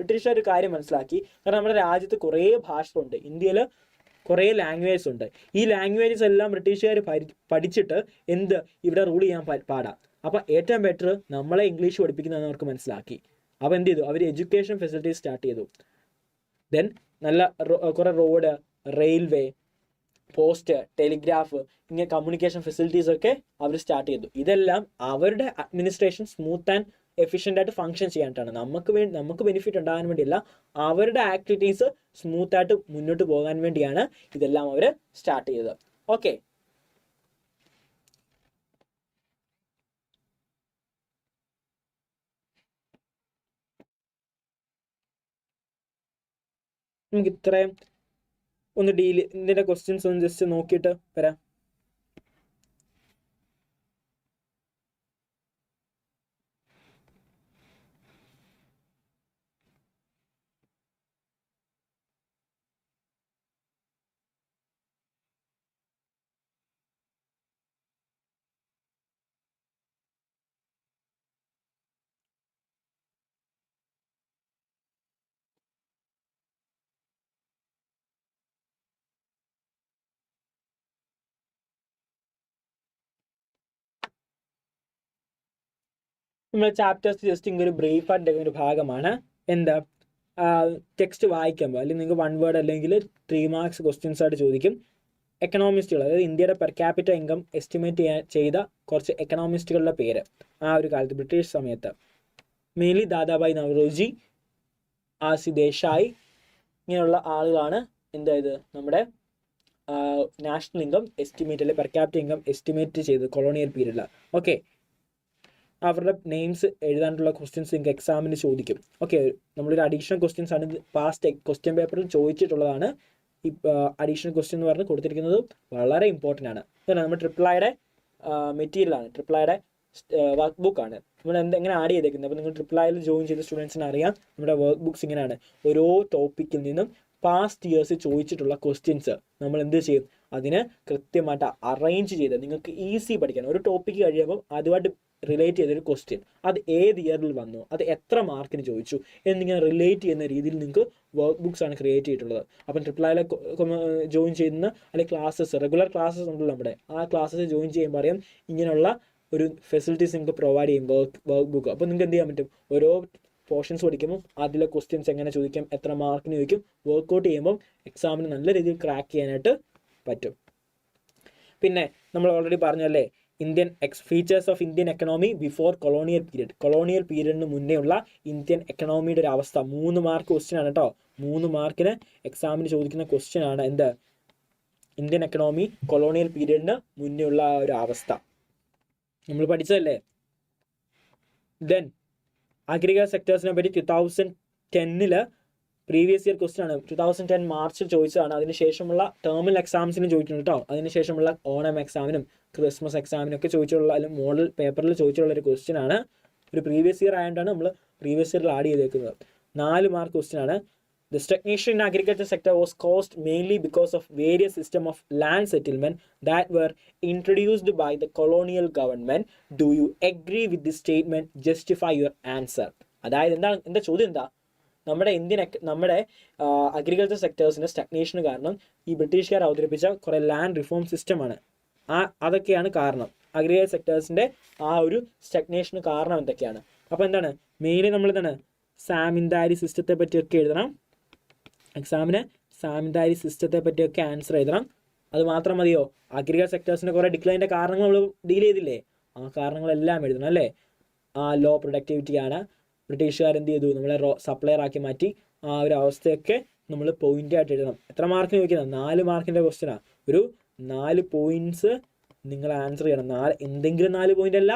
ഒരു കാര്യം മനസ്സിലാക്കി. കാരണം നമ്മുടെ രാജ്യത്ത് കുറേ ഭാഷകളുണ്ട്, ഇന്ത്യയിൽ കുറേ ലാംഗ്വേജസ് ഉണ്ട്. ഈ ലാംഗ്വേജസ് എല്ലാം ബ്രിട്ടീഷുകാർ പഠിച്ചിട്ട് ഇവിടെ റൂൾ ചെയ്യാൻ പാടാം. അപ്പോൾ ഏറ്റവും ബെറ്റർ നമ്മളെ ഇംഗ്ലീഷ് പഠിപ്പിക്കുന്നതെന്ന് അവർക്ക് മനസ്സിലാക്കി. അപ്പോൾ എന്ത് ചെയ്തു? അവർ എഡ്യൂക്കേഷൻ ഫെസിലിറ്റീസ് സ്റ്റാർട്ട് ചെയ്തു. ദെൻ നല്ല കുറേ റോഡ്, റെയിൽവേ, പോസ്റ്റ്, ടെലിഗ്രാഫ്, ഇങ്ങനെ കമ്മ്യൂണിക്കേഷൻ ഫെസിലിറ്റീസ് ഒക്കെ അവർ സ്റ്റാർട്ട് ചെയ്തു. ഇതെല്ലാം അവരുടെ അഡ്മിനിസ്ട്രേഷൻ സ്മൂത്ത് ആൻഡ് എഫിഷ്യൻ്റ് ആയിട്ട് ഫങ്ഷൻ ചെയ്യാനായിട്ടാണ്. നമുക്ക് ബെനിഫിറ്റ് ഉണ്ടാകാൻ വേണ്ടിയല്ല, അവരുടെ ആക്ടിവിറ്റീസ് സ്മൂത്ത് ആയിട്ട് മുന്നോട്ട് പോകാൻ വേണ്ടിയാണ് ഇതെല്ലാം അവർ സ്റ്റാർട്ട് ചെയ്തത്. ഓക്കെ, നമുക്ക് ഇത്രയും ഒന്ന് ഇതിൻ്റെ ക്വസ്റ്റ്യൻസ് ഒന്ന് ജസ്റ്റ് നോക്കിയിട്ട് വരാം. നമ്മൾ ചാപ്റ്റേഴ്സ് ജസ്റ്റ് ഇങ്ങനെ ഒരു ബ്രീഫായിട്ട് ഒരു ഭാഗമാണ്. എന്താ ടെക്സ്റ്റ് വായിക്കുമ്പോൾ അല്ലെങ്കിൽ നിങ്ങൾക്ക് 1 വേർഡ് അല്ലെങ്കിൽ 3 മാർക്സ് ക്വസ്റ്റ്യൻസ് ആയിട്ട് ചോദിക്കും. എക്കണോമിസ്റ്റുകൾ, അതായത് ഇന്ത്യയുടെ പെർ ക്യാപിറ്റ ഇൻകം എസ്റ്റിമേറ്റ് ചെയ്ത കുറച്ച് എക്കണോമിസ്റ്റുകളുടെ പേര് ആ ഒരു കാലത്ത് ബ്രിട്ടീഷ് സമയത്ത്. മെയിൻലി ദാദാഭായ് നവറോജി, ആസി ദേശായി, ഇങ്ങനെയുള്ള ആളുകളാണ് എന്തായത് നമ്മുടെ നാഷണൽ ഇൻകം എസ്റ്റിമേറ്റ് അല്ലെങ്കിൽ പെർ ക്യാപിറ്റ ഇൻകം എസ്റ്റിമേറ്റ് ചെയ്തത് കൊളോണിയൽ പീരീഡിൽ. ഓക്കെ, അവരുടെ നെയിംസ് എഴുതാനുള്ള ക്വസ്റ്റ്യൻസ് നിങ്ങൾക്ക് എക്സാമിന് ചോദിക്കും. ഓക്കെ, നമ്മളൊരു അഡീഷണൽ ക്വസ്റ്റ്യൻസ് ആണ് പാസ്റ്റ് ക്വസ്റ്റ്യൻ പേപ്പറിൽ ചോദിച്ചിട്ടുള്ളതാണ്. ഈ അഡീഷണൽ ക്വസ്റ്റ്യൻ എന്ന് പറഞ്ഞ് കൊടുത്തിരിക്കുന്നത് വളരെ ഇമ്പോർട്ടൻ്റ് ആണ്. ഇതാണ് നമ്മുടെ ട്രിപ്പിളായുടെ മെറ്റീരിയലാണ്, ട്രിപ്പിളായുടെ വർക്ക് ബുക്കാണ്. നമ്മൾ എങ്ങനെ ആഡ് ചെയ്തേക്കുന്നത്. അപ്പോൾ നിങ്ങൾ ട്രിപ്പിളായിൽ ജോയിൻ ചെയ്ത സ്റ്റുഡൻസിന് അറിയാം നമ്മുടെ വർക്ക് ബുക്സ് ഇങ്ങനെയാണ്. ഓരോ ടോപ്പിക്കിൽ നിന്നും പാസ്റ്റ് ഇയേഴ്സ് ചോദിച്ചിട്ടുള്ള ക്വസ്റ്റ്യൻസ് നമ്മൾ എന്ത് ചെയ്യും, അതിന് കൃത്യമായിട്ട് അറേഞ്ച് ചെയ്ത് നിങ്ങൾക്ക് ഈസി പഠിക്കാൻ. ഒരു ടോപ്പിക്ക് കഴിയുമ്പോൾ അതുമായിട്ട് റിലേറ്റ് ചെയ്തൊരു ക്വസ്റ്റ്യൻ, അത് ഏത് ഇയറിൽ വന്നു, അത് എത്ര മാർക്കിന് ചോദിച്ചു എന്നിങ്ങനെ റിലേറ്റ് ചെയ്യുന്ന രീതിയിൽ നിങ്ങൾക്ക് വർക്ക് ബുക്സ് ആണ് ക്രിയേറ്റ് ചെയ്തിട്ടുള്ളത്. അപ്പം ട്രിപ്പിളായിലെ ജോയിൻ ചെയ്യുന്ന അല്ലെങ്കിൽ ക്ലാസ്സസ്, റെഗുലർ ക്ലാസ്സസ് ഉണ്ടല്ലോ നമ്മുടെ, ആ ക്ലാസ്സസ് ജോയിൻ ചെയ്യുമ്പോൾ അറിയാം ഇങ്ങനെയുള്ള ഒരു ഫെസിലിറ്റീസ് നിങ്ങൾക്ക് പ്രൊവൈഡ് ചെയ്യും വർക്ക് ബുക്ക്. അപ്പോൾ നിങ്ങൾക്ക് എന്ത് ചെയ്യാൻ പറ്റും, ഓരോ പോർഷൻസ് പഠിക്കുമ്പോൾ അതിലെ ക്വസ്റ്റ്യൻസ് എങ്ങനെ ചോദിക്കാം, എത്ര മാർക്കിന് ചോദിക്കും, വർക്കൗട്ട് ചെയ്യുമ്പോൾ എക്സാമിന് നല്ല രീതിയിൽ ക്രാക്ക് ചെയ്യാനായിട്ട് പറ്റും. പിന്നെ നമ്മൾ ഓൾറെഡി പറഞ്ഞല്ലേ Indian features of Indian economy before colonial period. Colonial പീരീഡിന് മുന്നേ ഉള്ള ഇന്ത്യൻ എക്കണോമിയുടെ ഒരു അവസ്ഥ 3 മാർക്ക് ക്വസ്റ്റ്യൻ ആണ് കേട്ടോ. 3 മാർക്കിന് എക്സാമിന് ചോദിക്കുന്ന ക്വസ്റ്റ്യൻ ആണ് എന്ത്, ഇന്ത്യൻ എക്കണോമി കൊളോണിയൽ പീരീഡിന് മുന്നേ ഉള്ള ആ ഒരു അവസ്ഥ നമ്മൾ പഠിച്ചതല്ലേ. ദെൻ അഗ്രികൾച്ചർ സെക്ടേഴ്സിനെ പറ്റി 2010 പ്രീവിയസ് ഇയർ ക്വസ്റ്റ്യൻ ആണ്. 2010 മാർച്ചിൽ ചോദിച്ചതാണ്. അതിനുശേഷമുള്ള ടേമിൽ എക്സാംസിനും ചോദിച്ചിട്ടുണ്ട് കേട്ടോ. അതിനുശേഷമുള്ള ഓണം എക്സാമിനും ക്രിസ്മസ് എക്സാമിനൊക്കെ ചോദിച്ചിട്ടുള്ള അല്ലെങ്കിൽ മോഡൽ പേപ്പറിൽ ചോദിച്ചിട്ടുള്ള ഒരു ക്വസ്റ്റ്യൻ ആണ്. ഒരു പ്രീവിയസ് ഇയർ ആയതുകൊണ്ടാണ് നമ്മൾ പ്രീവിയസ് ഇയറിൽ ആഡ് ചെയ്തേക്കുന്നത്. 4 മാർക്ക് ക്വസ്റ്റ്യൻ ആണ്. The stagnation in agriculture sector was caused mainly because of various system of land settlement that were introduced by the colonial government. Do you agree with this statement? Justify your answer. അതായത് എന്താ ചോദ്യം എന്താ, നമ്മുടെ agriculture സെക്ടേഴ്സിൻ്റെ സ്റ്റഗ്നേഷന് കാരണം ഈ ബ്രിട്ടീഷുകാർ അവതരിപ്പിച്ച കുറേ ലാൻഡ് റിഫോം സിസ്റ്റമാണ്. അതൊക്കെയാണ് കാരണം. അഗ്രികൾച്ചർ സെക്ടേഴ്സിൻ്റെ ആ ഒരു സ്റ്റഗ്നേഷന് കാരണം എന്തൊക്കെയാണ്. അപ്പോൾ എന്താണ് മെയിൻലി നമ്മൾ എന്താണ് സാമിന്ദാരി സിസ്റ്റത്തെ പറ്റിയൊക്കെ എഴുതണം. എക്സാമിന് സാമിന്ദാരി സിസ്റ്റത്തെ പറ്റിയൊക്കെ ആൻസർ എഴുതണം. അത് മാത്രം മതിയോ, അഗ്രികൾച്ചർ സെക്ടേഴ്സിൻ്റെ കുറേ ഡിക്ലൈൻ്റെ കാരണങ്ങൾ നമ്മൾ ഡീൽ ചെയ്തില്ലേ, ആ കാരണങ്ങളെല്ലാം എഴുതണം അല്ലേ. ആ ലോ പ്രൊഡക്ടിവിറ്റിയാണ് ബ്രിട്ടീഷുകാർ എന്ത് ചെയ്തു, നമ്മളെ സപ്ലയർ ആക്കി മാറ്റി. ആ ഒരു അവസ്ഥയൊക്കെ നമ്മൾ പോയിന്റ് ആയിട്ട് എഴുതണം. എത്ര മാർക്കിന് ചോദിക്കുന്നത്, 4 മാർക്കിൻ്റെ ക്വസ്റ്റ്യനാണ്. ഒരു 4 പോയിന്റ്സ് നിങ്ങൾ ആൻസർ ചെയ്യണം. എന്തെങ്കിലും 4 പോയിന്റ് അല്ല,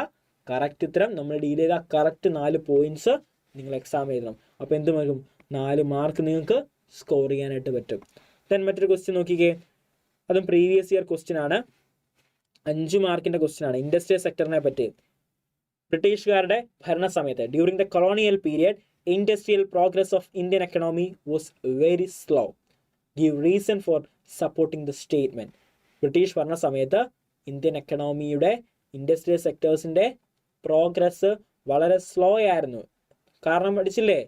കറക്റ്റ് ഉത്തരം നമ്മൾ ഡീൽ ചെയ്ത കറക്റ്റ് 4 പോയിന്റ്സ് നിങ്ങൾ എക്സാം എഴുതണം. അപ്പോൾ എന്ത് വരും, 4 മാർക്ക് നിങ്ങൾക്ക് സ്കോർ ചെയ്യാനായിട്ട് പറ്റും. ദെൻ മറ്റൊരു ക്വസ്റ്റ്യൻ നോക്കിക്കേ, അതും പ്രീവിയസ് ഇയർ ക്വസ്റ്റ്യൻ ആണ്. 5 മാർക്കിൻ്റെ ക്വസ്റ്റ്യൻ ആണ്. ഇൻഡസ്ട്രിയൽ സെക്ടറിനെ പറ്റി. ബ്രിട്ടീഷുകാരുടെ ഭരണ സമയത്ത് during the colonial period industrial progress of Indian economy was very slow. Give reason for supporting the statement. British ഭരണ സമയത്ത് ഇന്ത്യൻ എക്കണോമിയുടെ ഇൻഡസ്ട്രിയൽ സെക്ടേഴ്സിൻ്റെ പ്രോഗ്രസ് വളരെ സ്ലോ ആയിരുന്നു. കാരണം പഠിച്ചില്ലേ,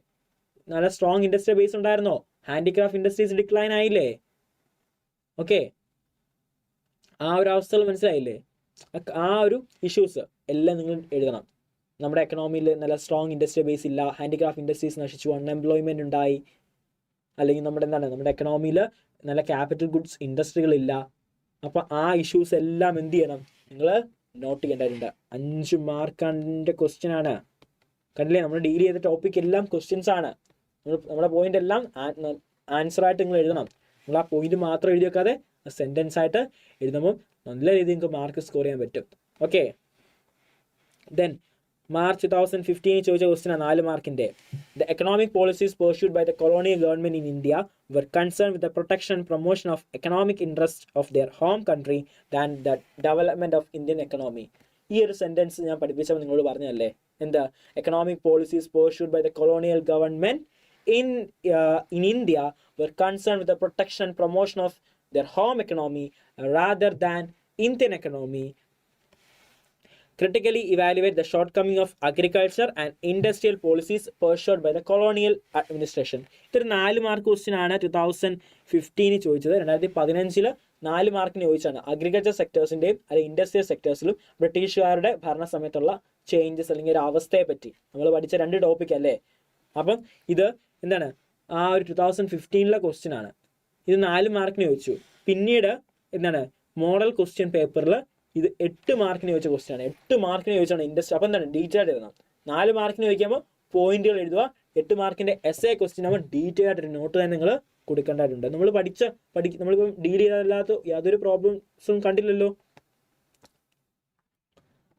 നല്ല സ്ട്രോങ് ഇൻഡസ്ട്രിയൽ ബേസ് ഉണ്ടായിരുന്നോ, ഹാൻഡിക്രാഫ്റ്റ് ഇൻഡസ്ട്രീസ് ഡിക്ലൈൻ ആയില്ലേ. ഓക്കെ, ആ ഒരു അവസ്ഥകൾ മനസ്സിലായില്ലേ. ആ ഒരു ഇഷ്യൂസ് എല്ലാം നിങ്ങൾ എഴുതണം. നമ്മുടെ എക്കണോമിയിൽ നല്ല സ്ട്രോങ് ഇൻഡസ്ട്രിയൽ ബേസ് ഇല്ല, ഹാൻഡിക്രാഫ്റ്റ് ഇൻഡസ്ട്രീസ് നശിച്ചു, അൺഎംപ്ലോയ്മെൻറ്റ് ഉണ്ടായി, അല്ലെങ്കിൽ നമ്മുടെ എക്കണോമിയിൽ നല്ല ക്യാപിറ്റൽ ഗുഡ്സ് ഇൻഡസ്ട്രികളില്ല. അപ്പോൾ ആ ഇഷ്യൂസ് എല്ലാം എന്ത് ചെയ്യണം, നിങ്ങൾ നോട്ട് ചെയ്യേണ്ടതുണ്ട്. 5 മാർക്കിൻ്റെ ക്വസ്റ്റ്യൻ ആണ്. കണ്ടില്ലേ, നമ്മൾ ഡീൽ ചെയ്ത ടോപ്പിക് എല്ലാം ക്വസ്റ്റ്യൻസ് ആണ്. നമ്മുടെ പോയിന്റ് എല്ലാം ആൻസർ ആയിട്ട് നിങ്ങൾ എഴുതണം. നിങ്ങൾ ആ പോയിന്റ് മാത്രം എഴുതി വെക്കാതെ സെൻറ്റൻസ് ആയിട്ട് എഴുതുമ്പോൾ നല്ല രീതിയിൽ നിങ്ങൾക്ക് മാർക്ക് സ്കോർ ചെയ്യാൻ പറ്റും. ഓക്കെ, ദെൻ മാർച്ച് 2015 ചോദിച്ച ക്വസ്റ്റ്യൻ 4 മാർക്കിൻ്റെ. The economic policies pursued by the colonial government in India were concerned with the protection and promotion of economic interests of their home country than the development of Indian economy. ഈ ഒരു sentence ഞാൻ പഠിപ്പിച്ചപ്പോൾ നിങ്ങളോട് പറഞ്ഞല്ലേ, എന്താ, economic policies pursued by the colonial government in India were concerned with the protection and promotion of their home economy rather than Indian economy. Critically evaluate the shortcoming of agriculture and industrial policies pursued by the colonial administration. ഇതൊരു 4 mark question ആണ്. 2015 ചോദിച്ചത്. 2015 4 മാർക്കിന് ചോദിച്ചാണ്. Agriculture സെക്ടേഴ്സിന്റെയും അല്ലെങ്കിൽ industrial സെക്ടേഴ്സിലും ബ്രിട്ടീഷുകാരുടെ ഭരണ സമയത്തുള്ള changes അല്ലെങ്കിൽ ഒരു അവസ്ഥയെ പറ്റി നമ്മൾ പഠിച്ച 2 ടോപ്പിക് അല്ലേ. അപ്പം ഇത് എന്താണ് ആ ഒരു 2015 ക്വസ്റ്റ്യൻ ആണ്. ഇത് 4 മാർക്കിന് ചോദിച്ചു. പിന്നീട് എന്താണ് മോഡൽ ക്വസ്റ്റ്യൻ പേപ്പറിൽ ഇത് 8 മാർക്കിന് ചോദിച്ച ക്വസ്റ്റ്യൻ ആണ്. 8 മാർക്കിന് ചോദിച്ചാണ് ഇൻഡസ്ട്രി. അപ്പം എന്താണ് ഡീറ്റെയിൽ ആയിട്ട് എഴുതണം. 4 മാർക്കിന് ചോദിക്കുമ്പോൾ പോയിന്റുകൾ എഴുതുക. 8 മാർക്കിന്റെ എസ്എ ക്വസ്റ്റ്യൻ ആകുമ്പോൾ ഡീറ്റെയിൽ ആയിട്ട് നോട്ട് തന്നെ നിങ്ങൾ കൊടുക്കേണ്ടതായിട്ടുണ്ട്. നമ്മൾ നമ്മളിപ്പം ഡീൽ ചെയ്തല്ലാത്ത യാതൊരു പ്രോബ്ലംസും കണ്ടില്ലല്ലോ.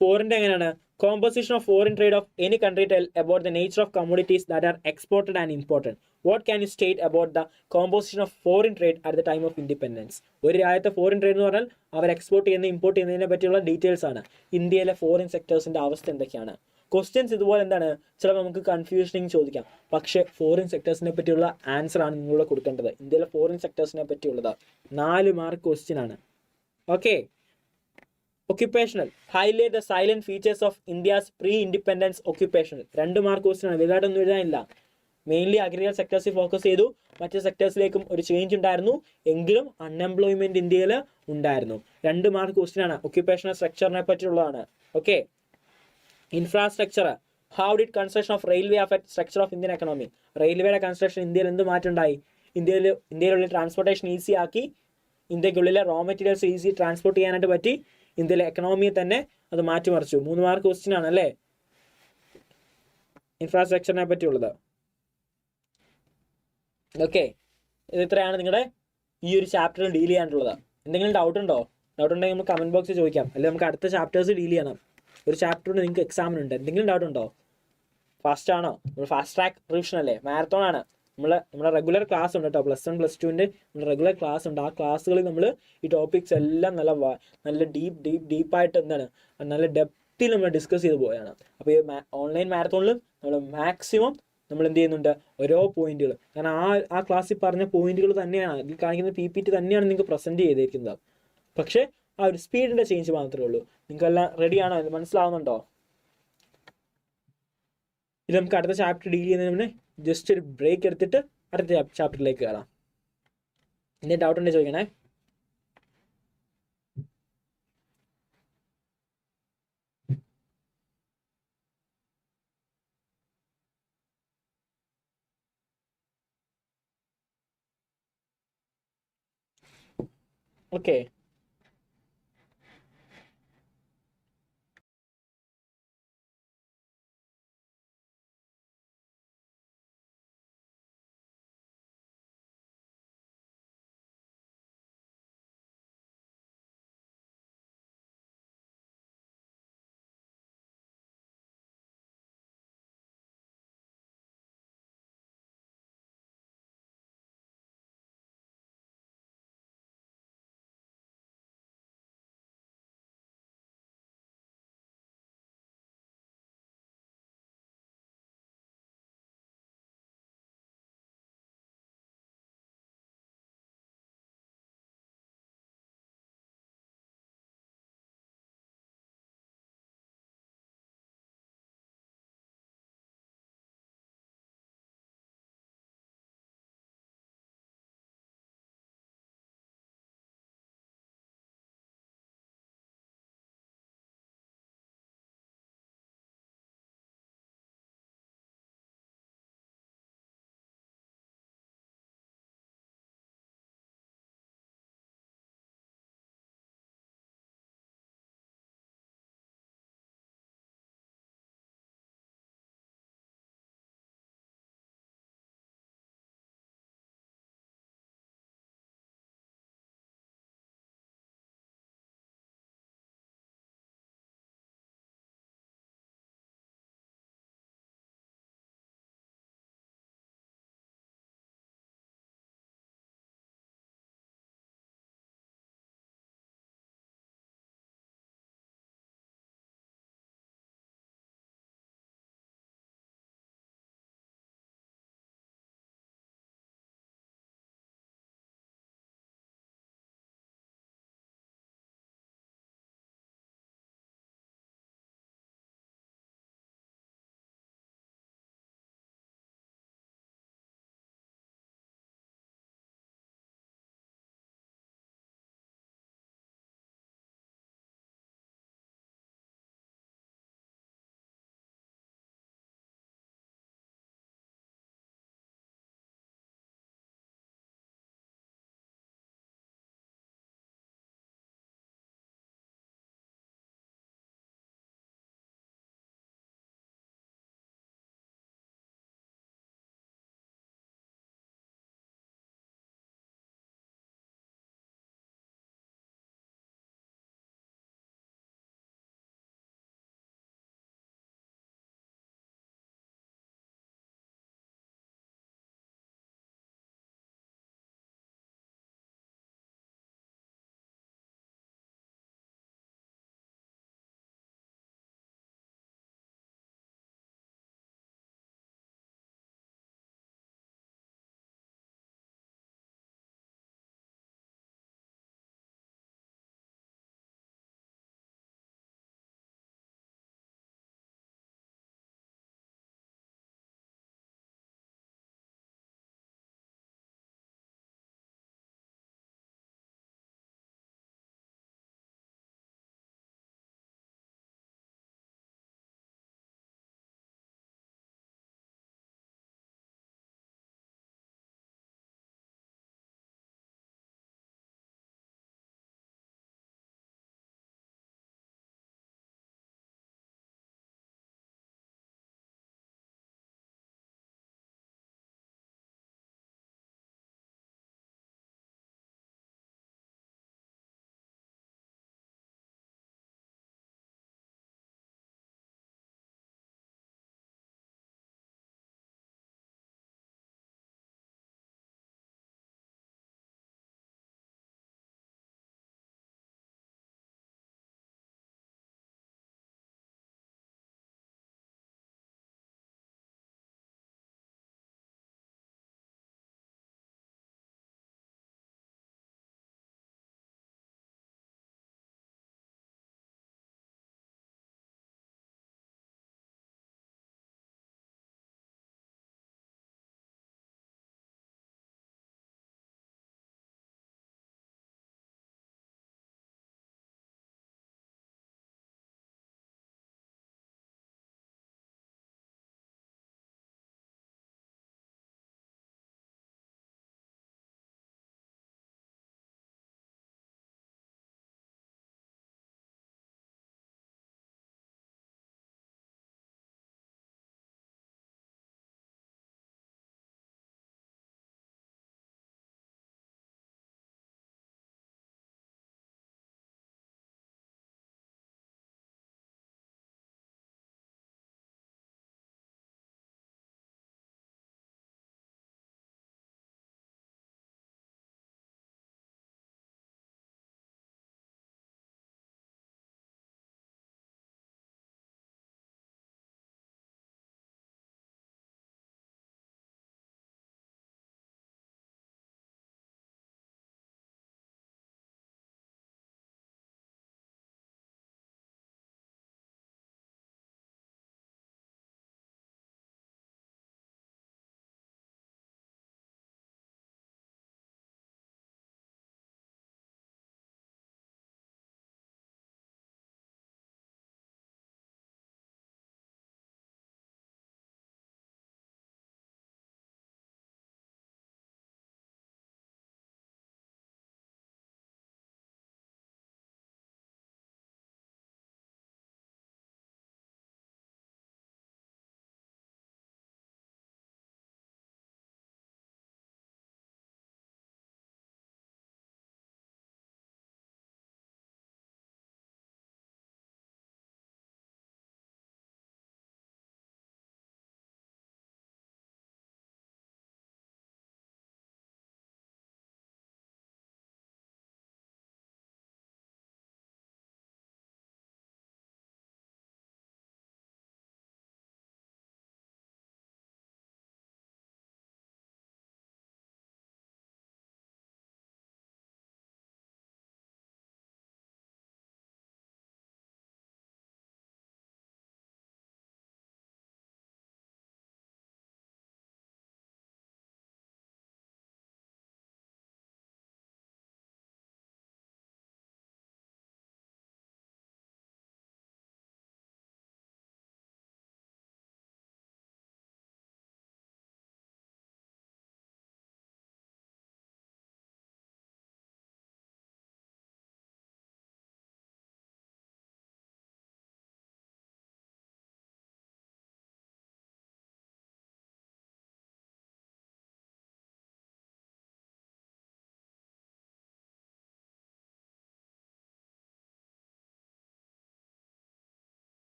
ഫോറിൻ്റെ എങ്ങനെയാണ്? Composition of foreign trade off any country tell about the nature of commodities that are exported and imported. What can you state about the composition of foreign trade at the time of independence? ഒരു രാജ്യത്തെ foreign trade എന്ന് പറഞ്ഞാൽ അവർ export ചെയ്യുന്ന import ചെയ്യുന്നതിനെ പറ്റിയുള്ള details ആണ്. ഇന്ത്യയിലെ foreign സെക്ടേഴ്സിന്റെ അവസ്ഥ എന്തൊക്കെയാണ്? ക്വസ്റ്റ്യൻസ് ഇതുപോലെ എന്താണ് ചിലപ്പോൾ നമുക്ക് കൺഫ്യൂഷനിങ് ചോദിക്കാം. പക്ഷേ ഫോറിൻ സെക്ടേഴ്സിനെ പറ്റിയുള്ള ആൻസർ ആണ് നിങ്ങളിവിടെ കൊടുക്കേണ്ടത്. ഇന്ത്യയിലെ ഫോറിൻ സെക്ടേഴ്സിനെ പറ്റിയുള്ളത് 4 മാർക്ക് ക്വസ്റ്റ്യൻ ആണ്. Okay. Occupational highlight the silent features of India's pre independence occupational 2 mark question ആണ്. വലുതായിട്ടൊന്നും എഴുതാനില്ല. മെയിൻലി അഗ്രികൾച്ചർ സെക്ടേഴ്സിൽ ഫോക്കസ് ചെയ്തു. മറ്റ് സെക്ടേഴ്സിലേക്കും ഒരു ചേഞ്ച് ഉണ്ടായിരുന്നു. എങ്കിലും അൺഎംപ്ലോയ്മെന്റ് ഇന്ത്യയിൽ ഉണ്ടായിരുന്നു. 2 മാർക്ക് ക്വസ്റ്റ്യൻ ആണ്. ഒക്യുപ്പേഷണൽ സ്ട്രക്ചറിനെ പറ്റിയുള്ളതാണ്. Okay. Infrastructure. How did construction of railway affect structure of Indian economy? റെയിൽവേയുടെ കൺസ്ട്രക്ഷൻ ഇന്ത്യയിൽ എന്ത് മാറ്റം ഉണ്ടായി? ഇന്ത്യയിലുള്ള ട്രാൻസ്പോർട്ടേഷൻ ഈസി ആക്കി. ഇന്ത്യക്കുള്ളിലെ റോ മെറ്റീരിയൽസ് ഈസി ട്രാൻസ്പോർട്ട് ചെയ്യാനായിട്ട് പറ്റി. ഇന്ത്യയിലെ എക്കണോമിയെ തന്നെ അത് മാറ്റിമറിച്ചു. 3 മാർക്ക് ക്വസ്റ്റ്യൻ ആണ് അല്ലേ ഇൻഫ്രാസ്ട്രക്ചറിനെ പറ്റിയുള്ളത്. ഓക്കെ. ഇത് ഇത്രയാണ് നിങ്ങളുടെ ഈ ഒരു ചാപ്റ്ററിൽ ഡീൽ ചെയ്യാനുള്ളത്. എന്തെങ്കിലും ഡൗട്ട് ഉണ്ടോ? ഡൗട്ട് ഉണ്ടെങ്കിൽ നമുക്ക് കമന്റ് ബോക്സിൽ ചോദിക്കാം. അല്ലെങ്കിൽ നമുക്ക് അടുത്ത ചാപ്റ്റേഴ്സ് ഡീൽ ചെയ്യണം. ഒരു ചാപ്റ്ററിന് നിങ്ങൾക്ക് എക്സാമിനുണ്ട്. എന്തെങ്കിലും ഡൗട്ട് ഉണ്ടോ? ഫാസ്റ്റ് ആണോ? ഫാസ്റ്റ് ട്രാക്ക് റിവിഷൻ അല്ലേ? മാരത്തോൺ ആണ്. നമ്മുടെ റെഗുലർ ക്ലാസ് ഉണ്ട് കേട്ടോ. +1 +2ൻ്റെ നമ്മുടെ റെഗുലർ ക്ലാസ് ഉണ്ട്. ആ ക്ലാസ്സുകളിൽ നമ്മൾ ഈ ടോപ്പിക്സ് എല്ലാം നല്ല ഡീപ്പായിട്ട് എന്താണ് നല്ല ഡെപ്തിൽ നമ്മൾ ഡിസ്കസ് ചെയ്ത് പോയാണ്. അപ്പോൾ ഈ ഓൺലൈൻ മാരത്തോണിൽ നമ്മൾ മാക്സിമം നമ്മൾ എന്ത് ചെയ്യുന്നുണ്ട് ഓരോ പോയിന്റുകൾ. കാരണം ആ ക്ലാസ്സിൽ പറഞ്ഞ പോയിന്റുകൾ തന്നെയാണ് ഇതിൽ കാണിക്കുന്ന PPT തന്നെയാണ് നിങ്ങൾക്ക് പ്രസന്റ് ചെയ്തിരിക്കുന്നത്. പക്ഷേ ആ ഒരു സ്പീഡിന്റെ ചേഞ്ച് മാത്രമേ ഉള്ളൂ. നിങ്ങൾക്കെല്ലാം റെഡിയാണോ? മനസ്സിലാവുന്നുണ്ടോ? ഇത് നമുക്ക് അടുത്ത ചാപ്റ്റർ ഡീൽ ചെയ്യുന്നതിന് ജസ്റ്റ് ഒരു ബ്രേക്ക് എടുത്തിട്ട് അടുത്ത ചാപ്റ്ററിലേക്ക് കയറാം. എന്തെങ്കിലും ഡൗട്ട് ഉണ്ടെങ്കിൽ ചോദിക്കണേ. ഓക്കെ.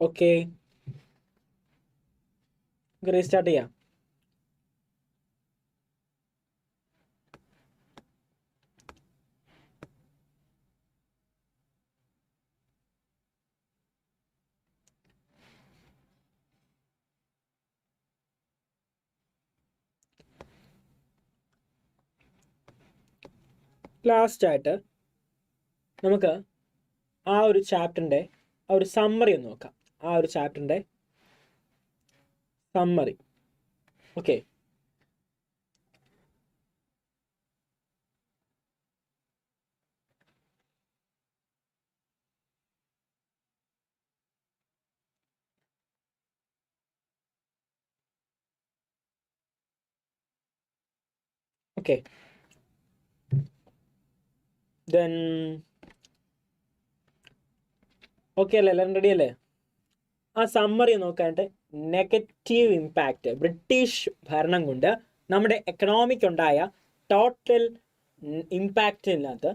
ഓക്കെ, റീസ്റ്റാർട്ട് ചെയ്യാം. ലാസ്റ്റായിട്ട് നമുക്ക് ആ ഒരു ചാപ്റ്ററിൻ്റെ ആ ഒരു സമ്മറി ഒന്ന് നോക്കാം. ആ ഒരു ചാപ്റ്ററിൻ്റെ സമ്മറി. ഓക്കെ, ഓക്കെ, ദെൻ ഓക്കെ അല്ലേ, എല്ലാവരും റെഡി അല്ലേ? ആ സമ്മറി നോക്കാനായിട്ട് നെഗറ്റീവ് ഇമ്പാക്റ്റ്, ബ്രിട്ടീഷ് ഭരണം കൊണ്ട് നമ്മുടെ എക്കണോമിക്ക് ഉണ്ടായ ടോട്ടൽ ഇമ്പാക്റ്റിനകത്ത്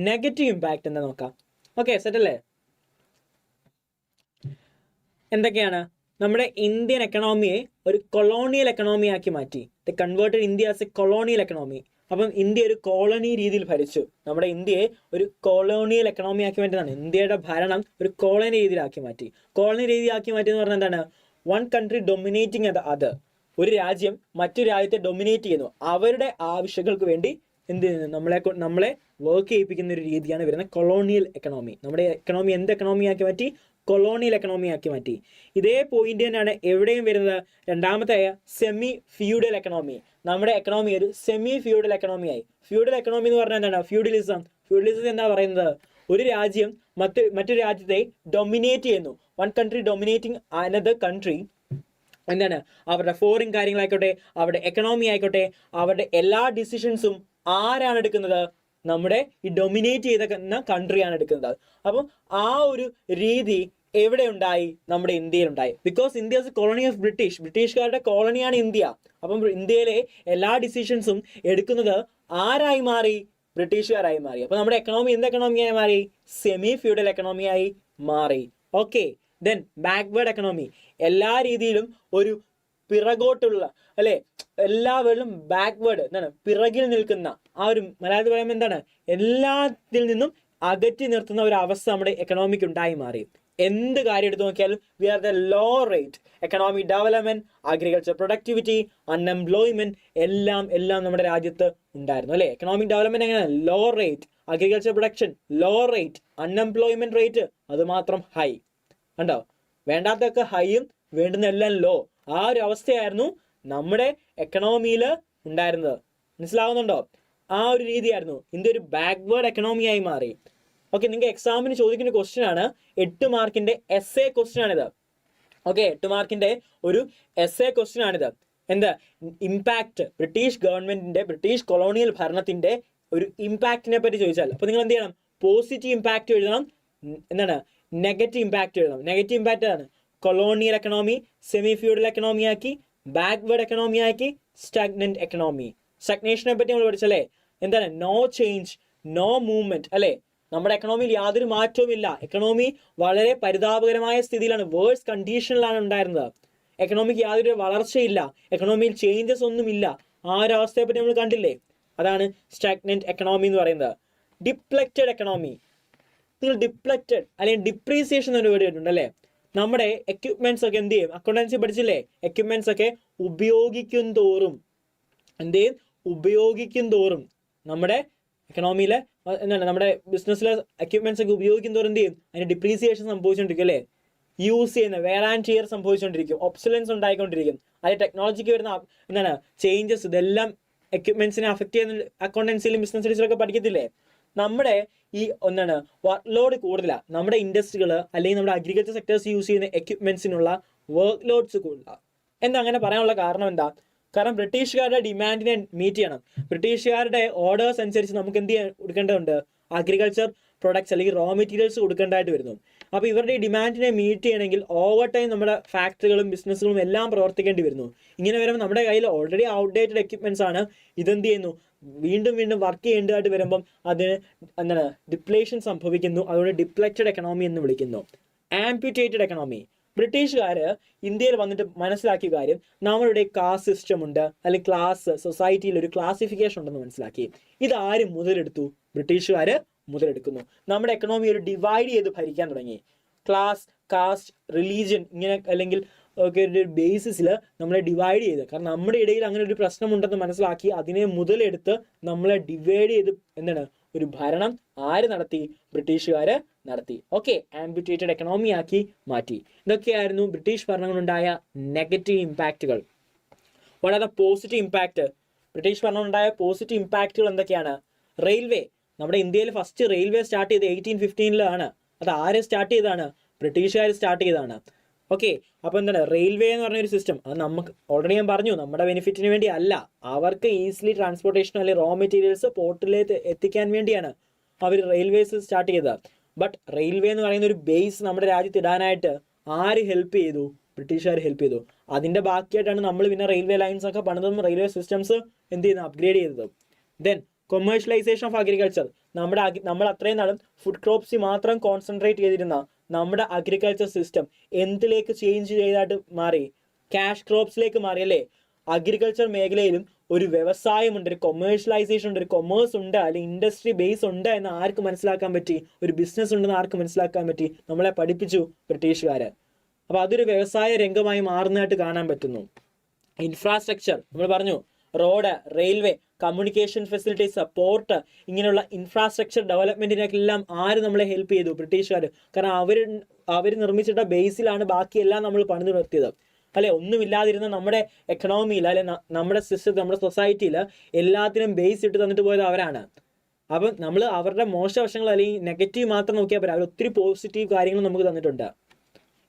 നെഗറ്റീവ് ഇമ്പാക്റ്റ് എന്താ നോക്കാം. ഓക്കെ, സെറ്റല്ലേ? എന്തൊക്കെയാണ്? നമ്മുടെ ഇന്ത്യൻ എക്കണോമിയെ ഒരു കൊളോണിയൽ എക്കണോമി ആക്കി മാറ്റി. They converted India as A colonial economy. അപ്പം ഇന്ത്യ ഒരു കോളനി രീതിയിൽ ഭരിച്ചു. നമ്മുടെ ഇന്ത്യയെ ഒരു കൊളോണിയൽ എക്കണോമി ആക്കി മാറ്റിയതാണ്. ഇന്ത്യയുടെ ഭരണം ഒരു കോളനി രീതിയിലാക്കി മാറ്റി. കോളനി രീതിയാക്കി മാറ്റി എന്ന് പറഞ്ഞാൽ എന്താണ്? വൺ കൺട്രി ഡൊമിനേറ്റിംഗ് അത് അതർ. ഒരു രാജ്യം മറ്റൊരു രാജ്യത്തെ ഡൊമിനേറ്റ് ചെയ്യുന്നു. അവരുടെ ആവശ്യങ്ങൾക്ക് വേണ്ടി എന്ത് ചെയ്യുന്നു? നമ്മളെ വർക്ക് ചെയ്യിപ്പിക്കുന്ന ഒരു രീതിയാണ് വരുന്നത് കൊളോണിയൽ എക്കണോമി. നമ്മുടെ എക്കണോമി എന്ത് എക്കണോമി ആക്കി മാറ്റി? കൊളോണിയൽ എക്കണോമി ആക്കി മാറ്റി. ഇതേ പോയിന്റ് തന്നെയാണ് എവിടെയും വരുന്നത്. രണ്ടാമത്തെ സെമി ഫ്യൂഡൽ എക്കണോമി. നമ്മുടെ എക്കണോമി ഒരു സെമി ഫ്യൂഡൽ എക്കണോമി ആയി. ഫ്യൂഡൽ എക്കണോമി എന്ന് പറഞ്ഞാൽ എന്താണ്? ഫ്യൂഡലിസം. ഫ്യൂഡലിസം എന്താ പറയുന്നത്? ഒരു രാജ്യം മറ്റൊരു രാജ്യത്തെ ഡൊമിനേറ്റ് ചെയ്യുന്നു. One country dominating another country. എന്താണ്? അവരുടെ ഫോറിൻ കാര്യങ്ങളായിക്കോട്ടെ, അവരുടെ എക്കണോമി ആയിക്കോട്ടെ, അവരുടെ എല്ലാ ഡിസിഷൻസും ആരാണ് എടുക്കുന്നത്? നമ്മുടെ ഈ ഡൊമിനേറ്റ് ചെയ്ത കൺട്രിയാണ് എടുക്കുന്നത്. അപ്പം ആ ഒരു രീതി എവിടെ ഉണ്ടായി? നമ്മുടെ ഇന്ത്യയിലുണ്ടായി. Because India is a colony of British. ബ്രിട്ടീഷുകാരുടെ കോളനിയാണ് ഇന്ത്യ. അപ്പം ഇന്ത്യയിലെ എല്ലാ ഡിസിഷൻസും എടുക്കുന്നത് ആരായി മാറി? ബ്രിട്ടീഷുകാരായി മാറി. അപ്പോൾ നമ്മുടെ എക്കണോമി എന്ത് എക്കണോമിയായി മാറി? സെമി ഫ്യൂഡൽ എക്കണോമിയായി മാറി. Okay, then backward economy. എല്ലാ രീതിയിലും ഒരു പിറകോട്ടുള്ള, അല്ലെ, എല്ലാവരിലും ബാക്ക്വേർഡ്, എന്താണ്, പിറകിൽ നിൽക്കുന്ന ആ ഒരു, മലയാളത്തിൽ പറയുമ്പോൾ എന്താണ്, എല്ലാത്തിൽ നിന്നും അകറ്റി നിർത്തുന്ന ഒരു അവസ്ഥ നമ്മുടെ എക്കണോമിക്ക് ഉണ്ടായി മാറി. എന്ത് കാര്യം എടുത്തു നോക്കിയാലും we are the low rate. Economic development, agriculture productivity, unemployment എല്ലാം നമ്മുടെ രാജ്യത്ത് ഉണ്ടായിരുന്നു. അല്ലെ, എക്കണോമിക് ഡെവലപ്മെന്റ് എങ്ങനെയാണ്? Low rate. Agriculture production low rate. Unemployment rate അത് മാത്രം ഹൈ. കണ്ടോ? വേണ്ടാത്തൊക്കെ ഹൈയും വേണ്ടുന്ന എല്ലാം ലോ. ആ ഒരു അവസ്ഥയായിരുന്നു നമ്മുടെ എക്കണോമിയിൽ ഉണ്ടായിരുന്നത്. മനസ്സിലാവുന്നുണ്ടോ? ആ ഒരു രീതിയായിരുന്നു. ഇന്ത്യ ഒരു ബാക്ക്വേർഡ് എക്കണോമി ആയി മാറി. ഓക്കെ, നിങ്ങൾക്ക് എക്സാമിന് ചോദിക്കുന്ന ക്വസ്റ്റ്യൻ ആണ്. 8 മാർക്കിന്റെ എസ്എ ക്വസ്റ്റ്യൻ ആണിത്. ഓക്കെ, 8 മാർക്കിന്റെ ഒരു എസ്എ ക്വസ്റ്റ്യൻ ആണിത്. എന്താ ഇമ്പാക്ട്? ബ്രിട്ടീഷ് ഗവൺമെന്റിന്റെ, ബ്രിട്ടീഷ് കൊളോണിയൽ ഭരണത്തിന്റെ ഒരു ഇമ്പാക്റ്റിനെ പറ്റി ചോദിച്ചാൽ അപ്പോൾ നിങ്ങൾ എന്ത് ചെയ്യണം? പോസിറ്റീവ് ഇമ്പാക്റ്റ് എഴുതണം. എന്താണ്? നെഗറ്റീവ് ഇമ്പാക്റ്റ് എഴുതണം. നെഗറ്റീവ് ഇമ്പാക്റ്റ് ആണ് colonial economy semi feudal economy ആക്കി, ബാക്ക്വേർഡ് എക്കണോമി ആക്കി, സ്റ്റാഗ്നന്റ് എക്കണോമി. സ്റ്റാഗ്നേഷനെ പറ്റി നമ്മൾ പഠിച്ചല്ലേ? എന്താണ്? No change, no movement. അല്ലെ, നമ്മുടെ എക്കണോമിയിൽ യാതൊരു മാറ്റവും ഇല്ല. എക്കണോമി വളരെ പരിതാപകരമായ സ്ഥിതിയിലാണ്, വേഴ്സ് കണ്ടീഷനിലാണ് ഉണ്ടായിരുന്നത്. എക്കണോമിക്ക് യാതൊരു വളർച്ചയില്ല, എക്കണോമിയിൽ ചേഞ്ചസ് ഒന്നുമില്ല. ആ ഒരു അവസ്ഥയെ പറ്റി നമ്മൾ കണ്ടില്ലേ? അതാണ് സ്റ്റാഗ്നന്റ് എക്കണോമി എന്ന് പറയുന്നത്. ഡിപ്ലക്റ്റഡ് എക്കണോമി. നിങ്ങൾ ഡിപ്ലക്റ്റഡ് അല്ലെങ്കിൽ ഡിപ്രീസിയേഷൻ എന്നൊരു വേർഡ് കേട്ടിട്ടുണ്ട് അല്ലേ? നമ്മുടെ എക്യുപ്മെന്റ്സ് ഒക്കെ എന്ത് ചെയ്യും? അക്കൗണ്ടൻസി പഠിച്ചില്ലേ? എക്യുപ്മെന്റ്സ് ഒക്കെ ഉപയോഗിക്കും തോറും എന്ത് ചെയ്യും? ഉപയോഗിക്കും തോറും നമ്മുടെ എക്കണോമിയിലെ എന്താണ്, നമ്മുടെ ബിസിനസ്സിലെ എക്യുപ്മെന്റ്സ് ഒക്കെ ഉപയോഗിക്കും തോറും എന്ത് ചെയ്യും? അതിന് ഡിപ്രീസിയേഷൻ സംഭവിച്ചുകൊണ്ടിരിക്കും അല്ലേ? യൂസ് ചെയ്യുന്ന വെയർ ആൻഡ് ടിയർ സംഭവിച്ചുകൊണ്ടിരിക്കും, ഒബ്സലൻസ് ഉണ്ടായിക്കൊണ്ടിരിക്കും. അതിൽ ടെക്നോളജിക്ക് വരുന്ന എന്താണ് ചേഞ്ചസ്, ഇതെല്ലാം എക്യുപ്മെന്റ്സിനെ അഫക്ട് ചെയ്യുന്ന അക്കൗണ്ടൻസിയിലും ബിസിനസ് സ്റ്റഡീസിലൊക്കെ പഠിക്കത്തില്ലേ? നമ്മുടെ ഈ എന്താണ് വർക്ക് ലോഡ് കൂടുതലാണ്. നമ്മുടെ ഇൻഡസ്ട്രികൾ അല്ലെങ്കിൽ നമ്മുടെ അഗ്രികൾച്ചർ സെക്ടേഴ്സ് യൂസ് ചെയ്യുന്ന എക്യുപ്മെന്റ്സിനുള്ള വർക്ക് ലോഡ്സ് കൂടുതലാണ്. എന്താ അങ്ങനെ പറയാനുള്ള കാരണം എന്താ? കാരണം ബ്രിട്ടീഷുകാരുടെ ഡിമാൻഡിനെ മീറ്റ് ചെയ്യണം. ബ്രിട്ടീഷുകാരുടെ ഓർഡേഴ്സ് അനുസരിച്ച് നമുക്ക് എന്ത് ചെയ്യാൻ കൊടുക്കേണ്ടതുണ്ട്? അഗ്രികൾച്ചർ പ്രൊഡക്ട്സ് അല്ലെങ്കിൽ റോ മെറ്റീരിയൽസ് കൊടുക്കേണ്ടതായിട്ട് വരുന്നു. അപ്പോൾ ഇവരുടെ ഈ ഡിമാൻഡിനെ മീറ്റ് ചെയ്യണമെങ്കിൽ ഓവർ ടൈം നമ്മുടെ ഫാക്ടറികളും ബിസിനസ്സുകളും എല്ലാം പ്രവർത്തിക്കേണ്ടി വരുന്നു. ഇങ്ങനെ വരുമ്പോൾ നമ്മുടെ കയ്യിൽ ഓൾറെഡി ഔട്ട്ഡേറ്റഡ് എക്യുപ്മെന്റ്സ് ആണ്. ഇതെന്ത് ചെയ്യുന്നു? വീണ്ടും വർക്ക് ചെയ്യേണ്ടതായിട്ട് വരുമ്പം അതിന് എന്താണ് ഡിപ്ലേഷൻ സംഭവിക്കുന്നു. അതുകൊണ്ട് ഡിപ്ലക്റ്റഡ് എക്കണോമി എന്ന് വിളിക്കുന്നു. ആംപ്യൂട്ടേറ്റഡ് എക്കണോമി. ബ്രിട്ടീഷുകാർ ഇന്ത്യയിൽ വന്നിട്ട് മനസ്സിലാക്കിയ കാര്യം നമ്മളുടെ കാസ്റ്റ് സിസ്റ്റം ഉണ്ട്, അല്ലെങ്കിൽ ക്ലാസ് സൊസൈറ്റിയിൽ ഒരു ക്ലാസിഫിക്കേഷൻ ഉണ്ടെന്ന് മനസ്സിലാക്കി. ഇതാരും മുതലെടുത്തു? ബ്രിട്ടീഷുകാർ മുതലെടുക്കുന്നു. നമ്മുടെ എക്കണോമി ഒരു ഡിവൈഡ് ചെയ്ത് ഭരിക്കാൻ തുടങ്ങി. ക്ലാസ്, കാസ്റ്റ്, റിലീജിയൻ ഇങ്ങനെ അല്ലെങ്കിൽ ഒക്കെ ഒരു ബേസിസിൽ നമ്മളെ ഡിവൈഡ് ചെയ്ത്, കാരണം നമ്മുടെ ഇടയിൽ അങ്ങനെ ഒരു പ്രശ്നമുണ്ടെന്ന് മനസ്സിലാക്കി അതിനെ മുതലെടുത്ത് നമ്മളെ ഡിവൈഡ് ചെയ്ത് എന്താണ് ഒരു ഭരണം ആര് നടത്തി? ബ്രിട്ടീഷുകാർ നടത്തി. ഓക്കെ, ആംബിറ്റേറ്റഡ് എക്കണോമി ആക്കി മാറ്റി. ഇതൊക്കെയായിരുന്നു ബ്രിട്ടീഷ് ഭരണങ്ങളുണ്ടായ നെഗറ്റീവ് ഇമ്പാക്റ്റുകൾ. What are the positive impact? British ഭരണങ്ങളുണ്ടായ പോസിറ്റീവ് ഇമ്പാക്റ്റുകൾ എന്തൊക്കെയാണ്? റെയിൽവേ. നമ്മുടെ ഇന്ത്യയിൽ ഫസ്റ്റ് റെയിൽവേ സ്റ്റാർട്ട് ചെയ്ത് 1815 അത് ആര് സ്റ്റാർട്ട് ചെയ്തതാണ്? ബ്രിട്ടീഷുകാർ സ്റ്റാർട്ട് ചെയ്തതാണ്. ഓക്കെ, അപ്പോൾ എന്താണ് റെയിൽവേ എന്ന് പറഞ്ഞൊരു സിസ്റ്റം? അത് നമുക്ക് ഓൾറെഡി ഞാൻ പറഞ്ഞു, നമ്മുടെ ബെനിഫിറ്റിന് വേണ്ടി അല്ല, അവർക്ക് ഈസിലി ട്രാൻസ്പോർട്ടേഷൻ അല്ലെങ്കിൽ റോ മെറ്റീരിയൽസ് പോർട്ടിലേക്ക് എത്തിക്കാൻ വേണ്ടിയാണ് അവർ റെയിൽവേസ് സ്റ്റാർട്ട് ചെയ്തത്. ബട്ട് റെയിൽവേ എന്ന് പറയുന്ന ഒരു ബേസ് നമ്മുടെ രാജ്യത്ത് ഇടാനായിട്ട് ആര് ഹെൽപ്പ് ചെയ്തു? ബ്രിട്ടീഷുകാർ ഹെൽപ്പ് ചെയ്തു. അതിൻ്റെ ബാക്കിയായിട്ടാണ് നമ്മൾ പിന്നെ റെയിൽവേ ലൈൻസ് ഒക്കെ പണിതും റെയിൽവേ സിസ്റ്റംസ് എന്ത് ചെയ്യുന്നത്? അപ്ഗ്രേഡ് ചെയ്തത്. Then commercialisation of agriculture. നമ്മൾ അത്രയും നാളും ഫുഡ് ക്രോപ്സിൽ മാത്രം കോൺസെൻട്രേറ്റ് ചെയ്തിരുന്ന നമ്മുടെ അഗ്രികൾച്ചർ സിസ്റ്റം എന്തിലേക്ക് ചേഞ്ച് ചെയ്തായിട്ട് മാറി? ക്യാഷ് ക്രോപ്സിലേക്ക് മാറി അല്ലേ? അഗ്രികൾച്ചർ മേഖലയിലും ഒരു വ്യവസായമുണ്ട്, ഒരു കൊമേഴ്ഷ്യലൈസേഷൻ ഉണ്ട്, ഒരു കൊമേഴ്സ് ഉണ്ട്, അല്ലെങ്കിൽ ഇൻഡസ്ട്രി ബേസ് ഉണ്ട് എന്ന് ആർക്ക് മനസ്സിലാക്കാൻ പറ്റി? ഒരു ബിസിനസ് ഉണ്ടെന്ന് ആർക്ക് മനസ്സിലാക്കാൻ പറ്റി? നമ്മളെ പഠിപ്പിച്ചു ബ്രിട്ടീഷുകാർ. അപ്പോൾ അതൊരു വ്യവസായ രംഗമായി മാറുന്നതായിട്ട് കാണാൻ പറ്റുന്നു. ഇൻഫ്രാസ്ട്രക്ചർ നമ്മൾ പറഞ്ഞു, road, railway, communication facilities, port, ഇങ്ങനെയുള്ള ഇൻഫ്രാസ്ട്രക്ചർ ഡെവലപ്മെന്റിനൊക്കെല്ലാം ആര് നമ്മളെ ഹെൽപ്പ് ചെയ്തു? ബ്രിട്ടീഷുകാർ. കാരണം അവർ നിർമ്മിച്ചിട്ട ബേസിലാണ് ബാക്കിയെല്ലാം നമ്മൾ പണിത് നിർത്തിയത് അല്ലെ? ഒന്നുമില്ലാതിരുന്ന നമ്മുടെ എക്കണോമിയിൽ അല്ലെ നമ്മുടെ സിസ്റ്റത്തിൽ, നമ്മുടെ സൊസൈറ്റിയിൽ എല്ലാത്തിനും ബേസ് ഇട്ട് തന്നിട്ട് പോയത് അവരാണ്. അപ്പം നമ്മൾ അവരുടെ മോശവശങ്ങൾ അല്ലെങ്കിൽ നെഗറ്റീവ് മാത്രം നോക്കിയാൽ പോരാ, അവർ ഒത്തിരി പോസിറ്റീവ് കാര്യങ്ങൾ നമുക്ക് തന്നിട്ടുണ്ട്.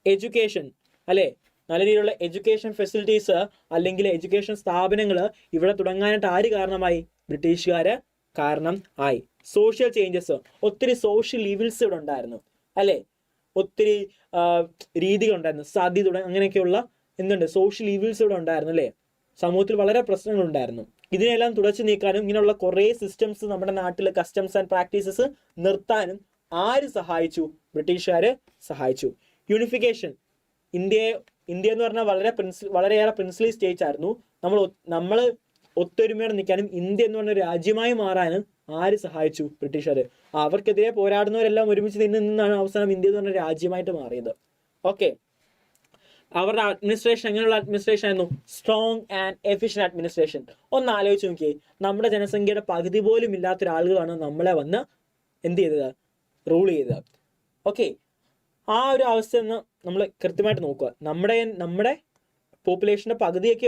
എഡ്യൂക്കേഷൻ അല്ലേ? നല്ല രീതിയിലുള്ള എഡ്യൂക്കേഷൻ ഫെസിലിറ്റീസ് അല്ലെങ്കിൽ എഡ്യൂക്കേഷൻ സ്ഥാപനങ്ങൾ ഇവിടെ തുടങ്ങാനായിട്ട് ആര് കാരണമായി? ബ്രിട്ടീഷുകാർ കാരണം ആയി. സോഷ്യൽ ചേഞ്ചസ്, ഒത്തിരി സോഷ്യൽ ഈവിൽസ് ഇവിടെ ഉണ്ടായിരുന്നു അല്ലേ? ഒത്തിരി രീതികളുണ്ടായിരുന്നു, സതി അങ്ങനെയൊക്കെയുള്ള എന്തുണ്ട് സോഷ്യൽ ഈവിൽസ് ഇവിടെ ഉണ്ടായിരുന്നു അല്ലേ? സമൂഹത്തിൽ വളരെ പ്രശ്നങ്ങളുണ്ടായിരുന്നു. ഇതിനെല്ലാം തുടച്ചു നീക്കാനും ഇങ്ങനെയുള്ള കുറേ സിസ്റ്റംസ് നമ്മുടെ നാട്ടിൽ കസ്റ്റംസ് ആൻഡ് പ്രാക്ടീസസ് നിർത്താനും ആര് സഹായിച്ചു? ബ്രിട്ടീഷുകാർ സഹായിച്ചു. യൂണിഫിക്കേഷൻ. ഇന്ത്യ എന്ന് പറഞ്ഞാൽ വളരെയേറെ പ്രിൻസ്ലി സ്റ്റേറ്റ്സ് ആയിരുന്നു. നമ്മൾ ഒത്തൊരുമയോടെ നിൽക്കാനും ഇന്ത്യ എന്ന് പറഞ്ഞ രാജ്യമായി മാറാനും ആര് സഹായിച്ചു? ബ്രിട്ടീഷുകാർ. അവർക്കെതിരെ പോരാടുന്നവരെല്ലാം ഒരുമിച്ച് നിന്നാണ് അവസാനം ഇന്ത്യ എന്ന് പറഞ്ഞ രാജ്യമായിട്ട് മാറിയത്. ഓക്കെ, അവരുടെ അഡ്മിനിസ്ട്രേഷൻ എങ്ങനെയുള്ള അഡ്മിനിസ്ട്രേഷൻ ആയിരുന്നു? Strong and efficient administration. ഒന്ന് ആലോചിച്ച് നോക്കിയേ, നമ്മുടെ ജനസംഖ്യയുടെ പകുതി പോലും ഇല്ലാത്ത ഒരാളുകളാണ് നമ്മളെ വന്ന് എന്ത് ചെയ്തത്? റൂൾ ചെയ്തത്. ഓക്കെ, ആ ഒരു അവസ്ഥ ഒന്ന് നമ്മൾ കൃത്യമായിട്ട് നോക്കുക. നമ്മുടെ പോപ്പുലേഷൻ്റെ പകുതിയൊക്കെ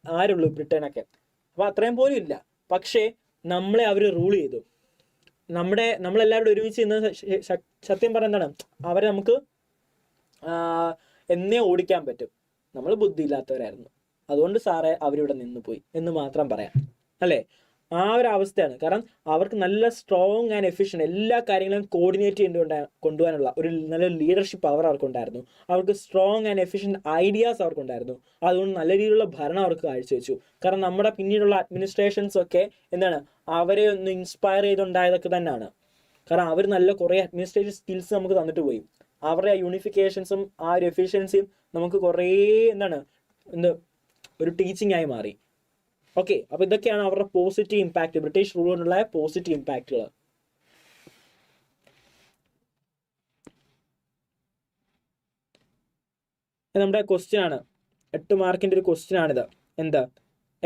ആരുള്ളൂ ബ്രിട്ടനൊക്കെ. അപ്പോൾ അത്രയും പോലും ഇല്ല. പക്ഷേ നമ്മളെ അവർ റൂൾ ചെയ്തു. നമ്മളെല്ലാവരും ഒരുമിച്ച് ഇന്ന് സത്യം പറഞ്ഞ എന്താണ്, അവരെ നമുക്ക് എന്നേ ഓടിക്കാൻ പറ്റും. നമ്മൾ ബുദ്ധിയില്ലാത്തവരായിരുന്നു, അതുകൊണ്ട് സാറേ അവരിവിടെ നിന്ന് പോയി എന്ന് മാത്രം പറയാം അല്ലേ? ആ ഒരു അവസ്ഥയാണ്. കാരണം അവർക്ക് നല്ല സ്ട്രോങ് ആൻഡ് എഫിഷ്യൻ്റ് എല്ലാ കാര്യങ്ങളും കോർഡിനേറ്റ് കൊണ്ടുപോകാനുള്ള ഒരു നല്ല ലീഡർഷിപ്പ് പവർ അവർക്കുണ്ടായിരുന്നു. അവർക്ക് സ്ട്രോങ് ആൻഡ് എഫിഷ്യൻ്റ് ഐഡിയാസ് അവർക്കുണ്ടായിരുന്നു. അതുകൊണ്ട് നല്ല രീതിയിലുള്ള ഭരണം അവർക്ക് കാഴ്ചവെച്ചു. കാരണം നമ്മുടെ പിന്നീടുള്ള അഡ്മിനിസ്ട്രേഷൻസ് ഒക്കെ എന്താണ്, അവരെ ഒന്ന് ഇൻസ്പയർ ചെയ്തുണ്ടായതൊക്കെ തന്നെയാണ്. കാരണം അവർ നല്ല കുറേ അഡ്മിനിസ്ട്രേറ്റീവ് സ്കിൽസ് നമുക്ക് തന്നിട്ട് പോയി. അവരുടെ ആ യൂണിഫിക്കേഷൻസും ആ ഒരു എഫിഷ്യൻസിയും നമുക്ക് കുറേ ഒരു ടീച്ചിങ് ആയി മാറി. ഓക്കെ, അപ്പോൾ ഇതൊക്കെയാണ് അവരുടെ പോസിറ്റീവ് ഇമ്പാക്റ്റ്, ബ്രിട്ടീഷ് റൂൾ കൊണ്ടുള്ള പോസിറ്റീവ് ഇമ്പാക്റ്റുകൾ. നമ്മുടെ ക്വസ്റ്റ്യൻ ആണ്, 8 മാർക്കിൻ്റെ ഒരു ക്വസ്റ്റ്യൻ ആണിത്. എന്താ?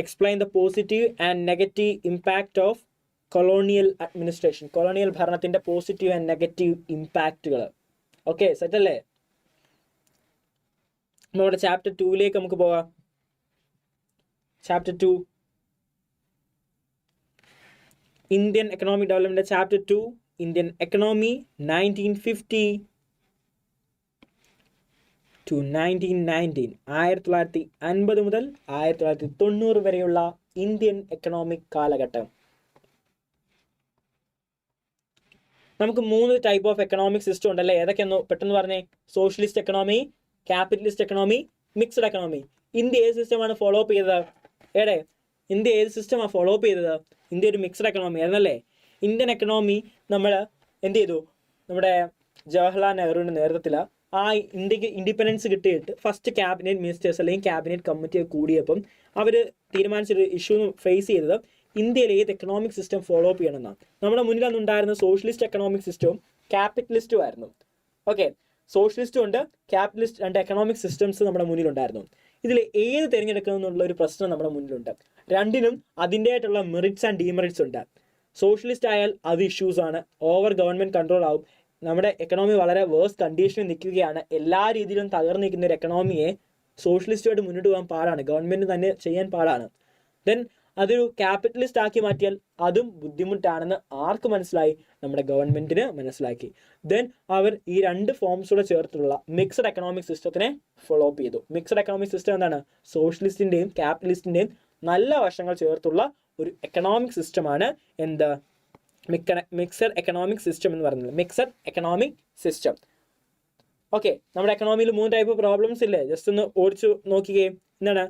Explain the positive and negative impact of colonial administration. Colonial ഭരണത്തിൻ്റെ പോസിറ്റീവ് ആൻഡ് നെഗറ്റീവ് ഇമ്പാക്റ്റുകൾ. ഓക്കെ, സെറ്റ് അല്ലേ? നമ്മുടെ ചാപ്റ്റർ 2ലേക്ക് നമുക്ക് പോകാം. Chapter 2 Indian economic development. Chapter 2 Indian economy 1950 to 1919. 1950 മുതൽ 1990 വരെയുള്ള ഇന്ത്യൻ എക്കണോമിക് കാലഘട്ടം. നമുക്ക് 3 ടൈപ്പ് ഓഫ് എക്കണോമിക് സിസ്റ്റം ഉണ്ടല്ലേ? ഏതൊക്കെയെന്ന് പെട്ടെന്ന് പറഞ്ഞേ. Socialist economy, capitalist economy, mixed economy. India ഏത് സിസ്റ്റമാണ് ഫോളോ അപ്പ് ചെയ്തത്? ഇന്ത്യ ഏത് സിസ്റ്റമാണ് ഫോളോ അപ്പ് ചെയ്തത്? ഇന്ത്യ ഒരു മിക്സ്ഡ് എക്കണോമി ആയിരുന്നല്ലേ? ഇന്ത്യൻ എക്കണോമി നമ്മൾ എന്ത് ചെയ്തു? നമ്മുടെ ജവഹർലാൽ നെഹ്റുവിൻ്റെ നേതൃത്വത്തിൽ ആ ഇന്ത്യക്ക് ഇൻഡിപെൻഡൻസ് കിട്ടിയിട്ട് ഫസ്റ്റ് ക്യാബിനറ്റ് മിനിസ്റ്റേഴ്സ് അല്ലെങ്കിൽ ക്യാബിനറ്റ് കമ്മിറ്റി കൂടിയപ്പം അവർ തീരുമാനിച്ചൊരു ഇഷ്യൂ ഫേസ് ചെയ്തത് ഇന്ത്യയിൽ ഏത് എക്കണോമിക് സിസ്റ്റം ഫോളോ അപ്പ് ചെയ്യണമെന്നാണ്. നമ്മുടെ മുന്നിൽ അന്നുണ്ടായിരുന്ന സോഷ്യലിസ്റ്റ് എക്കണോമിക് സിസ്റ്റവും ക്യാപിറ്റലിസ്റ്റും ആയിരുന്നു. ഓക്കെ, സോഷ്യലിസ്റ്റും ഉണ്ട്, ക്യാപിറ്റലിസ്റ്റ്, രണ്ട് എക്കണോമിക് സിസ്റ്റംസ് നമ്മുടെ മുന്നിലുണ്ടായിരുന്നു. ഇതിൽ ഏത് തിരഞ്ഞെടുക്കണം എന്നുള്ള ഒരു പ്രശ്നം നമ്മുടെ മുന്നിലുണ്ട്. രണ്ടിനും അതിൻ്റെതായിട്ടുള്ള മെറിറ്റ്സ് ആൻഡ് ഡീമെറിറ്റ്സ് ഉണ്ട്. സോഷ്യലിസ്റ്റ് ആയാൽ അത് ഇഷ്യൂസ് ആണ്, ഓവർ ഗവൺമെൻറ് കൺട്രോൾ ആവും, നമ്മുടെ എക്കണോമി വളരെ വേഴ്സ് കണ്ടീഷനിൽ നിൽക്കുകയാണ്, എല്ലാ രീതിയിലും തകർന്നു നിൽക്കുന്ന ഒരു എക്കണോമിയെ സോഷ്യലിസ്റ്റുമായിട്ട് മുന്നോട്ട് പോകാൻ പാടാണ്, ഗവൺമെൻറ് തന്നെ ചെയ്യാൻ പാടാണ്. ദെൻ അതൊരു ക്യാപിറ്റലിസ്റ്റ് ആക്കി മാറ്റിയാൽ അതും ബുദ്ധിമുട്ടാണെന്ന് ആർക്ക് മനസ്സിലായി? നമ്മുടെ ഗവൺമെൻറ്റിന് മനസ്സിലാക്കി. ദെൻ അവർ ഈ രണ്ട് ഫോംസൂടെ ചേർത്തുള്ള മിക്സഡ് എക്കണോമിക് സിസ്റ്റത്തിനെ ഫോളോ അപ്പ് ചെയ്തു. മിക്സഡ് എക്കണോമിക് സിസ്റ്റം എന്താണ്? സോഷ്യലിസ്റ്റിൻ്റെയും ക്യാപിറ്റലിസ്റ്റിൻ്റെയും നല്ല വശങ്ങൾ ചേർത്തുള്ള ഒരു എക്കണോമിക് സിസ്റ്റമാണ് എന്ത്? മിക്സഡ് എക്കണോമിക് സിസ്റ്റം എന്ന് പറയുന്നത്. Mixed economic system. ഓക്കെ, നമ്മുടെ എക്കണോമിയിൽ 3 ടൈപ്പ് പ്രോബ്ലംസ് ഇല്ലേ? ജസ്റ്റ് ഒന്ന് ഓടിച്ചു നോക്കിക്കേ. എന്താണ്?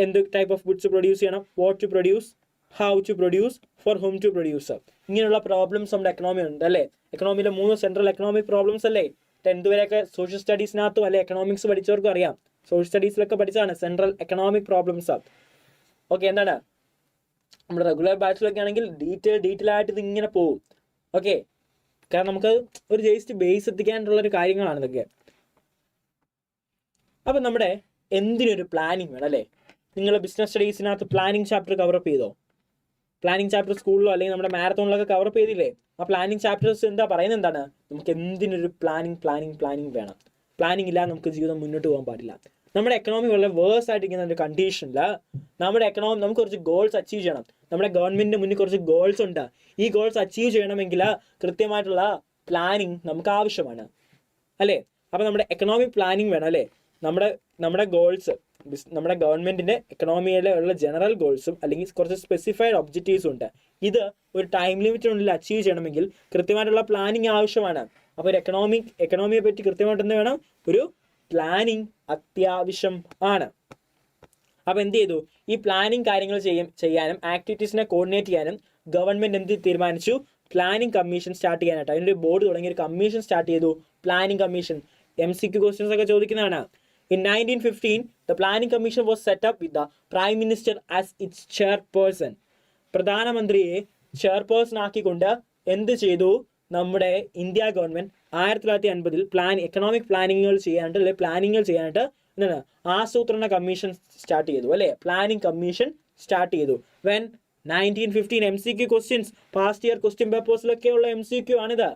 എന്ത് ടൈപ്പ് ഓഫ് ഗുഡ്സ് പ്രൊഡ്യൂസ് ചെയ്യണം, what to produce, how to produce, for whom to produce. ഇങ്ങനെയുള്ള പ്രോബ്ലംസ് നമ്മുടെ എക്കണോമി ഉണ്ട് അല്ലേ? എക്കണോമിയിലെ 3 സെൻട്രൽ എക്കണോമിക് പ്രോബ്ലംസ് അല്ലേ? 10th വരെയൊക്കെ സോഷ്യൽ സ്റ്റഡീസിനകത്തും അല്ലെ എക്കണോമിക്സ് പഠിച്ചവർക്കും അറിയാം. സോഷ്യൽ സ്റ്റഡീസിലൊക്കെ പഠിച്ചതാണ് സെൻട്രൽ എക്കണോമിക് പ്രോബ്ലംസ്. ഓക്കെ, എന്താണ് നമ്മുടെ റെഗുലർ ബാച്ചിലൊക്കെ ആണെങ്കിൽ ഡീറ്റെയിൽ ആയിട്ട് ഇത് ഇങ്ങനെ പോകും. ഓക്കെ, കാരണം നമുക്ക് ഒരു ജസ്റ്റ് ബേസ് എത്തിക്കാനുള്ളൊരു കാര്യങ്ങളാണ് ഇതൊക്കെ. അപ്പം നമ്മുടെ എന്തിനൊരു പ്ലാനിങ് വേണം അല്ലേ? നിങ്ങൾ ബിസിനസ് സ്റ്റഡീസിനകത്ത് പ്ലാനിങ് ചാപ്റ്റർ കവറപ്പ് ചെയ്തോ? പ്ലാനിങ് ചാപ്റ്റർ സ്കൂളിലോ അല്ലെങ്കിൽ നമ്മുടെ മാരത്തോണിലൊക്കെ കവറപ്പ് ചെയ്തില്ലേ? ആ പ്ലാനിങ് ചാപ്റ്റേഴ്സ് എന്താ പറയുന്നത്? എന്താണ്? നമുക്ക് എന്തിനൊരു പ്ലാനിങ് വേണം. പ്ലാനിങ് ഇല്ലാതെ നമുക്ക് ജീവിതം മുന്നോട്ട് പോകാൻ പാടില്ല. നമ്മുടെ എക്കണോമി വളരെ വേഴ്സ് ആയിട്ടിരിക്കുന്ന ഒരു കണ്ടീഷനിൽ നമ്മുടെ എക്കണോമി നമുക്ക് കുറച്ച് ഗോൾസ് അച്ചീവ് ചെയ്യണം. നമ്മുടെ ഗവൺമെൻറ്റിൻ്റെ മുന്നിൽ കുറച്ച് ഗോൾസ് ഉണ്ട്. ഈ ഗോൾസ് അച്ചീവ് ചെയ്യണമെങ്കിൽ കൃത്യമായിട്ടുള്ള പ്ലാനിങ് നമുക്ക് ആവശ്യമാണ് അല്ലേ? അപ്പോൾ നമ്മുടെ എക്കണോമിക് പ്ലാനിങ് വേണം അല്ലേ? നമ്മുടെ ഗോൾസ്, നമ്മുടെ ഗവൺമെൻറ്റിൻ്റെ എക്കണോമിയിലുള്ള ജനറൽ ഗോൾസും അല്ലെങ്കിൽ കുറച്ച് സ്പെസിഫൈഡ് ഒബ്ജക്റ്റീവ്സും ഉണ്ട്. ഇത് ഒരു ടൈം ലിമിറ്റിനുള്ളിൽ അച്ചീവ് ചെയ്യണമെങ്കിൽ കൃത്യമായിട്ടുള്ള പ്ലാനിങ് ആവശ്യമാണ്. അപ്പോൾ ഒരു എക്കണോമിയെ പറ്റി കൃത്യമായിട്ട് എന്ത് വേണം? ഒരു പ്ലാനിങ് അത്യാവശ്യം ആണ്. അപ്പോൾ എന്ത് ചെയ്തു? ഈ പ്ലാനിങ് കാര്യങ്ങൾ ചെയ്യാനും ആക്ടിവിറ്റീസിനെ കോർഡിനേറ്റ് ചെയ്യാനും ഗവൺമെൻറ് എന്ത് തീരുമാനിച്ചു? പ്ലാനിങ് കമ്മീഷൻ സ്റ്റാർട്ട് ചെയ്യാനായിട്ട് അതിനൊരു ബോർഡ് തുടങ്ങി ഒരു കമ്മീഷൻ സ്റ്റാർട്ട് ചെയ്തു. Planning commission. MCQ ക്വസ്റ്റ്യൻസ് ഒക്കെ ചോദിക്കുന്നതാണ്. In 1915, the Planning Commission was set up with the Prime Minister as its chairperson. പ്രധാനമന്ത്രിയെ ചെയർപേഴ്സൺ ആക്കിക്കൊണ്ട് എന്ത് ചെയ്തു? നമ്മുടെ ഇന്ത്യ ഗവൺമെൻറ് 1950 എക്കണോമിക് പ്ലാനിങ്ങുകൾ ചെയ്യാനായിട്ട് എന്താണ് ആസൂത്രണ കമ്മീഷൻ സ്റ്റാർട്ട് ചെയ്തു അല്ലേ? പ്ലാനിങ് കമ്മീഷൻ സ്റ്റാർട്ട് ചെയ്തു. When 1915 MCQ questions, past year question പേപ്പേഴ്സിലൊക്കെയുള്ള MCQ ആണിത്.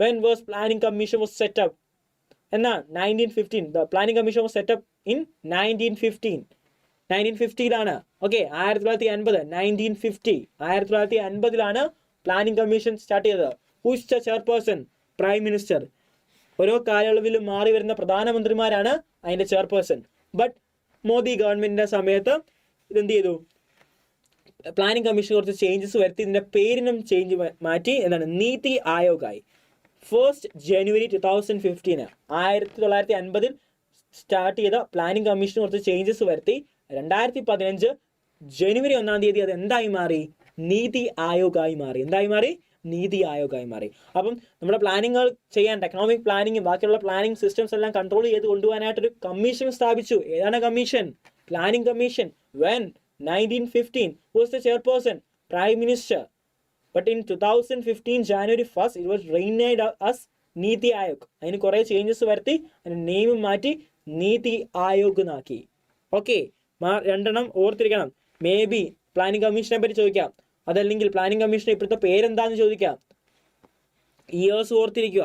When was planning commission was set up? എന്നാ 1915. The planning commission was set up in 1915. 1950ലാണ്. ഓക്കെ, 1950 1950ലാണ് പ്ലാനിങ് കമ്മീഷൻ സ്റ്റാർട്ട് ചെയ്തത്. Who is the chairperson? Prime minister. ഓരോ കാലയളവിൽ മാറി വരുന്ന പ്രധാനമന്ത്രിമാരാണ് അതിൻ്റെ ചെയർപേഴ്സൺ. ബട്ട് മോദി ഗവൺമെൻറ്റിൻ്റെ സമയത്ത് ഇതെന്ത് ചെയ്തു? പ്ലാനിങ് കമ്മീഷൻ കുറച്ച് ചേഞ്ചസ് വരുത്തി ഇതിൻ്റെ പേരിനും ചേഞ്ച് മാറ്റി എന്താണ് നീതി ആയോഗായി. 1st January 2015 1950 സ്റ്റാർട്ട് ചെയ്ത പ്ലാനിങ് കമ്മീഷൻ കുറച്ച് ചേഞ്ചസ് വരുത്തി 2015 ജനുവരി 1-ാം തീയതി അത് എന്തായി മാറി? നീതി ആയോഗായി മാറി. എന്തായി മാറി? നീതി ആയോഗായി മാറി. അപ്പം നമ്മുടെ പ്ലാനിങ്ങുകൾ ചെയ്യാൻ എക്കണോമിക് പ്ലാനിങ്ങും ബാക്കിയുള്ള പ്ലാനിങ് സിസ്റ്റംസ് എല്ലാം കൺട്രോൾ ചെയ്ത് കൊണ്ടുപോകാനായിട്ടൊരു കമ്മീഷൻ സ്ഥാപിച്ചു. ഏതാണ് commission? Planning commission. When 1915 was the chairperson? Prime Minister. But in 2015 January 1st it was renamed as NITI Aayog. അതിന് കുറേ ചേഞ്ചസ് വരുത്തി അതിന് നെയിം മാറ്റി നീതി ആയോഗ് എന്നാക്കി. ഓക്കെ, രണ്ടെണ്ണം ഓർത്തിരിക്കണം. മേ ബി പ്ലാനിങ് കമ്മീഷനെ പറ്റി ചോദിക്കാം, അതല്ലെങ്കിൽ പ്ലാനിങ് കമ്മീഷൻ ഇപ്പോഴത്തെ പേരെന്താണെന്ന് ചോദിക്കാം. ഇയേഴ്സ് ഓർത്തിരിക്കുക.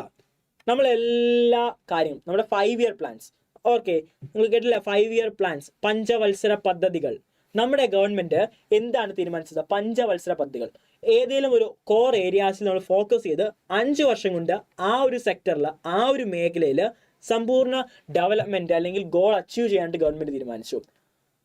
നമ്മളെല്ലാ കാര്യങ്ങളും നമ്മുടെ 5 year പ്ലാൻസ്. ഓക്കെ, നിങ്ങൾ കേട്ടില്ല 5 year പ്ലാൻസ്, പഞ്ചവത്സര പദ്ധതികൾ. നമ്മുടെ ഗവൺമെൻറ് എന്താണ് തീരുമാനിച്ചത്? പഞ്ചവത്സര പദ്ധതികൾ. ഏതെങ്കിലും ഒരു കോർ ഏരിയാസിൽ നമ്മൾ ഫോക്കസ് ചെയ്ത് 5 വർഷം കൊണ്ട് ആ ഒരു സെക്ടറിൽ ആ ഒരു മേഖലയിൽ സമ്പൂർണ്ണ ഡെവലപ്മെൻറ്റ് അല്ലെങ്കിൽ ഗോൾ അച്ചീവ് ചെയ്യാനായിട്ട് ഗവൺമെൻറ് തീരുമാനിച്ചു.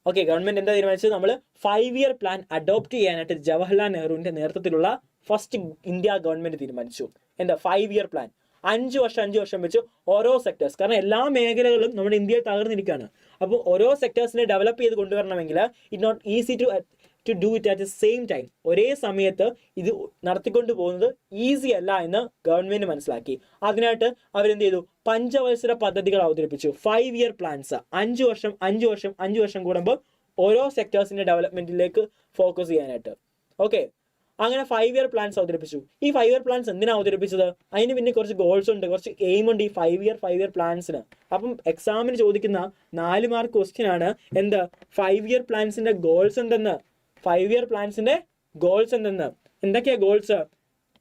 ഓക്കെ, ഗവൺമെൻറ് എന്താ തീരുമാനിച്ചത്? നമ്മൾ 5 year പ്ലാൻ അഡോപ്റ്റ് ചെയ്യാനായിട്ട് ജവഹർലാൽ നെഹ്റുവിൻ്റെ നേതൃത്വത്തിലുള്ള ഫസ്റ്റ് ഇന്ത്യ ഗവൺമെൻറ് തീരുമാനിച്ചു. എന്താ 5 year പ്ലാൻ? 5 വർഷം വെച്ച് ഓരോ സെക്ടേഴ്സ്, കാരണം എല്ലാ മേഖലകളും നമ്മുടെ ഇന്ത്യയിൽ തകർന്നിരിക്കുകയാണ്. അപ്പോൾ ഓരോ സെക്ടേഴ്സിനെ ഡെവലപ്പ് ചെയ്ത് കൊണ്ടുവരണമെങ്കിൽ it not easy to to do it at the same time. ഒരേ സമയത്ത് ഇത് നടത്തിക്കൊണ്ട് പോകുന്നത് ഈസി അല്ല എന്ന് ഗവൺമെന്റ് മനസ്സിലാക്കി. അതിനായിട്ട് അവരെന്ത് ചെയ്തു? പഞ്ചവത്സര പദ്ധതികൾ അവതരിപ്പിച്ചു. 5 year പ്ലാൻസ്. 5 വർഷം കൂടുമ്പോൾ ഓരോ സെക്ടേഴ്സിന്റെ ഡെവലപ്മെന്റിലേക്ക് ഫോക്കസ് ചെയ്യാനായിട്ട്. ഓക്കെ, അങ്ങനെ 5 year പ്ലാൻസ് അവതരിപ്പിച്ചു. ഈ 5 year പ്ലാൻസ് എന്തിനാണ് അവതരിപ്പിച്ചത്? അതിന് പിന്നെ കുറച്ച് ഗോൾസ് ഉണ്ട്, കുറച്ച് എയിം ഉണ്ട് ഈ 5 year പ്ലാൻസിന്. അപ്പം എക്സാമിന് ചോദിക്കുന്ന 4 മാർക്ക് ക്വസ്റ്റ്യൻ ആണ് എന്ത്? 5 year പ്ലാൻസിന്റെ ഗോൾസ് എന്തെന്ന്. 5 year പ്ലാൻസിന്റെ ഗോൾസ് എന്തെന്ന്. എന്തൊക്കെയാ goals?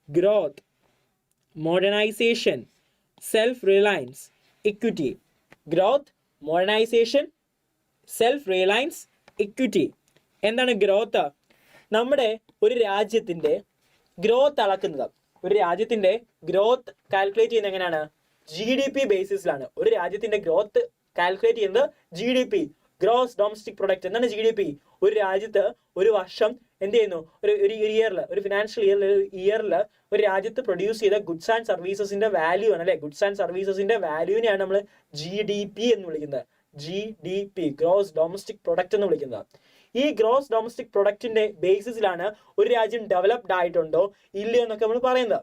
Growth, modernisation, self reliance, equity. Growth, modernisation, self reliance, equity. എന്താണ് ഗ്രോത്ത്? നമ്മുടെ ഒരു രാജ്യത്തിന്റെ ഗ്രോത്ത് അളക്കുന്നത്, ഒരു രാജ്യത്തിന്റെ ഗ്രോത്ത് കാൽക്കുലേറ്റ് ചെയ്യുന്നത് എങ്ങനെയാണ്? GDP ബേസിസിലാണ്. ഒരു രാജ്യത്തിന്റെ ഗ്രോത്ത് കാൽക്കുലേറ്റ് ചെയ്യുന്നത് GDP, ഗ്രോസ് ഡൊമസ്റ്റിക് പ്രൊഡക്റ്റ്. എന്താണ് GDP? ഒരു രാജ്യത്ത് ഒരു വർഷം എന്ത് ചെയ്യുന്നു? ഒരു ഇയറിൽ, ഒരു ഫിനാൻഷ്യൽ ഇയറിൽ ഒരു രാജ്യത്ത് പ്രൊഡ്യൂസ് ചെയ്ത ഗുഡ്സ് ആൻഡ് സർവീസസിന്റെ വാല്യൂ ആണ് അല്ലെ. ഗുഡ്സ് ആൻഡ് സർവീസസിന്റെ വാല്യൂവിനെയാണ് നമ്മൾ GDP എന്ന് വിളിക്കുന്നത്. GDP, ഗ്രോസ് ഡൊമസ്റ്റിക് പ്രൊഡക്റ്റ് എന്ന് വിളിക്കുന്നത്. ഈ ഗ്രോസ് ഡൊമസ്റ്റിക് പ്രൊഡക്റ്റിന്റെ ബേസിസിലാണ് ഒരു രാജ്യം ഡെവലപ്ഡ് ആയിട്ടുണ്ടോ ഇല്ലയോ എന്നൊക്കെ നമ്മൾ പറയുന്നത്.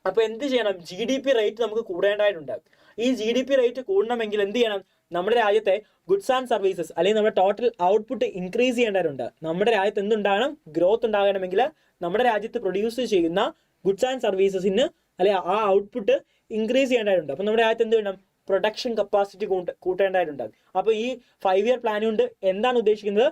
അപ്പൊ എന്ത് ചെയ്യണം? GDP റേറ്റ് നമുക്ക് കൂടേണ്ടതായിട്ടുണ്ട്. ഈ GDP റേറ്റ് കൂടണമെങ്കിൽ എന്ത് ചെയ്യണം? നമ്മുടെ രാജ്യത്തെ ഗുഡ്സ് ആൻഡ് സർവീസസ് അല്ലെങ്കിൽ നമ്മുടെ ടോട്ടൽ ഔട്ട്പുട്ട് ഇൻക്രീസ് ചെയ്യേണ്ടതായിട്ടുണ്ട്. നമ്മുടെ രാജ്യത്ത് എന്തുണ്ടാകണം? ഗ്രോത്ത് ഉണ്ടാകണമെങ്കിൽ നമ്മുടെ രാജ്യത്ത് പ്രൊഡ്യൂസ് ചെയ്യുന്ന ഗുഡ്സ് ആൻഡ് സർവീസസിന് അല്ലെ ആ ഔട്ട്പുട്ട് ഇൻക്രീസ് ചെയ്യേണ്ടതായിട്ടുണ്ട്. അപ്പൊ നമ്മുടെ രാജ്യത്ത് എന്ത് വേണം? പ്രൊഡക്ഷൻ കപ്പാസിറ്റി കൂട്ടേണ്ടതായിട്ടുണ്ട്. അപ്പൊ ഈ 5 year പ്ലാൻ കൊണ്ട് എന്താണ് ഉദ്ദേശിക്കുന്നത്?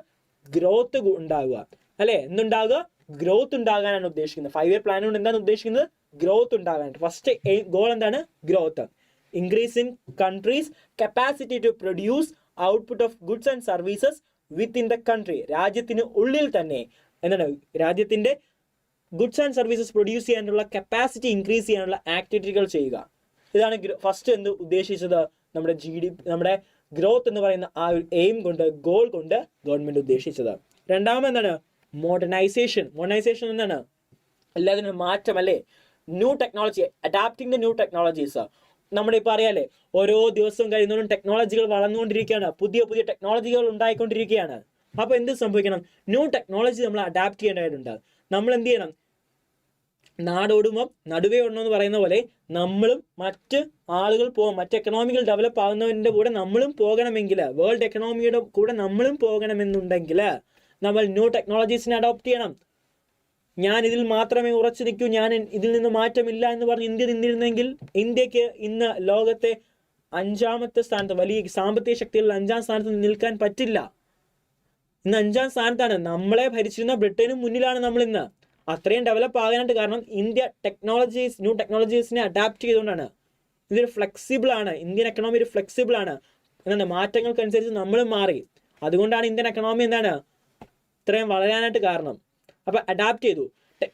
ഗ്രോത്ത് ഉണ്ടാവുക അല്ലെ. എന്തുണ്ടാകുക? ഗ്രോത്ത് ഉണ്ടാകാനാണ് ഉദ്ദേശിക്കുന്നത്. 5 year പ്ലാൻ കൊണ്ട് എന്താണ് ഉദ്ദേശിക്കുന്നത്? ഗ്രോത്ത് ഉണ്ടാകാനായിട്ട്. ഫസ്റ്റ് ഗോൾ എന്താണ്? Growth. Increase in country's capacity to produce output of goods and services within the country. രാജ്യത്തിന് ഉള്ളിൽ തന്നെ എന്താണ്? രാജ്യത്തിന്റെ ഗുഡ്സ് ആൻഡ് സർവീസസ് പ്രൊഡ്യൂസ് ചെയ്യാനുള്ള കപ്പാസിറ്റി ഇൻക്രീസ് ചെയ്യാനുള്ള ആക്ടിവിറ്റികൾ ചെയ്യുക. ഇതാണ് ഫസ്റ്റ് എന്ത് ഉദ്ദേശിച്ചത്? നമ്മുടെ ഗ്രോത്ത് എന്ന് പറയുന്ന ആ ഒരു എയിം കൊണ്ട്, ഗോൾ കൊണ്ട് ഗവൺമെന്റ് ഉദ്ദേശിച്ചത്. രണ്ടാമത് എന്താണ്? മോഡേണൈസേഷൻ. മോഡേണൈസേഷൻ എന്താണ്? എല്ലാത്തിനും മാറ്റം അല്ലേ. New technology, adapting the new technologies. നമ്മുടെ ഇപ്പോൾ അറിയാലേ, ഓരോ ദിവസവും കഴിയുന്നതും ടെക്നോളജികൾ വളർന്നുകൊണ്ടിരിക്കുകയാണ്, പുതിയ പുതിയ ടെക്നോളജികൾ ഉണ്ടായിക്കൊണ്ടിരിക്കുകയാണ്. അപ്പൊ എന്ത് സംഭവിക്കണം? ന്യൂ ടെക്നോളജി നമ്മൾ അഡാപ്റ്റ് ചെയ്യേണ്ടതായിട്ടുണ്ട്. നമ്മൾ എന്ത് ചെയ്യണം? നാടോടുമ്പം നടുവേ ഓടണമെന്ന് പറയുന്ന പോലെ നമ്മളും മറ്റ് ആളുകൾ മറ്റ് എക്കണോമികൾ ഡെവലപ്പ് ആകുന്നതിൻ്റെ കൂടെ നമ്മളും പോകണമെങ്കിൽ, വേൾഡ് എക്കണോമിയുടെ കൂടെ നമ്മളും പോകണമെന്നുണ്ടെങ്കിൽ നമ്മൾ ന്യൂ ടെക്നോളജീസിനെ അഡോപ്റ്റ് ചെയ്യണം. ഞാൻ ഇതിൽ മാത്രമേ ഉറച്ചു നിൽക്കൂ, ഞാൻ ഇതിൽ നിന്ന് മാറ്റമില്ല എന്ന് പറഞ്ഞ് ഇന്ത്യ നിന്നിരുന്നെങ്കിൽ ഇന്ത്യക്ക് ഇന്ന് ലോകത്തെ 5ാമത്തെ സ്ഥാനത്ത്, വലിയ സാമ്പത്തിക ശക്തികളിൽ 5ാം സ്ഥാനത്ത് നിൽക്കാൻ പറ്റില്ല. ഇന്ന് 5ാം സ്ഥാനത്താണ്. നമ്മളെ ഭരിച്ചിരുന്ന ബ്രിട്ടനും മുന്നിലാണ് നമ്മൾ ഇന്ന്. അത്രയും ഡെവലപ്പ് ആകാനായിട്ട് കാരണം ഇന്ത്യ ന്യൂ ടെക്നോളജീസിനെ അഡാപ്റ്റ് ചെയ്തുകൊണ്ടാണ്. ഇതൊരു ഫ്ലെക്സിബിൾ ആണ്. ഇന്ത്യൻ എക്കണോമി ഒരു ഫ്ലെക്സിബിൾ ആണ്. എന്താണ്? മാറ്റങ്ങൾക്കനുസരിച്ച് നമ്മളും മാറി. അതുകൊണ്ടാണ് ഇന്ത്യൻ എക്കണോമി എന്താണ് ഇത്രയും വളരാനായിട്ട് കാരണം. അപ്പൊ അഡാപ്റ്റ് ചെയ്തു.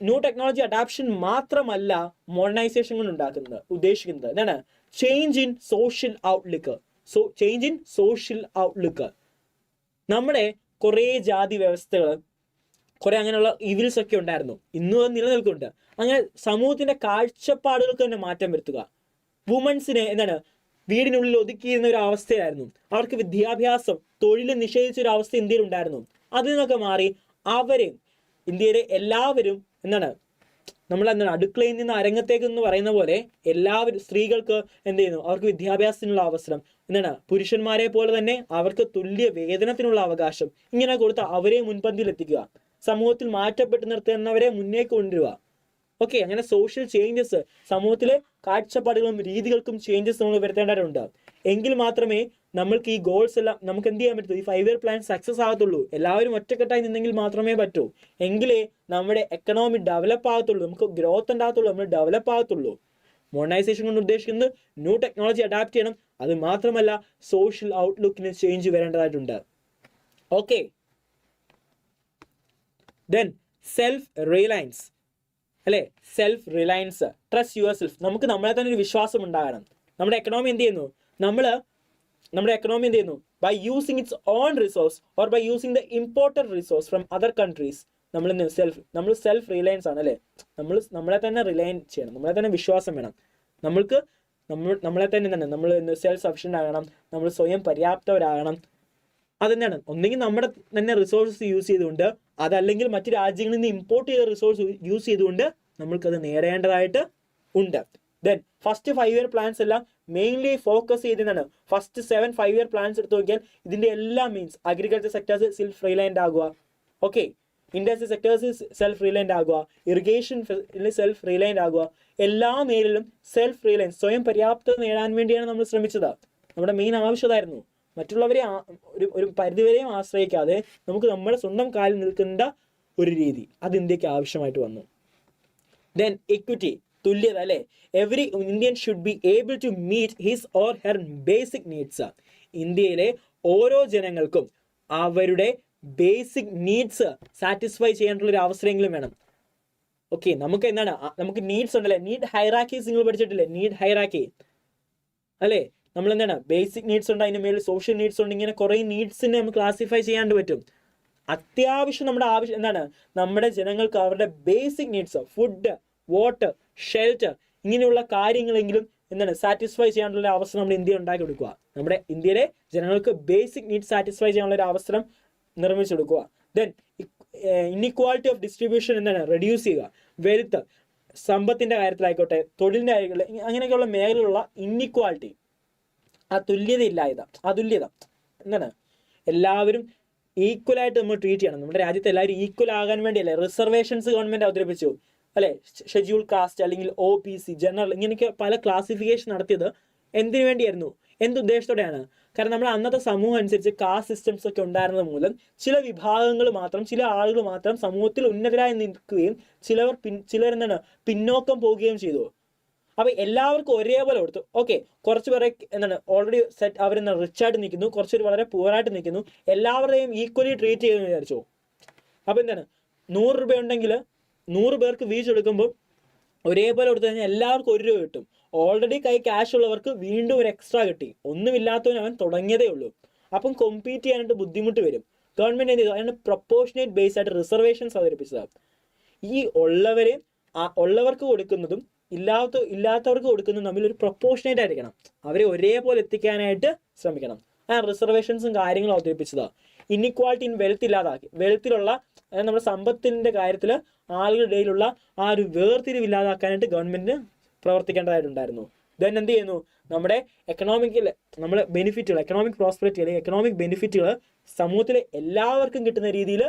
ന്യൂ ടെക്നോളജി അഡാപ്ഷൻ മാത്രമല്ല മോഡേണൈസേഷൻ കൊണ്ട് ഉദ്ദേശിക്കുന്നത് എന്താണ്? Change in social outlook. Change in social outlook. നമ്മുടെ കുറേ ജാതി വ്യവസ്ഥകൾ, കുറെ അങ്ങനെയുള്ള ഇവിൽസ് ഒക്കെ ഉണ്ടായിരുന്നു, ഇന്നും അത് നിലനിൽക്കുന്നുണ്ട്. അങ്ങനെ സമൂഹത്തിന്റെ കാഴ്ചപ്പാടുകൾക്ക് തന്നെ മാറ്റം വരുത്തുക. വുമൻസിനെ എന്താണ് വീടിനുള്ളിൽ ഒതുക്കിയിരുന്ന ഒരു അവസ്ഥയായിരുന്നു. അവർക്ക് വിദ്യാഭ്യാസം, തൊഴിൽ നിഷേധിച്ച ഒരു അവസ്ഥ ഇന്ത്യയിൽ ഉണ്ടായിരുന്നു. അതിൽ നിന്നൊക്കെ മാറി ഇന്ത്യയിലെ എല്ലാവരും എന്താണ് അടുക്കളയിൽ നിന്ന് അരങ്ങത്തേക്ക് എന്ന് പറയുന്ന പോലെ എല്ലാവരും, സ്ത്രീകൾക്ക് എന്ത് ചെയ്യുന്നു? അവർക്ക് വിദ്യാഭ്യാസത്തിനുള്ള അവസരം, പുരുഷന്മാരെ പോലെ തന്നെ അവർക്ക് തുല്യ വേതനത്തിനുള്ള അവകാശം, ഇങ്ങനെ കൊടുത്ത് അവരെ മുൻപന്തിയിൽ എത്തിക്കുക. സമൂഹത്തിൽ മാറ്റപ്പെട്ട് നിർത്തുന്നവരെ മുന്നേക്ക് കൊണ്ടുവരിക. ഓക്കെ, അങ്ങനെ സോഷ്യൽ ചേഞ്ചസ്, സമൂഹത്തിലെ കാഴ്ചപ്പാടുകളും രീതികൾക്കും ചേഞ്ചസ് നമ്മൾ വരുത്തേണ്ടതുണ്ട്. എങ്കിൽ മാത്രമേ നമ്മൾക്ക് ഈ ഗോൾസ് എല്ലാം നമുക്ക് എന്ത് ചെയ്യാൻ പറ്റൂ? ഈ 5 year പ്ലാൻ സക്സസ് ആകത്തുള്ളൂ. എല്ലാവരും ഒറ്റക്കെട്ടായി നിന്നെങ്കിൽ മാത്രമേ പറ്റൂ. എങ്കിലേ നമ്മുടെ എക്കണോമി ഡെവലപ്പ് ആകത്തുള്ളൂ, നമുക്ക് ഗ്രോത്ത് ഉണ്ടാകത്തുള്ളൂ, നമ്മൾ ഡെവലപ്പ് ആകത്തുള്ളൂ. മോഡേണൈസേഷൻ കൊണ്ട് ഉദ്ദേശിക്കുന്നത് ന്യൂ ടെക്നോളജി അഡാപ്റ്റ് ചെയ്യണം. അത് മാത്രമല്ല സോഷ്യൽ ഔട്ട്ലുക്കിന് ചേഞ്ച് വരേണ്ടതായിട്ടുണ്ട്. ഓക്കെ, ദെൻ സെൽഫ് റിലയൻസ് അല്ലെ. Self reliance, trust yourself. നമുക്ക് നമ്മളെ തന്നെ ഒരു വിശ്വാസം ഉണ്ടാകണം. നമ്മുടെ എക്കണോമി എന്ത് ചെയ്യുന്നു? നമ്മുടെ എക്കണോമി എന്ത് ചെയ്യുന്നു? By using its own resource or by using the imported resource from other countries. നമ്മൾ സെൽഫ് റിലയൻസ് ആണ് അല്ലേ. നമ്മളെ തന്നെ റിലയൻ ചെയ്യണം, നമ്മളെ തന്നെ വിശ്വാസം വേണം. നമ്മളെ തന്നെ നമ്മൾ സെൽഫ് സഫിഷ്യൻ്റ് ആകണം, നമ്മൾ സ്വയം പര്യാപ്തവരാകണം. അതെന്താണ്, ഒന്നെങ്കിൽ നമ്മുടെ തന്നെ റിസോഴ്സസ് യൂസ് ചെയ്തുകൊണ്ട്, അതല്ലെങ്കിൽ മറ്റു രാജ്യങ്ങളിൽ നിന്ന് ഇമ്പോർട്ട് ചെയ്ത റിസോഴ്സ് യൂസ് ചെയ്തുകൊണ്ട് നമ്മൾക്കത് നേടേണ്ടതായിട്ട് ഉണ്ട്. ദെൻ ഫസ്റ്റ് 5 year പ്ലാൻസ് എല്ലാം മെയിൻലി ഫോക്കസ് ചെയ്തതാണ്. ഫസ്റ്റ് 7 5 year പ്ലാൻസ് എടുത്ത് നോക്കിയാൽ ഇതിന്റെ എല്ലാം means agriculture sectors self reliant ആകുക, okay, industry sectors self reliant ആകുക, ഇറിഗേഷൻ സെൽഫ് റിലയന്റ് ആകുക, എല്ലാ മേഖലയിലും സെൽഫ് റിലയൻസ്, സ്വയം പര്യാപ്തത നേടാൻ വേണ്ടിയാണ് നമ്മൾ ശ്രമിച്ചത്. നമ്മുടെ മെയിൻ ആവശ്യമായിരുന്നു. മറ്റുള്ളവരെ ഒരു പരിധിവരെയും ആശ്രയിക്കാതെ നമുക്ക് നമ്മുടെ സ്വന്തം കാലിൽ നിൽക്കേണ്ട ഒരു രീതി, അത് ഇന്ത്യക്ക് ആവശ്യമായിട്ട് വന്നു. ദെൻ ഇക്വിറ്റി, തുല്യത അല്ലെ. Every Indian should be able to meet his or her basic needs. ഇന്ത്യയിലെ ഓരോ ജനങ്ങൾക്കും അവരുടെ ബേസിക് നീഡ്സ് സാറ്റിസ്ഫൈ ചെയ്യാനുള്ള ഒരു അവസരങ്ങളും വേണം. ഓക്കെ, നമുക്ക് എന്താണ്, നമുക്ക് നീഡ്സ് ഉണ്ടല്ലേ, നീഡ് ഹൈറാക്കീസ് നിങ്ങൾ പഠിച്ചിട്ടില്ലേ, നീഡ് ഹൈറാക്കി അല്ലേ. നമ്മൾ എന്താണ്, ബേസിക് നീഡ്സ് ഉണ്ട്, അതിന് മേളിൽ സോഷ്യൽ നീഡ്സ് ഉണ്ട്, ഇങ്ങനെ കുറേ നീഡ്സിനെ നമുക്ക് ക്ലാസിഫൈ ചെയ്യാണ്ട് പറ്റും. അത്യാവശ്യം നമ്മുടെ ആവശ്യം എന്താണ്, നമ്മുടെ ജനങ്ങൾക്ക് അവരുടെ basic needs, food, water, shelter, ഇങ്ങനെയുള്ള കാര്യങ്ങളെങ്കിലും എന്താണ് സാറ്റിസ്ഫൈ ചെയ്യാനുള്ള അവസരം നമ്മുടെ ഇന്ത്യ ഉണ്ടാക്കി കൊടുക്കുക. നമ്മുടെ ഇന്ത്യയിലെ ജനങ്ങൾക്ക് ബേസിക് നീഡ്സ് സാറ്റിസ്ഫൈ ചെയ്യാനുള്ള ഒരു അവസരം നിർമ്മിച്ചു കൊടുക്കുക. ദെൻ ഇൻഇക്വാളിറ്റി ഓഫ് ഡിസ്ട്രിബ്യൂഷൻ എന്താണ് റെഡ്യൂസ് ചെയ്യുക. വെൽത്ത്, സമ്പത്തിന്റെ കാര്യത്തിലായിക്കോട്ടെ, തൊഴിലിന്റെ കാര്യങ്ങൾ, അങ്ങനെയൊക്കെയുള്ള മേഖലയിലുള്ള ഇൻഇക്വാളിറ്റി, ആ തുല്യത ഇല്ലായ്മ, അതുല്യത എന്താണ്, എല്ലാവരും ഈക്വലായിട്ട് നമ്മൾ ട്രീറ്റ് ചെയ്യണം. നമ്മുടെ രാജ്യത്ത് എല്ലാവരും ഈക്വൽ ആകാൻ വേണ്ടിയല്ലേ റിസർവേഷൻസ് ഗവൺമെന്റ് അവതരിപ്പിച്ചു അല്ലെ. ഷെഡ്യൂൾ കാസ്റ്റ് അല്ലെങ്കിൽ OBC, ജനറൽ, ഇങ്ങനെയൊക്കെ പല ക്ലാസിഫിക്കേഷൻ നടത്തിയത് എന്തിനു വേണ്ടിയായിരുന്നു, എന്തുദ്ദേശത്തോടെയാണ്? കാരണം നമ്മൾ അന്നത്തെ സമൂഹം അനുസരിച്ച് കാസ്റ്റ് സിസ്റ്റംസ് ഒക്കെ ഉണ്ടായിരുന്നത് മൂലം ചില വിഭാഗങ്ങൾ മാത്രം, ചില ആളുകൾ മാത്രം സമൂഹത്തിൽ ഉന്നതരായി നിൽക്കുകയും ചിലർ എന്താണ് പിന്നോക്കം പോവുകയും ചെയ്തു. അപ്പൊ എല്ലാവർക്കും ഒരേപോലെ കൊടുത്തു. ഓക്കെ, കുറച്ച് പേരെ എന്താണ് ഓൾറെഡി സെറ്റ്, അവരെന്താണ് റിച്ച് ആയിട്ട് നിൽക്കുന്നു, കുറച്ചുപേർ വളരെ പുവറായിട്ട് നിൽക്കുന്നു, എല്ലാവരുടെയും ഈക്വലി ട്രീറ്റ് ചെയ്യുമെന്ന് വിചാരിച്ചു. അപ്പൊ എന്താണ്, 100 രൂപ ഉണ്ടെങ്കിൽ 100 പേർക്ക് വീഴ്ച എടുക്കുമ്പോൾ ഒരേപോലെ കൊടുത്തു കഴിഞ്ഞാൽ എല്ലാവർക്കും 1 രൂപ കിട്ടും. ഓൾറെഡി കൈ ക്യാഷ് ഉള്ളവർക്ക് വീണ്ടും ഒരു എക്സ്ട്രാ കിട്ടി. ഒന്നുമില്ലാത്തവന് അവൻ തുടങ്ങിയതേ ഉള്ളൂ. അപ്പം കോമ്പീറ്റ് ചെയ്യാനായിട്ട് ബുദ്ധിമുട്ട് വരും. ഗവൺമെന്റ് എന്ത് ചെയ്തു, അതിന് പ്രൊപ്പോർഷനേറ്റ് ബേസ് ആയിട്ട് റിസർവേഷൻസ് അവതരിപ്പിച്ചതാണ്. ഈ ഉള്ളവർക്ക് കൊടുക്കുന്നതും ഇല്ലാത്തവർക്ക് കൊടുക്കുന്നതും തമ്മിൽ ഒരു പ്രൊപ്പോർഷനേറ്റ് ആയിരിക്കണം. അവരെ ഒരേപോലെ എത്തിക്കാനായിട്ട് ശ്രമിക്കണം. ആ റിസർവേഷൻസും കാര്യങ്ങളും അവതരിപ്പിച്ചതാണ്. ഇൻഇക്വാളിറ്റി ഇൻ വെൽത്ത് ഇല്ലാതാക്കി. വെൽത്തിലുള്ള നമ്മുടെ സമ്പത്തിന്റെ കാര്യത്തിൽ ആളുകളുടെ ഇടയിലുള്ള ആ ഒരു വേർതിരിവ് ഇല്ലാതാക്കാനായിട്ട് ഗവൺമെന്റിന് പ്രവർത്തിക്കേണ്ടതായിട്ടുണ്ടായിരുന്നു. ദെൻ എന്ത് ചെയ്യുന്നു, നമ്മുടെ നമ്മുടെ ബെനിഫിറ്റുകൾ, എക്കണോമിക് പ്രോസ്പെറിറ്റി അല്ലെങ്കിൽ എക്കണോമിക് ബെനിഫിറ്റുകൾ സമൂഹത്തിലെ എല്ലാവർക്കും കിട്ടുന്ന രീതിയിൽ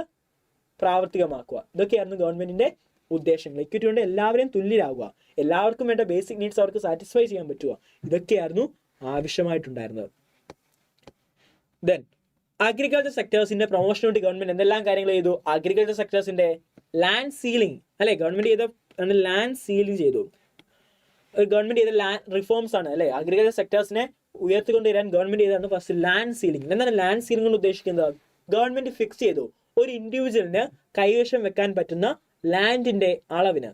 പ്രാവർത്തികമാക്കുക. ഇതൊക്കെയായിരുന്നു ഗവൺമെന്റിന്റെ ഉദ്ദേശങ്ങൾ. ഇക്വിറ്റി കൊണ്ട് എല്ലാവരെയും തുല്യരാകുക, എല്ലാവർക്കും വേണ്ട ബേസിക് നീഡ്സ് അവർക്ക് സാറ്റിസ്ഫൈ ചെയ്യാൻ പറ്റുക, ഇതൊക്കെയായിരുന്നു ആവശ്യമായിട്ടുണ്ടായിരുന്നത്. ദെൻ അഗ്രികൾച്ചർ സെക്ടേഴ്സിന്റെ പ്രൊമോഷന് വേണ്ടി ഗവൺമെന്റ് എന്തെല്ലാം കാര്യങ്ങൾ ചെയ്തു? അഗ്രികൾച്ചർ സെക്ടേഴ്സിന്റെ ലാൻഡ് സീലിംഗ് അല്ലെ, ഗവൺമെന്റ് ചെയ്ത ലാൻഡ് സീലിംഗ് ചെയ്തു. ഗവൺമെന്റ് ചെയ്ത ലാൻഡ് റിഫോംസ് ആണ് അല്ലെ. അഗ്രികൾച്ചർ സെക്ടേഴ്സിനെ ഉയർത്തിക്കൊണ്ടുവരാൻ ഗവൺമെന്റ് ചെയ്താണ് ഫസ്റ്റ് ലാൻഡ് സീലിംഗ്. എന്താണ് ലാൻഡ് സീലിംഗ് കൊണ്ട് ഉദ്ദേശിക്കുന്നത്? ഗവൺമെന്റ് ഫിക്സ് ചെയ്തു ഒരു ഇൻഡിവിജ്വലിന് കൈവശം വെക്കാൻ പറ്റുന്ന ലാൻഡിന്റെ അളവിന്,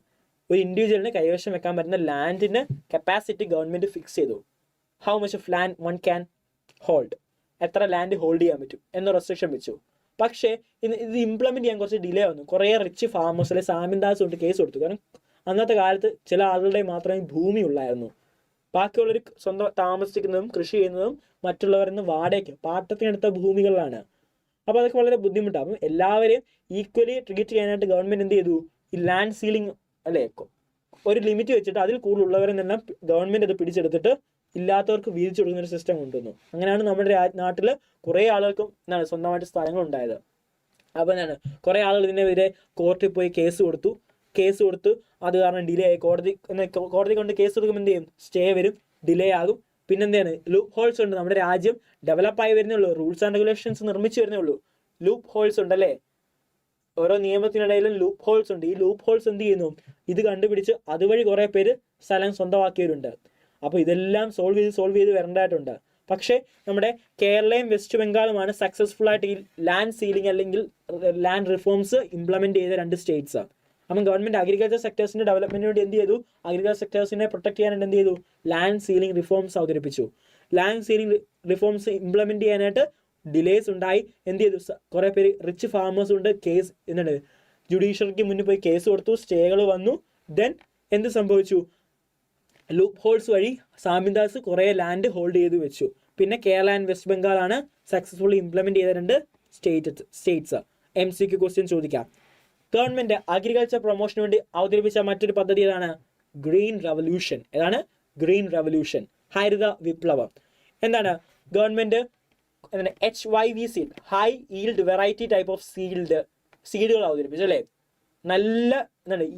ഒരു ഇൻഡിവിജ്വലിന് കൈവശം വെക്കാൻ പറ്റുന്ന ലാൻഡിന്റെ കപ്പാസിറ്റി ഗവൺമെന്റ് ഫിക്സ് ചെയ്തു. How much of land one can hold, എത്ര ലാൻഡ് ഹോൾഡ് ചെയ്യാൻ പറ്റും എന്ന റെസ്ട്രിക്ഷൻ വെച്ചു. പക്ഷേ ഇത് ഇംപ്ലിമെന്റ് ചെയ്യാൻ കുറച്ച് ഡിലേ വന്നു. കുറേ റിച്ച് ഫാമേഴ്സ് അല്ലെ സാമിന്ദാസ് കൊണ്ട് കേസ് കൊടുത്തു. കാരണം അന്നത്തെ കാലത്ത് ചില ആളുകളുടെ മാത്രമേ ഭൂമി ഉള്ളായിരുന്നു. ബാക്കിയുള്ളവർ സ്വന്തം താമസിക്കുന്നതും കൃഷി ചെയ്യുന്നതും മറ്റുള്ളവരിൽ നിന്ന് വാടകയ്ക്ക് പാട്ടത്തിനെടുത്ത ഭൂമികളിലാണ്. അപ്പോൾ അതൊക്കെ വളരെ ബുദ്ധിമുട്ടാണ്. അപ്പം എല്ലാവരെയും ഈക്വലി ട്രീറ്റ് ചെയ്യാനായിട്ട് ഗവൺമെന്റ് എന്ത് ചെയ്തു, ഈ ലാൻഡ് സീലിംഗ് അല്ലെ ഒരു ലിമിറ്റ് വെച്ചിട്ട് അതിൽ കൂടുതലുള്ളവരെ തന്നെ ഗവൺമെന്റ് അത് പിടിച്ചെടുത്തിട്ട് ഇല്ലാത്തവർക്ക് വീതിച്ചു കൊടുക്കുന്ന ഒരു സിസ്റ്റം കൊണ്ടുവന്നു. അങ്ങനെയാണ് നമ്മുടെ നാട്ടിൽ കുറേ ആളുകൾക്കും എന്താണ് സ്വന്തമായിട്ട് സ്ഥലങ്ങൾ ഉണ്ടായത്. അപ്പോൾ എന്താണ് കുറേ ആളുകൾ ഇതിനെതിരെ കോർട്ടിൽ പോയി കേസ് കൊടുത്തു. അത് കാരണം ഡിലേ ആയി. കോടതി കൊണ്ട് കേസ് കൊടുക്കുമ്പോൾ എന്ത് ചെയ്യും, സ്റ്റേ വരും, ഡിലേ ആകും. പിന്നെന്താണ് ലൂപ്പ് ഹോൾസ് ഉണ്ട്. നമ്മുടെ രാജ്യം ഡെവലപ്പായി വരുന്നേ ഉള്ളൂ, റൂൾസ് ആൻഡ് റെഗുലേഷൻസ് നിർമ്മിച്ചു വരുന്നേ ഉള്ളൂ. ലൂപ്പ് ഹോൾസ് ഉണ്ടല്ലേ, ഓരോ നിയമത്തിനിടയിലും ലൂപ്പ് ഹോൾസ് ഉണ്ട്. ഈ ലൂപ്പ് ഹോൾസ് എന്ത് ചെയ്യുന്നു, ഇത് കണ്ടുപിടിച്ച് അതുവഴി കുറേ പേര് സ്ഥലം സ്വന്തമാക്കിയവരുണ്ട്. അപ്പോൾ ഇതെല്ലാം സോൾവ് ചെയ്ത് വരേണ്ടതായിട്ടുണ്ട്. പക്ഷേ നമ്മുടെ കേരളയും വെസ്റ്റ് ബംഗാളുമാണ് സക്സസ്ഫുൾ ആയിട്ട് ഈ ലാൻഡ് സീലിംഗ് അല്ലെങ്കിൽ ലാൻഡ് റിഫോംസ് ഇംപ്ലിമെന്റ് ചെയ്ത 2 സ്റ്റേറ്റ്സ്. അപ്പം ഗവൺമെന്റ് അഗ്രികൾച്ചർ സെക്ടേഴ്സിന്റെ ഡെവലപ്മെന്റിന് വേണ്ടി എന്ത് ചെയ്തു, അഗ്രികൾച്ചർ സെക്ടേഴ്സിനെ പ്രൊട്ടക്ട് ചെയ്യാനായിട്ട് എന്ത് ചെയ്തു, ലാൻഡ് സീലിംഗ് റിഫോംസ് അവതരിപ്പിച്ചു. ലാൻഡ് സീലിംഗ് റിഫോംസ് ഇംപ്ലിമെന്റ് ചെയ്യാനായിട്ട് ഡിലേസ് ഉണ്ടായി. എന്ത് ചെയ്തു, കുറേ പേര് റിച്ച് ഫാമേഴ്സ് കൊണ്ട് കേസ് എന്താണ് ജുഡീഷ്യറിക്ക് മുന്നിൽ പോയി കേസ് കൊടുത്തു, സ്റ്റേകൾ വന്നു. ദെൻ എന്ത് സംഭവിച്ചു, ലൂപ്പ് ഹോൾസ് വഴി സാമിന്ദാസ് കുറേ ലാൻഡ് ഹോൾഡ് ചെയ്ത് വെച്ചു. പിന്നെ കേരള ആൻഡ് വെസ്റ്റ് ബംഗാൾ ആണ് സക്സസ്ഫുള്ളി ഇംപ്ലിമെന്റ് ചെയ്ത 2 സ്റ്റേറ്റ്സ്. MCQ ക്വസ്റ്റ്യൻ ചോദിക്കാം. ഗവൺമെന്റ് അഗ്രികൾച്ചർ പ്രൊമോഷന് വേണ്ടി അവതരിപ്പിച്ച മറ്റൊരു പദ്ധതി ഏതാണ്? Green revolution. ഏതാണ്? ഗ്രീൻ റവല്യൂഷൻ, ഹരിത വിപ്ലവം. എന്താണ് government HYV seed, high yield variety type of സീഡുകൾ അവതരിപ്പിച്ചു അല്ലേ? നല്ല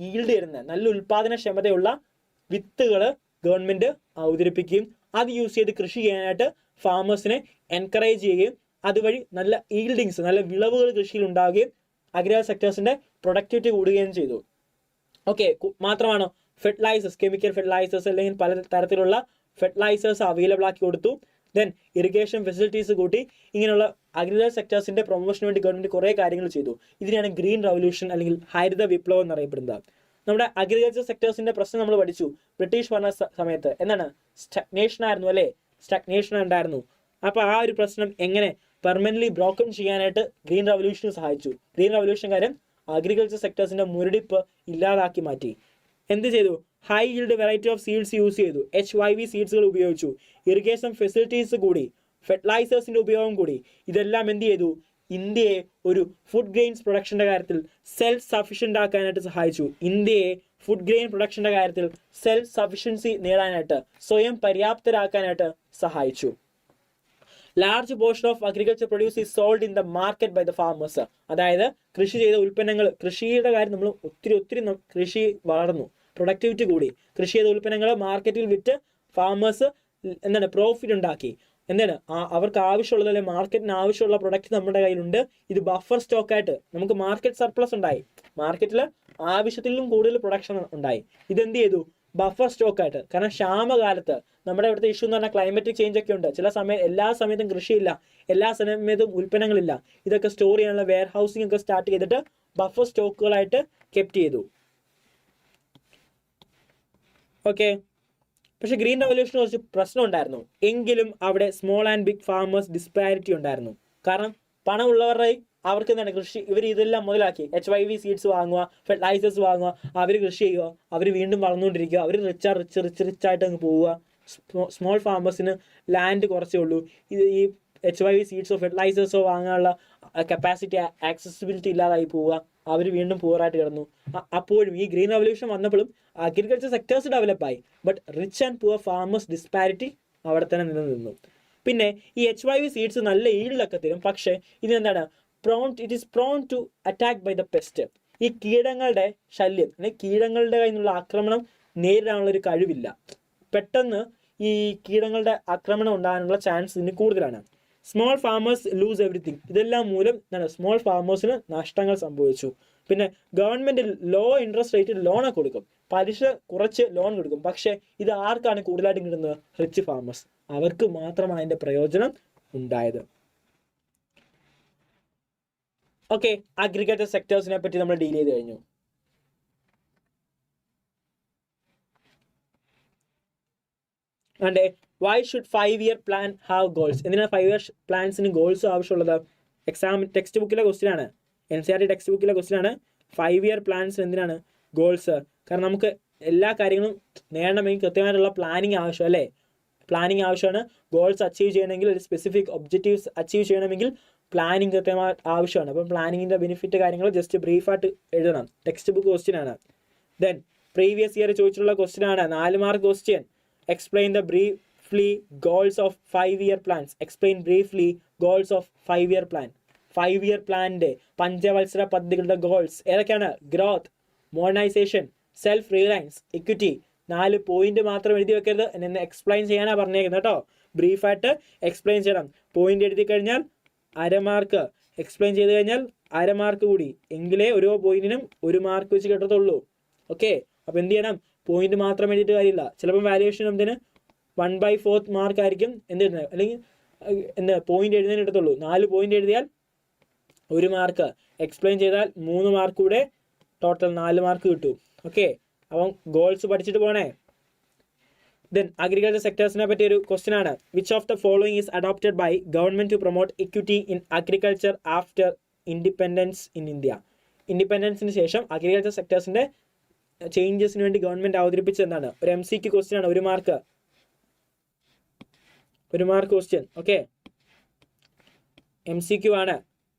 ഈൽഡ് വരുന്ന നല്ല ഉൽപാദനക്ഷമതയുള്ള വിത്തുകൾ ഗവൺമെന്റ് അവതരിപ്പിക്കുകയും അത് യൂസ് ചെയ്ത് കൃഷി ചെയ്യാനായിട്ട് ഫാമേഴ്സിനെ എൻകറേജ് ചെയ്യുകയും അതുവഴി നല്ല ഈൽഡിങ്സ്, നല്ല വിളവുകൾ കൃഷിയിൽ ഉണ്ടാവുകയും അഗ്രികൾച്ചർ സെക്ടേഴ്സിന്റെ പ്രൊഡക്ടിവിറ്റി കൂടുകയും ചെയ്തു. ഓക്കെ, മാത്രമാണോ? ഫെർട്ടിലൈസേഴ്സ്, കെമിക്കൽ ഫെർട്ടിലൈസേഴ്സ് അല്ലെങ്കിൽ പല തരത്തിലുള്ള ഫെർട്ടിലൈസേഴ്സ് അവൈലബിൾ ആക്കി കൊടുത്തു. ദെൻ ഇറിഗേഷൻ ഫെസിലിറ്റീസ് കൂട്ടി. ഇങ്ങനെയുള്ള അഗ്രികൾച്ചർ സെക്ടേഴ്സിന്റെ പ്രൊമോഷന് വേണ്ടി ഗവൺമെന്റ് കുറേ കാര്യങ്ങൾ ചെയ്തു. ഇതിനെയാണ് ഗ്രീൻ റവല്യൂഷൻ അല്ലെങ്കിൽ ഹരിത വിപ്ലവം എന്നറിയപ്പെടുന്നത്. നമ്മുടെ അഗ്രികൾച്ചർ സെക്ടേഴ്സിന്റെ പ്രശ്നം നമ്മൾ പഠിച്ചു ബ്രിട്ടീഷ് ഭരണ സമയത്ത്. എന്താണ്? സ്റ്റഗ്നേഷൻ ആയിരുന്നു അല്ലേ? സ്റ്റഗ്നേഷൻ ഉണ്ടായിരുന്നു. അപ്പോൾ ആ ഒരു പ്രശ്നം എങ്ങനെ പെർമനന്റ്ലി ബ്രോക്കൺ ചെയ്യാനായിട്ട് ഗ്രീൻ റവല്യൂഷന് സഹായിച്ചു. ഗ്രീൻ റവല്യൂഷൻ കാര്യം അഗ്രികൾച്ചർ സെക്ടേഴ്സിന്റെ മുരടിപ്പ് ഇല്ലാതാക്കി മാറ്റി. എന്ത് ചെയ്തു? High yield variety of seeds use ചെയ്തു. HYV സീഡ്സുകൾ ഉപയോഗിച്ചു. ഇറിഗേഷൻ ഫെസിലിറ്റീസ് കൂടി, ഫെർട്ടിലൈസേഴ്സിന്റെ ഉപയോഗം കൂടി. ഇതെല്ലാം എന്ത് ചെയ്തു? ഇന്ത്യയെ ഒരു ഫുഡ് ഗ്രെയിൻസ് പ്രൊഡക്ഷന്റെ കാര്യത്തിൽ സെൽഫ് സഫിഷ്യന്റ് ആക്കാനായിട്ട് സഹായിച്ചു. ഇന്ത്യയെ ഫുഡ് ഗ്രെയിൻ പ്രൊഡക്ഷന്റെ കാര്യത്തിൽ സെൽഫ് സഫിഷ്യൻസി നേടാനായിട്ട്, സ്വയം പര്യാപ്തരാക്കാനായിട്ട് സഹായിച്ചു. Large portion of agriculture produce is sold in the market by the farmers. അതായത് കൃഷി ചെയ്ത ഉൽപ്പന്നങ്ങൾ, കൃഷിയുടെ കാര്യം നമ്മൾ ഒത്തിരി കൃഷി വളർന്നു, പ്രൊഡക്ടിവിറ്റി കൂടി. കൃഷി ചെയ്ത ഉൽപ്പന്നങ്ങൾ മാർക്കറ്റിൽ വിറ്റ് ഫാമേഴ്സ് പ്രോഫിറ്റ് ഉണ്ടാക്കി. അവർക്ക് ആവശ്യമുള്ളത് അല്ലെങ്കിൽ മാർക്കറ്റിന് ആവശ്യമുള്ള പ്രൊഡക്റ്റ് നമ്മുടെ കയ്യിലുണ്ട്. ഇത് ബഫർ സ്റ്റോക്കായിട്ട് നമുക്ക് മാർക്കറ്റ് സർപ്ലസ് ഉണ്ടായി, മാർക്കറ്റിൽ ആവശ്യത്തിലും കൂടുതൽ പ്രൊഡക്ഷൻ ഉണ്ടായി. ഇതെന്ത് ചെയ്തു? ബഫർ സ്റ്റോക്കായിട്ട്. കാരണം ക്ഷാമകാലത്ത് നമ്മുടെ ഇവിടുത്തെ ഇഷ്യൂ എന്ന് പറഞ്ഞാൽ ക്ലൈമറ്റിക് ചേഞ്ച് ഒക്കെ ഉണ്ട്. ചില സമയം എല്ലാ സമയത്തും കൃഷിയില്ല, എല്ലാ സമയത്തും ഉൽപ്പന്നങ്ങളില്ല. ഇതൊക്കെ സ്റ്റോർ ചെയ്യാനുള്ള വെയർ ഹൗസിംഗ് ഒക്കെ സ്റ്റാർട്ട് ചെയ്തിട്ട് ബഫർ സ്റ്റോക്കുകളായിട്ട് കെപ്റ്റ് ചെയ്തു. ഓക്കെ, പക്ഷെ ഗ്രീൻ റവല്യൂഷന് കുറച്ച് പ്രശ്നം ഉണ്ടായിരുന്നു. എങ്കിലും അവിടെ small and big farmers disparity ഉണ്ടായിരുന്നു. കാരണം പണമുള്ളവരുടെ അവർക്ക് കൃഷി, ഇവർ ഇതെല്ലാം മുതലാക്കി HYV സീഡ്സ് വാങ്ങുക, ഫെർട്ടിലൈസേഴ്സ് വാങ്ങുക, അവർ കൃഷി ചെയ്യുക, അവർ വീണ്ടും വളർന്നുകൊണ്ടിരിക്കുക, അവർ റിച്ചായിട്ട് അങ്ങ് പോവുക. സ്മോൾ ഫാമേഴ്സിന് ലാൻഡ് കുറച്ചേ ഉള്ളൂ. ഈ HYV സീഡ്സോ ഫെർട്ടിലൈസേഴ്സോ വാങ്ങാനുള്ള കപ്പാസിറ്റി, ആക്സസിബിലിറ്റി ഇല്ലാതായി പോവുക, അവർ വീണ്ടും പൂറായിട്ട് കിടന്നു. അപ്പോഴും ഈ ഗ്രീൻ റവല്യൂഷൻ വന്നപ്പോഴും അഗ്രികൾച്ചർ സെക്ടേഴ്സ് ഡെവലപ്പായി, but rich and poor farmers disparity അവിടെ തന്നെ നിലനിന്നു. പിന്നെ ഈ HYV സീഡ്സ് നല്ല ഈൽഡൊക്കെ തരും, പക്ഷേ ഇതെന്താണ്? It is prone to attack by the pest. ഈ കീടങ്ങളുടെ ശല്യം അല്ലെങ്കിൽ കീടങ്ങളുടെ കയ്യിൽ നിന്നുള്ള ആക്രമണം നേരിടാനുള്ള ഒരു കഴിവില്ല. പെട്ടെന്ന് ഈ കീടങ്ങളുടെ ആക്രമണം ഉണ്ടാകാനുള്ള ചാൻസ് ഇതിന് കൂടുതലാണ്. Small farmers lose everything. ഇതെല്ലാം മൂലം സ്മോൾ ഫാമേഴ്സിന് നഷ്ടങ്ങൾ സംഭവിച്ചു. പിന്നെ ഗവൺമെന്റ് ലോ ഇൻട്രസ്റ്റ് റേറ്റിൽ ലോണൊക്കെ കൊടുക്കും, പലിശ കുറച്ച് ലോൺ കൊടുക്കും. പക്ഷേ ഇത് ആർക്കാണ് കൂടുതലായിട്ടും കിട്ടുന്നത്? Rich farmers. അവർക്ക് മാത്രമാണ് അതിന്റെ പ്രയോജനം ഉണ്ടായത്. ഓക്കെ, അഗ്രികൾച്ചർ സെക്ടേഴ്സിനെ പറ്റി നമ്മൾ ഡീൽ ചെയ്ത് കഴിഞ്ഞു. Why should 5-year plan have goals? എന്തിനാണ് 5-year പ്ലാൻസിന് ഗോൾസ് ആവശ്യമുള്ളത്? എക്സാം ടെക്സ്റ്റ് ബുക്കിലെ ക്വസ്റ്റ്യൻ ആണ്, NCERT ടെക്സ്റ്റ് ബുക്കിലെ ക്വസ്റ്റ്യൻ ആണ്. 5-year പ്ലാൻസ് എന്തിനാണ് ഗോൾസ്? കാരണം നമുക്ക് എല്ലാ കാര്യങ്ങളും നേടണമെങ്കിൽ കൃത്യമായിട്ടുള്ള പ്ലാനിങ് ആവശ്യം അല്ലേ? പ്ലാനിങ് ആവശ്യമാണ്. ഗോൾസ് അച്ചീവ് ചെയ്യണമെങ്കിൽ, ഒരു സ്പെസിഫിക് ഒബ്ജക്റ്റീവ്സ് അച്ചീവ് ചെയ്യണമെങ്കിൽ പ്ലാനിങ് കൃത്യമായി ആവശ്യമാണ്. അപ്പം പ്ലാനിങ്ങിൻ്റെ ബെനിഫിറ്റ് കാര്യങ്ങൾ ജസ്റ്റ് ബ്രീഫായിട്ട് എഴുതണം. ടെക്സ്റ്റ് ബുക്ക് ക്വസ്റ്റ്യൻ ആണ്. ദെൻ പ്രീവിയസ് ഇയർ ചോദിച്ചിട്ടുള്ള ക്വസ്റ്റ്യൻ ആണ്, 4 mark question. Explain the briefly goals of 5-year plans. Explain briefly goals of 5-year plan. 5-year പ്ലാനിൻ്റെ പഞ്ചവത്സര പദ്ധതികളുടെ ഗോൾസ് ഏതൊക്കെയാണ്? Growth, modernisation, self reliance, equity. 4 point മാത്രം എഴുതി വെക്കരുത്, എന്നെ എക്സ്പ്ലെയിൻ ചെയ്യാനാണ് പറഞ്ഞേക്കുന്നത് കേട്ടോ. ബ്രീഫായിട്ട് എക്സ്പ്ലെയിൻ ചെയ്യണം. പോയിന്റ് എഴുതി കഴിഞ്ഞാൽ 1/2 മാർക്ക്, എക്സ്പ്ലെയിൻ ചെയ്ത് കഴിഞ്ഞാൽ 1/2 മാർക്ക് കൂടി, എങ്കിലേ ഓരോ പോയിന്റിനും 1 മാർക്ക് വെച്ച് കിട്ടത്തുള്ളൂ. ഓക്കെ, അപ്പോൾ എന്ത് ചെയ്യണം? പോയിന്റ് മാത്രം എഴുതിയിട്ട് കാര്യമില്ല. ചിലപ്പം വാല്യുവേഷൻ എന്തിന് 1/4 മാർക്ക് ആയിരിക്കും എന്ത് കിട്ടുന്നത്, അല്ലെങ്കിൽ പോയിന്റ് എഴുതാൻ കിട്ടത്തുള്ളൂ. 4 പോയിന്റ് എഴുതിയാൽ 1 മാർക്ക്, എക്സ്പ്ലെയിൻ ചെയ്താൽ 3 മാർക്ക് കൂടെ, ടോട്ടൽ 4 മാർക്ക് കിട്ടും. ഓക്കെ, അപ്പം ഗോൾസ് പഠിച്ചിട്ട് പോണേ. ദെൻ അഗ്രികൾച്ചർ സെക്ടേഴ്സിനെ പറ്റി ഒരു ക്വസ്റ്റ്യൻ ആണ്. Which of the following is adopted by government to promote equity in agriculture after independence in India? ഇൻഡിപെൻഡൻസിന് ശേഷം അഗ്രികൾച്ചർ സെക്ടേഴ്സിന്റെ ചേഞ്ചസിന് വേണ്ടി ഗവൺമെന്റ് അവതരിപ്പിച്ചത് എന്താണ്? ഒരു MCQ ക്വസ്റ്റ്യൻ ആണ്, 1 mark. 1 mark question. Okay, MCQ ആണ്.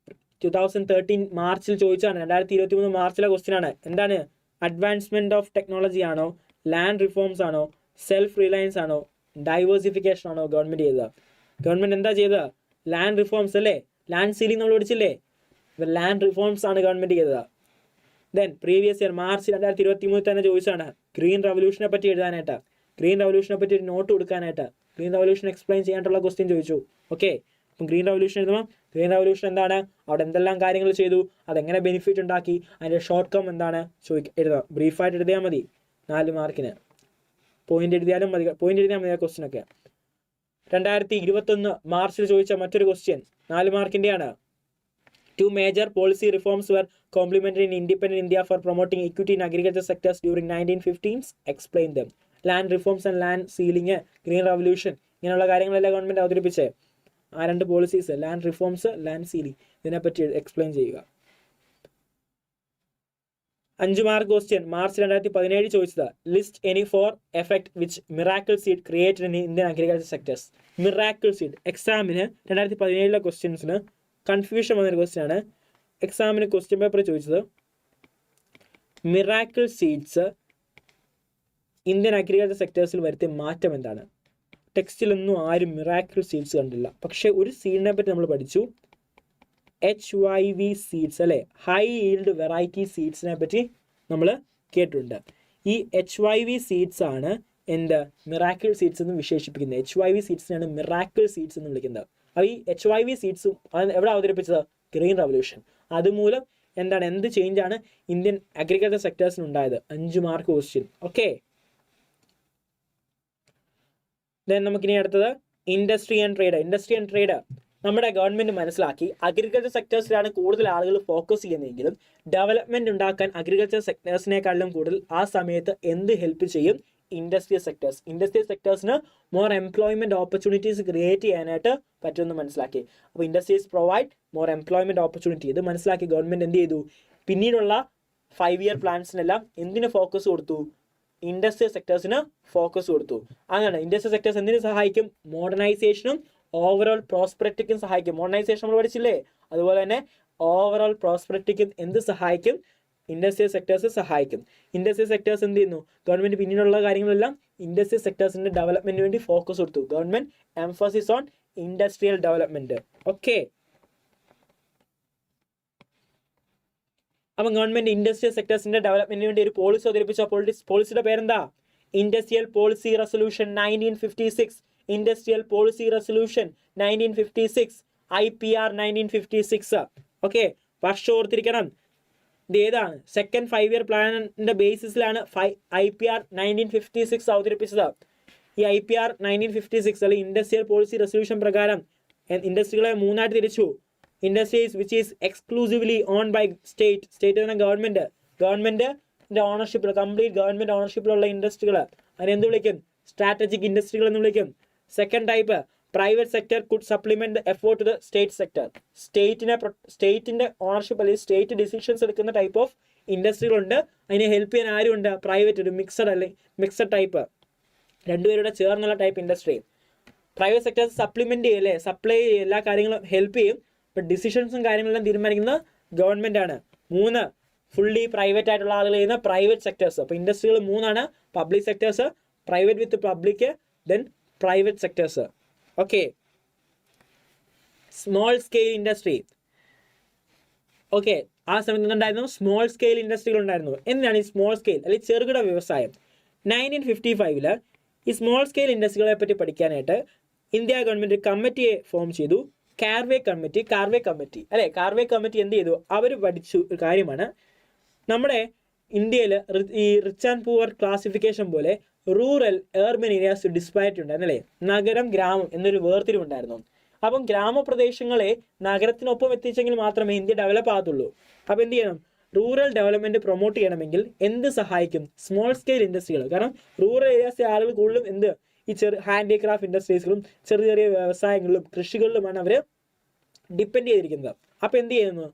2013 മാർച്ചിൽ ചോദിച്ചാണ്, 2023 മാർച്ചിലെ ക്വസ്റ്റ്യൻ ആണ്. എന്താണ്? അഡ്വാൻസ്മെന്റ് ഓഫ് ടെക്നോളജി ആണോ, ലാൻഡ് റിഫോംസ് ആണോ, സെൽഫ് റിലയൻസ് ആണോ, ഡൈവേഴ്സിഫിക്കേഷൻ ആണോ ഗവൺമെന്റ് ചെയ്തത്? ഗവൺമെന്റ് എന്താ ചെയ്തത്? ലാൻഡ് റിഫോംസ് അല്ലേ? ലാൻഡ് സീലിംഗ് നമ്മൾ പഠിച്ചില്ലേ? ലാൻഡ് റിഫോംസ് ആണ് ഗവൺമെന്റ് ചെയ്തത്. ദെൻ പ്രീവിയസ് ഇയർ മാർച്ച് 2023 തന്നെ ചോദിച്ചാണ് ഗ്രീൻ റവല്യൂഷനെ പറ്റി എഴുതാനായിട്ട്, ഗ്രീൻ റവല്യൂഷനെ പറ്റി ഒരു നോട്ട് കൊടുക്കാനായിട്ട്, ഗ്രീൻ റവല്യൂഷൻ എക്സ്പ്ലെയിൻ ചെയ്യാനായിട്ടുള്ള ക്വസ്റ്റ്യൻ ചോദിച്ചു. ഓക്കെ, അപ്പം ഗ്രീൻ റവല്യൂഷൻ എഴുതുമ്പോൾ ഗ്രീൻ റവല്യൂഷൻ എന്താണ്, അവിടെ എന്തെല്ലാം കാര്യങ്ങൾ ചെയ്തു, അതെങ്ങനെ ബെനിഫിറ്റ് ഉണ്ടാക്കി, അതിൻ്റെ ഷോർട്ട് കം എന്താണ് എഴുതാം. ബ്രീഫായിട്ട് എഴുതിയാൽ മതി, 4 മാർക്കിന്. പോയിന്റ് എഴുതിയാലും മതി, പോയിന്റ് എഴുതിയാൽ മതി ആ ക്വസ്റ്റ്യനൊക്കെ. 2021 മാർച്ചിൽ ചോദിച്ച മറ്റൊരു question 4 മാർക്കിൻ്റെയാണ്. 2 major policy reforms were complemented in independent India for promoting equity in agriculture sectors during 1915s. Explain them. Land reforms and land sealing, green revolution, ഇങ്ങനെയുള്ള കാര്യങ്ങളെല്ലാം ഗവൺമെന്റ് അവതരിപ്പിച്ചേ. ആ 2 policies, land reforms, land ceiling, ഇതിനെപ്പറ്റി explain ചെയ്യുക. 5 mark question March 2017 ചോദിച്ചത്. List any four effect which miracle seed created in Indian agriculture sectors. Miracle seed എക്സാമിന് 2017 ക്വസ്റ്റ്യൻസിന് confusion വന്നൊരു ക്വസ്റ്റ്യൻ ആണ്. എക്സാമിന് ക്വസ്റ്റ്യൻ പേപ്പർ ചോദിച്ചത് മിറാക്കിൾ സീഡ്സ് ഇന്ത്യൻ അഗ്രികൾച്ചർ സെക്ടേഴ്സിൽ വരുത്തിയ മാറ്റം എന്താണ്? ടെക്സ്റ്റിലൊന്നും ആരും മിറാക്കിൾ സീഡ്സ് കണ്ടില്ല. പക്ഷേ ഒരു സീഡിനെ പറ്റി നമ്മൾ പഠിച്ചു, HYV സീഡ്സ് അല്ലേ, ഹൈ ഈൽഡ് വെറൈറ്റി സീഡ്സിനെ പറ്റി നമ്മൾ കേട്ടിട്ടുണ്ട്. ഈ HYV സീഡ്സ് ആണ് എന്ത് മിറാക്കിൾ സീഡ്സ് എന്ന് വിശേഷിപ്പിക്കുന്നത്. HYV സീഡ്സിനാണ് മിറാക്കിൾ സീഡ്സ് എന്ന് വിളിക്കുന്നത്. അപ്പോൾ ഈ HYV സീഡ്സും എവിടെ അവതരിപ്പിച്ചത്? Green revolution. അതുമൂലം എന്താണ്, എന്ത് ചേഞ്ചാണ് ഇന്ത്യൻ അഗ്രികൾച്ചർ സെക്ടേഴ്സിന് ഉണ്ടായത്? 5 മാർക്ക് ക്വസ്റ്റ്യൻ. ഓക്കെ, ദെൻ നമുക്കിനി അടുത്തത് industry and trade. Industry and trade നമ്മുടെ ഗവൺമെന്റ് മനസ്സിലാക്കി അഗ്രികൾച്ചർ സെക്ടേഴ്സിലാണ് കൂടുതൽ ആളുകൾ ഫോക്കസ് ചെയ്യുന്നതെങ്കിലും ഡെവലപ്മെന്റ് ഉണ്ടാക്കാൻ അഗ്രികൾച്ചർ സെക്ടേഴ്സിനേക്കാളും കൂടുതൽ ആ സമയത്ത് എന്ത് ഹെൽപ്പ് ചെയ്യും? Industrial sectors. ഇൻഡസ്ട്രിയൽ സെക്ടേഴ്സിന് മോർ എംപ്ലോയ്മെന്റ് ഓപ്പർച്യൂണിറ്റീസ് ക്രിയേറ്റ് ചെയ്യാനായിട്ട് പറ്റുമെന്ന് മനസ്സിലാക്കി. അപ്പോൾ industries provide more employment opportunity. ഇത് മനസ്സിലാക്കി ഗവൺമെന്റ് എന്ത് ചെയ്തു? പിന്നീടുള്ള 5 ഇയർ പ്ലാൻസിനെല്ലാം എന്തിന് ഫോക്കസ് കൊടുത്തു? ഇൻഡസ്ട്രിയൽ സെക്ടേഴ്സിന് ഫോക്കസ് കൊടുത്തു. അങ്ങനെ ഇൻഡസ്ട്രിയൽ സെക്ടേഴ്സ് എന്തിനു സഹായിക്കും? മോഡേണൈസേഷനും ഓവറോൾ പ്രോസ്പെറിറ്റിക്കും സഹായിക്കും. മോഡേണൈസേഷൻ നമ്മൾ പഠിച്ചില്ലേ? അതുപോലെ തന്നെ ഓവറോൾ പ്രോസ്പെറിറ്റിക്കും എന്ത് സഹായിക്കും? ഇൻഡസ്ട്രിയൽ സെക്ടേഴ്സ് സഹായിക്കും. ഇൻഡസ്ട്രിയൽ സെക്ടേഴ്സ് എന്ത് ചെയ്യുന്നു? ഗവൺമെന്റ് പിന്നീടുള്ള കാര്യങ്ങളെല്ലാം ഇൻഡസ്ട്രിയൽ സെക്ടേഴ്സിന്റെ ഡെവലപ്മെന്റിന് വേണ്ടി ഫോക്കസ് കൊടുത്തു. Government emphasis on industrial development. Okay, അപ്പം ഗവൺമെന്റ് ഇൻഡസ്ട്രിയൽ സെക്ടേഴ്സിന്റെ ഡെവലപ്മെന്റിന് വേണ്ടി ഒരു പോളിസി അവതരിപ്പിച്ച പോളിസിയുടെ പേരെന്താ? Industrial policy resolution 1956. Industrial policy resolution 1956, IPR 1956. Okay, വർഷം ഓർത്തിരിക്കണം. ഇത് ഏതാണ്? സെക്കൻഡ് 5 ഇയർ പ്ലാനിന്റെ ബേസിസിലാണ് IPR 1956 അവതരിപ്പിച്ചത്. ഈ IPR 1956 അല്ലെങ്കിൽ ഇൻഡസ്ട്രിയൽ പോളിസി റെസൊല്യൂഷൻ പ്രകാരം ഇൻഡസ്ട്രികളെ 3ആയിട്ട് തിരിച്ചു. Industries which is exclusively own by state. State എന്ന ഗവൺമെന്റിന്റെ ഓണർഷിപ്പിൽ, കംപ്ലീറ്റ് ഗവൺമെന്റ് ഓണർഷിപ്പിലുള്ള ഇൻഡസ്ട്രികൾ അതിനെന്ത് വിളിക്കും? സ്ട്രാറ്റജിക് ഇൻഡസ്ട്രികൾ എന്ന് വിളിക്കും. Second type, private sector could supplement the effort to the state sector. സ്റ്റേറ്റിന്റെ ഓണർഷിപ്പ് അല്ലെങ്കിൽ സ്റ്റേറ്റ് ഡിസിഷൻസ് എടുക്കുന്ന ടൈപ്പ് ഓഫ് ഇൻഡസ്ട്രികളുണ്ട്. അതിനെ ഹെൽപ്പ് ചെയ്യാൻ ആരുണ്ട്? പ്രൈവറ്റ്, ഒരു മിക്സഡ് ടൈപ്പ്, രണ്ടുപേരുടെ ചേർന്നുള്ള type industry. Private sector supplement ചെയ്യല്ലേ, സപ്ലൈ എല്ലാ കാര്യങ്ങളും ഹെൽപ്പ് ചെയ്യും. ബട്ട് ഡിസിഷൻസും കാര്യങ്ങളെല്ലാം തീരുമാനിക്കുന്നത് ഗവൺമെന്റ് ആണ്. 3 ഫുള്ളി പ്രൈവറ്റ് ആയിട്ടുള്ള ആളുകൾ ചെയ്യുന്ന പ്രൈവറ്റ് സെക്ടേഴ്സ്. അപ്പോൾ ഇൻഡസ്ട്രികൾ 3ആണ്: public sectors, private with public, then private sectors. Okay, small scale industry. Okay, ആ സമയത്ത് എന്തുണ്ടായിരുന്നു? സ്മോൾ സ്കെയിൽ ഇൻഡസ്ട്രികൾ ഉണ്ടായിരുന്നു. എന്താണ് ഈ സ്മോൾ സ്കെയിൽ അല്ലെങ്കിൽ ചെറുകിട വ്യവസായം? 1955 ഈ സ്മോൾ സ്കെയിൽ ഇൻഡസ്ട്രികളെ പറ്റി പഠിക്കാനായിട്ട് ഇന്ത്യ ഗവൺമെന്റ് കമ്മിറ്റിയെ ഫോം ചെയ്തു. കാർവേ കമ്മിറ്റി അല്ലെ, കാർവേ കമ്മിറ്റി എന്ത് ചെയ്തു? അവർ പഠിച്ചു ഒരു കാര്യമാണ്, നമ്മുടെ ഇന്ത്യയിൽ ഈ റിച്ച് ആൻഡ് പൂവർ ക്ലാസിഫിക്കേഷൻ പോലെ റൂറൽ ഏർബൻ ഏരിയാസ് ഡിസ്പാരിറ്റി ഉണ്ടായിരുന്നു അല്ലേ, നഗരം ഗ്രാമം എന്നൊരു വേർതിരിവുണ്ടായിരുന്നു. അപ്പം ഗ്രാമപ്രദേശങ്ങളെ നഗരത്തിനൊപ്പം എത്തിച്ചെങ്കിൽ മാത്രമേ ഇന്ത്യ ഡെവലപ്പ് ആകത്തുള്ളൂ. അപ്പം എന്ത് ചെയ്യണം? റൂറൽ ഡെവലപ്മെന്റ് പ്രൊമോട്ട് ചെയ്യണമെങ്കിൽ എന്ത് സഹായിക്കും? സ്മോൾ സ്കെയിൽ ഇൻഡസ്ട്രികൾ. കാരണം റൂറൽ ഏരിയാസിലെ ആളുകൾ കൂടുതലും എന്ത് ഈ ഹാൻഡിക്രാഫ്റ്റ് ഇൻഡസ്ട്രീസിലും ചെറിയ ചെറിയ വ്യവസായങ്ങളിലും കൃഷികളിലുമാണ് അവർ ഡിപ്പെൻഡ് ചെയ്തിരിക്കുന്നത്. അപ്പോൾ എന്ത് ചെയ്യുന്നു?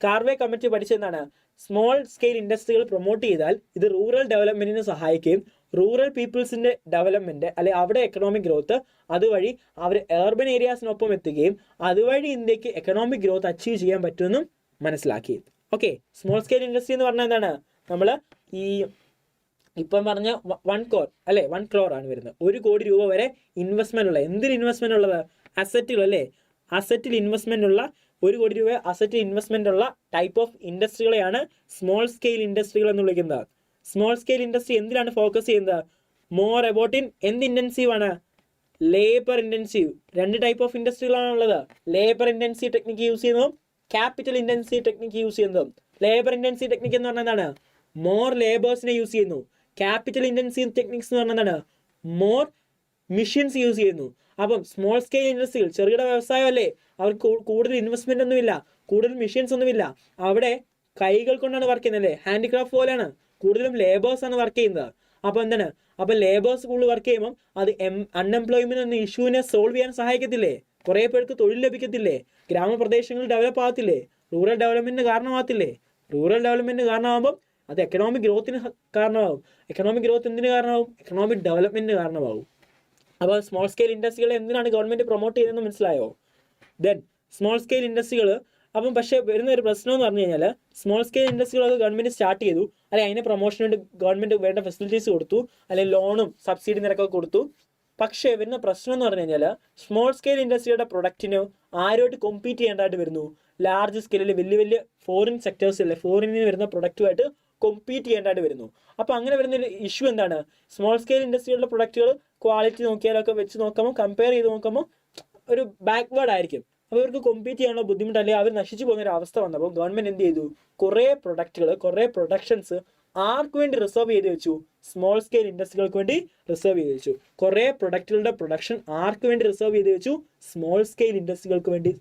കാർവേ കമ്മിറ്റി പഠിച്ചെന്താണ്? സ്മോൾ സ്കെയിൽ ഇൻഡസ്ട്രികൾ പ്രൊമോട്ട് ചെയ്താൽ ഇത് റൂറൽ ഡെവലപ്മെന്റിന് സഹായിക്കുകയും റൂറൽ പീപ്പിൾസിൻ്റെ ഡെവലപ്മെൻറ്റ് അല്ലെങ്കിൽ അവിടെ എക്കണോമിക് ഗ്രോത്ത് അതുവഴി അവർ ഏർബൻ ഏരിയാസിനൊപ്പം എത്തുകയും അതുവഴി ഇന്ത്യക്ക് എക്കണോമിക് ഗ്രോത്ത് അച്ചീവ് ചെയ്യാൻ പറ്റുമെന്നും മനസ്സിലാക്കി. ഓക്കെ, സ്മോൾ സ്കെയിൽ ഇൻഡസ്ട്രി എന്ന് പറഞ്ഞാൽ എന്താണ്? നമ്മൾ ഈ ഇപ്പം പറഞ്ഞ 1 crore അല്ലേ, 1 crore ആണ് വരുന്നത്. 1 കോടി രൂപ വരെ ഇൻവെസ്റ്റ്മെന്റ് ഉള്ള, എന്തിന് ഇൻവെസ്റ്റ്മെന്റ് ഉള്ളത്? അസറ്റുകൾ അല്ലേ, അസറ്റിൽ ഇൻവെസ്റ്റ്മെന്റ് ഉള്ള 1 കോടി രൂപ അസറ്റിൽ ഇൻവെസ്റ്റ്മെന്റ് ഉള്ള ടൈപ്പ് ഓഫ് ഇൻഡസ്ട്രികളെയാണ് സ്മോൾ സ്കെയിൽ ഇൻഡസ്ട്രികൾ എന്ന് വിളിക്കുന്നത്. സ്മോൾ സ്കെയിൽ ഇൻഡസ്ട്രി എന്തിനാണ് ഫോക്കസ് ചെയ്യുന്നത്? മോർ അബൌട്ട് ഇൻ എന്ത് ഇൻറ്റൻസീവ് ആണ്? Labour intensive. 2 ടൈപ്പ് ഓഫ് ഇൻഡസ്ട്രികളാണുള്ളത്. ലേബർ ഇൻറ്റൻസീവ് ടെക്നിക്ക് യൂസ് ചെയ്യുന്നതും ക്യാപിറ്റൽ ഇൻറ്റൻസീവ് ടെക്നിക്ക് യൂസ് ചെയ്യുന്നതും. ലേബർ ഇൻറ്റൻസീവ് ടെക്നിക്ക് എന്ന് പറഞ്ഞാൽ എന്താണ്? മോർ ലേബേഴ്സിനെ യൂസ് ചെയ്യുന്നു. ക്യാപിറ്റൽ ഇൻറ്റൻസീവ് ടെക്നിക്സ് എന്ന് പറഞ്ഞാൽ എന്താണ്? മോർ മെഷീൻസ് യൂസ് ചെയ്യുന്നു. അപ്പം സ്മോൾ സ്കെയിൽ ഇൻഡസ്ട്രികൾ, ചെറുകിട വ്യവസായം അല്ലേ, അവർക്ക് കൂടുതൽ ഇൻവെസ്റ്റ്മെന്റ് ഒന്നുമില്ല, കൂടുതൽ മെഷീൻസ് ഒന്നുമില്ല, അവിടെ കൈകൾ കൊണ്ടാണ് വർക്ക് ചെയ്യുന്നത് അല്ലേ, ഹാൻഡിക്രാഫ്റ്റ് പോലെയാണ്, കൂടുതലും ലേബേഴ്സ് ആണ് വർക്ക് ചെയ്യുന്നത്. അപ്പോൾ എന്താണ്? അപ്പോൾ ലേബേഴ്സ് കൂടുതൽ വർക്ക് ചെയ്യുമ്പോൾ അത് അൺഎംപ്ലോയ്മെന്റ് എന്ന ഇഷ്യൂവിനെ സോൾവ് ചെയ്യാൻ സഹായിക്കത്തില്ലേ? കുറേ പേർക്ക് തൊഴിൽ ലഭിക്കത്തില്ലേ? ഗ്രാമപ്രദേശങ്ങൾ ഡെവലപ്പ് ആകത്തില്ലേ? റൂറൽ ഡെവലപ്മെന്റിന് കാരണമാകത്തില്ലേ? റൂറൽ ഡെവലപ്മെന്റിന് കാരണമാകുമ്പോൾ അത് എക്കണോമിക് ഗ്രോത്തിന് കാരണമാകും. എക്കണോമിക് ഗ്രോത്ത് എന്തിന് കാരണമാകും? എക്കണോമിക് ഡെവലപ്മെന്റിന് കാരണമാകും. അപ്പോൾ സ്മോൾ സ്കെയിൽ ഇൻഡസ്ട്രികളെ എന്തിനാണ് ഗവൺമെന്റ് പ്രൊമോട്ട് ചെയ്യുന്നതെന്ന് മനസ്സിലായോ? ദെൻ സ്മോൾ സ്കെയിൽ ഇൻഡസ്ട്രികൾ അപ്പം പക്ഷേ വരുന്ന ഒരു പ്രശ്നം എന്ന് പറഞ്ഞു കഴിഞ്ഞാൽ, സ്മോൾ സ്കെയിൽ ഇൻഡസ്ട്രികളൊക്കെ ഗവൺമെന്റ് സ്റ്റാർട്ട് ചെയ്തു, അല്ലെങ്കിൽ അതിന് പ്രൊമോഷന് വേണ്ടി ഗവൺമെന്റ് വേണ്ട ഫെസിലിറ്റീസ് കൊടുത്തു, അല്ലെങ്കിൽ ലോണും സബ്സിഡി നിരക്കൊക്കെ കൊടുത്തു. പക്ഷേ വരുന്ന പ്രശ്നം എന്ന് പറഞ്ഞു കഴിഞ്ഞാൽ, സ്മോൾ സ്കെയിൽ ഇൻഡസ്ട്രിയുടെ പ്രൊഡക്റ്റിന് ആരുമായിട്ട് കോമ്പീറ്റ് ചെയ്യേണ്ടതായിട്ട് വരുന്നു? ലാർജ് സ്കെയിലിൽ വലിയ വലിയ ഫോറിൻ സെക്ടേഴ്സ് അല്ലേ, ഫോറിനിൽ നിന്ന് വരുന്ന പ്രൊഡക്റ്റുമായിട്ട് കോമ്പീറ്റ് ചെയ്യേണ്ടതായിട്ട് വരുന്നു. അപ്പോൾ അങ്ങനെ വരുന്ന ഒരു ഇഷ്യൂ എന്താണ്? സ്മോൾ സ്കെയിൽ ഇൻഡസ്ട്രിയുടെ പ്രൊഡക്റ്റുകൾ ക്വാളിറ്റി നോക്കിയാലൊക്കെ വെച്ച് നോക്കുമ്പോൾ, കമ്പയർ ചെയ്ത് നോക്കുമ്പോൾ ഒരു ബാക്ക്വേർഡ് ആയിരിക്കും. അപ്പോൾ ഇവർക്ക് കോമ്പീറ്റ് ചെയ്യാനുള്ള ബുദ്ധിമുട്ട്, അല്ലെങ്കിൽ അവർ നശിച്ചു പോകുന്ന ഒരു അവസ്ഥ വന്നപ്പോൾ ഗവൺമെന്റ് എന്ത് ചെയ്തു? കുറേ പ്രൊഡക്റ്റുകൾ, കുറേ പ്രൊഡക്ഷൻസ് ആർക്ക് വേണ്ടി റിസർവ് ചെയ്ത് വെച്ചു? സ്മോൾ സ്കെയിൽ ഇൻഡസ്ട്രികൾക്ക് വേണ്ടി റിസർവ് ചെയ്ത് വെച്ചു. കുറേ പ്രൊഡക്റ്റുകളുടെ പ്രൊഡക്ഷൻ ആർക്ക് വേണ്ടി റിസർവ് ചെയ്ത് വെച്ചു? സ്മോൾ സ്കെയിൽ ഇൻഡസ്ട്രികൾക്ക് വേണ്ടി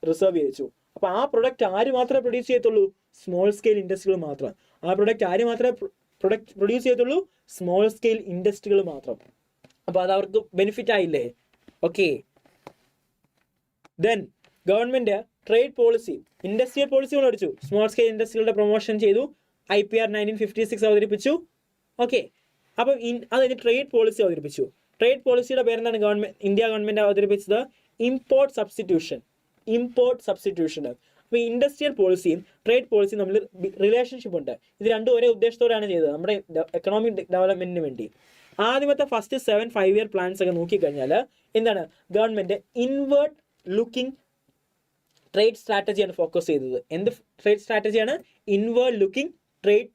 റിസർവ് ചെയ്ത് വെച്ചു. അപ്പോൾ ആ പ്രൊഡക്റ്റ് ആര് മാത്രമേ പ്രൊഡ്യൂസ് ചെയ്യത്തുള്ളൂ? സ്മോൾ സ്കെയിൽ ഇൻഡസ്ട്രികൾ മാത്രം. ആ പ്രൊഡക്റ്റ് ആര് മാത്രമേ പ്രൊഡ്യൂസ് ചെയ്യത്തുള്ളൂ? സ്മോൾ സ്കെയിൽ ഇൻഡസ്ട്രികൾ മാത്രം. അപ്പോൾ അത് അവർക്ക് ബെനിഫിറ്റ് ആയില്ലേ? Okay, then government trade policy, industrial പോളിസികൾ അടിച്ചു. സ്മോൾ സ്കെയിൽ ഇൻഡസ്ട്രികളുടെ പ്രൊമോഷൻ ചെയ്തു, IPR 1956 അവതരിപ്പിച്ചു. ഓക്കെ, അപ്പം അതിന് ട്രേഡ് പോളിസി അവതരിപ്പിച്ചു. ട്രേഡ് പോളിസിയുടെ പേരെന്താണ് ഇന്ത്യ ഗവൺമെന്റ് അവതരിപ്പിച്ചത്? Import substitution. Import substitution. അപ്പോൾ ഇൻഡസ്ട്രിയൽ പോളിസിയും ട്രേഡ് പോളിസിയും തമ്മിൽ റിലേഷൻഷിപ്പ് ഉണ്ട്. ഇത് രണ്ടും ഒരേ ഉദ്ദേശത്തോടെയാണ് ചെയ്തത്, നമ്മുടെ എക്കണോമിക് ഡെവലപ്മെന്റിന് വേണ്ടി. ആദ്യമത്തെ ഫസ്റ്റ് 7 5-year പ്ലാൻസ് ഒക്കെ നോക്കിക്കഴിഞ്ഞാൽ എന്താണ്? ഗവൺമെന്റ് ഇൻവേർഡ് ലുക്കിംഗ് ട്രേഡ് സ്ട്രാറ്റജിയാണ് ഫോക്കസ് ചെയ്തത്. എന്ത് ട്രേഡ് സ്ട്രാറ്റജിയാണ്? Inward looking trade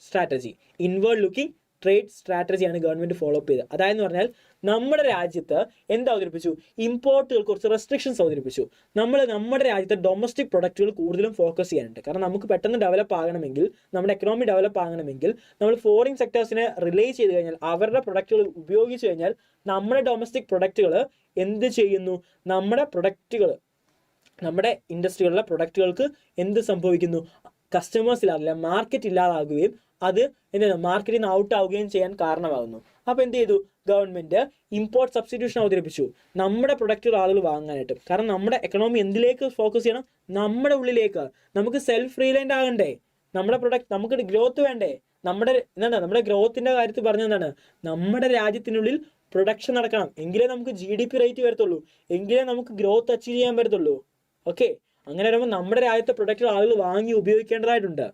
strategy. Inward looking trade സ്ട്രാറ്റജിയാണ് ഗവൺമെന്റ് ഫോളോ അപ്പ് ചെയ്തത്. അതായത് പറഞ്ഞാൽ നമ്മുടെ രാജ്യത്ത് എന്ത് അവതരിപ്പിച്ചു? ഇമ്പോർട്ടുകൾ കുറച്ച് റെസ്ട്രിക്ഷൻസ് അവതരിപ്പിച്ചു. നമ്മുടെ രാജ്യത്തെ ഡൊമസ്റ്റിക് പ്രൊഡക്റ്റുകൾ കൂടുതലും ഫോക്കസ് ചെയ്യാനുണ്ട്. കാരണം നമുക്ക് പെട്ടെന്ന് ഡെവലപ്പ് ആകണമെങ്കിൽ, നമ്മുടെ എക്കണോമി ഡെവലപ്പ് ആകണമെങ്കിൽ നമ്മൾ ഫോറിൻ സെക്ടേഴ്സിനെ റിലേ ചെയ്ത് കഴിഞ്ഞാൽ, അവരുടെ പ്രൊഡക്റ്റുകൾ ഉപയോഗിച്ച് കഴിഞ്ഞാൽ നമ്മുടെ ഡൊമസ്റ്റിക് പ്രൊഡക്റ്റുകൾ എന്ത് ചെയ്യുന്നു? നമ്മുടെ ഇൻഡസ്ട്രികളിലെ പ്രൊഡക്റ്റുകൾക്ക് എന്ത് സംഭവിക്കുന്നു? കസ്റ്റമേഴ്സ് ഇല്ലാതെ, മാർക്കറ്റ് ഇല്ലാതാകുകയും അത് എന്താണ് മാർക്കറ്റിൽ നിന്ന് ഔട്ട് ആവുകയും ചെയ്യാൻ കാരണമാകുന്നു. അപ്പോൾ എന്ത് ചെയ്തു? ഗവൺമെന്റ് ഇമ്പോർട്ട് സബ്സ്റ്റിറ്റ്യൂഷൻ അവതരിപ്പിച്ചു, നമ്മുടെ പ്രൊഡക്റ്റുകൾ ആളുകൾ വാങ്ങാനായിട്ട്. കാരണം നമ്മുടെ എക്കണോമി എന്തിലേക്ക് ഫോക്കസ് ചെയ്യണം? നമ്മുടെ ഉള്ളിലേക്ക്. നമുക്ക് സെൽഫ് റിലയൻ്റ് ആകണ്ടേ? നമ്മുടെ പ്രൊഡക്റ്റ്, നമുക്ക് ഗ്രോത്ത് വേണ്ടേ? നമ്മുടെ ഗ്രോത്തിന്റെ കാര്യത്തിൽ പറഞ്ഞതാണ്, നമ്മുടെ രാജ്യത്തിനുള്ളിൽ പ്രൊഡക്ഷൻ നടക്കണം, എങ്കിലേ നമുക്ക് GDP റേറ്റ് വരത്തുള്ളൂ, എങ്കിലേ നമുക്ക് ഗ്രോത്ത് അച്ചീവ് ചെയ്യാൻ പറ്റത്തുള്ളൂ. ഓക്കെ, അങ്ങനെ വരുമ്പോൾ നമ്മുടെ രാജ്യത്തെ പ്രൊഡക്റ്റുകൾ ആളുകൾ വാങ്ങി ഉപയോഗിക്കേണ്ടതായിട്ടുണ്ട്.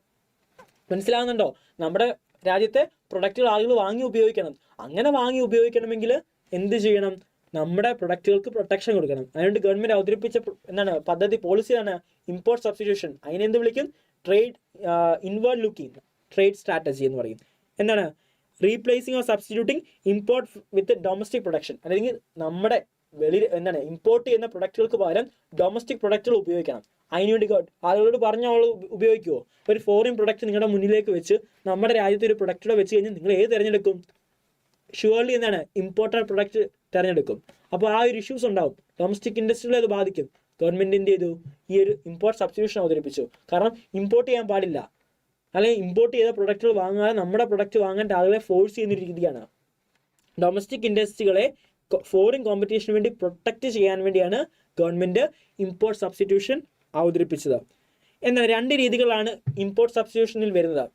മനസ്സിലാകുന്നുണ്ടോ? നമ്മുടെ രാജ്യത്തെ പ്രൊഡക്റ്റുകൾ ആളുകൾ വാങ്ങി ഉപയോഗിക്കണം. അങ്ങനെ വാങ്ങി ഉപയോഗിക്കണമെങ്കിൽ എന്ത് ചെയ്യണം? നമ്മുടെ പ്രൊഡക്റ്റുകൾക്ക് പ്രൊട്ടക്ഷൻ കൊടുക്കണം. അതുകൊണ്ട് ഗവൺമെന്റ് അവതരിപ്പിച്ച പദ്ധതി, പോളിസിയാണ് ഇമ്പോർട്ട് സബ്സ്റ്റിറ്റ്യൂഷൻ. അതിനെന്ത് വിളിക്കും? Trade inward looking trade strategy എന്ന് പറയും. എന്താണ്? Replacing or substituting import with domestic production. അല്ലെങ്കിൽ നമ്മുടെ ഇമ്പോർട്ട് ചെയ്യുന്ന പ്രൊഡക്റ്റുകൾക്ക് പകരം ഡൊമസ്റ്റിക് പ്രൊഡക്റ്റുകൾ ഉപയോഗിക്കണം. അതിനുവേണ്ടി ആളുകളോട് പറഞ്ഞ ആൾ ഉപയോഗിക്കുമോ? ഒരു ഫോറിൻ പ്രൊഡക്റ്റ് നിങ്ങളുടെ മുന്നിലേക്ക് വെച്ച് നമ്മുടെ രാജ്യത്തെ ഒരു പ്രൊഡക്റ്റിലൂടെ വെച്ച് കഴിഞ്ഞാൽ നിങ്ങൾ ഏത് തിരഞ്ഞെടുക്കും? ഷുവർലി ഇമ്പോർട്ടഡ് പ്രൊഡക്റ്റ് തിരഞ്ഞെടുക്കും. അപ്പോൾ ആ ഒരു ഇഷ്യൂസ് ഉണ്ടാവും, ഡൊമസ്റ്റിക് ഇൻഡസ്ട്രികളെ അത് ബാധിക്കും. ഗവൺമെന്റ് എന്ത് ചെയ്തു? ഈ ഒരു ഇമ്പോർട്ട് സബ്സ്റ്റിറ്റ്യൂഷൻ അവതരിപ്പിച്ചു. കാരണം ഇമ്പോർട്ട് ചെയ്യാൻ പാടില്ല, അല്ലെങ്കിൽ ഇമ്പോർട്ട് ചെയ്ത പ്രൊഡക്റ്റുകൾ വാങ്ങാതെ നമ്മുടെ പ്രൊഡക്റ്റ് വാങ്ങാൻ ആളുകളെ ഫോഴ്സ് ചെയ്യുന്ന രീതിയാണ്. ഡൊമസ്റ്റിക് ഇൻഡസ്ട്രികളെ ഫോറിൻ കോമ്പറ്റീഷന് വേണ്ടി പ്രൊട്ടക്റ്റ് ചെയ്യാൻ വേണ്ടിയാണ് ഗവൺമെന്റ് ഇമ്പോർട്ട് സബ്സ്റ്റിറ്റ്യൂഷൻ അവതരിപ്പിച്ചത്. എന്നാൽ 2 രീതികളാണ് ഇമ്പോർട്ട് സബ്സ്റ്റിറ്റ്യൂഷനിൽ വരുന്നത്.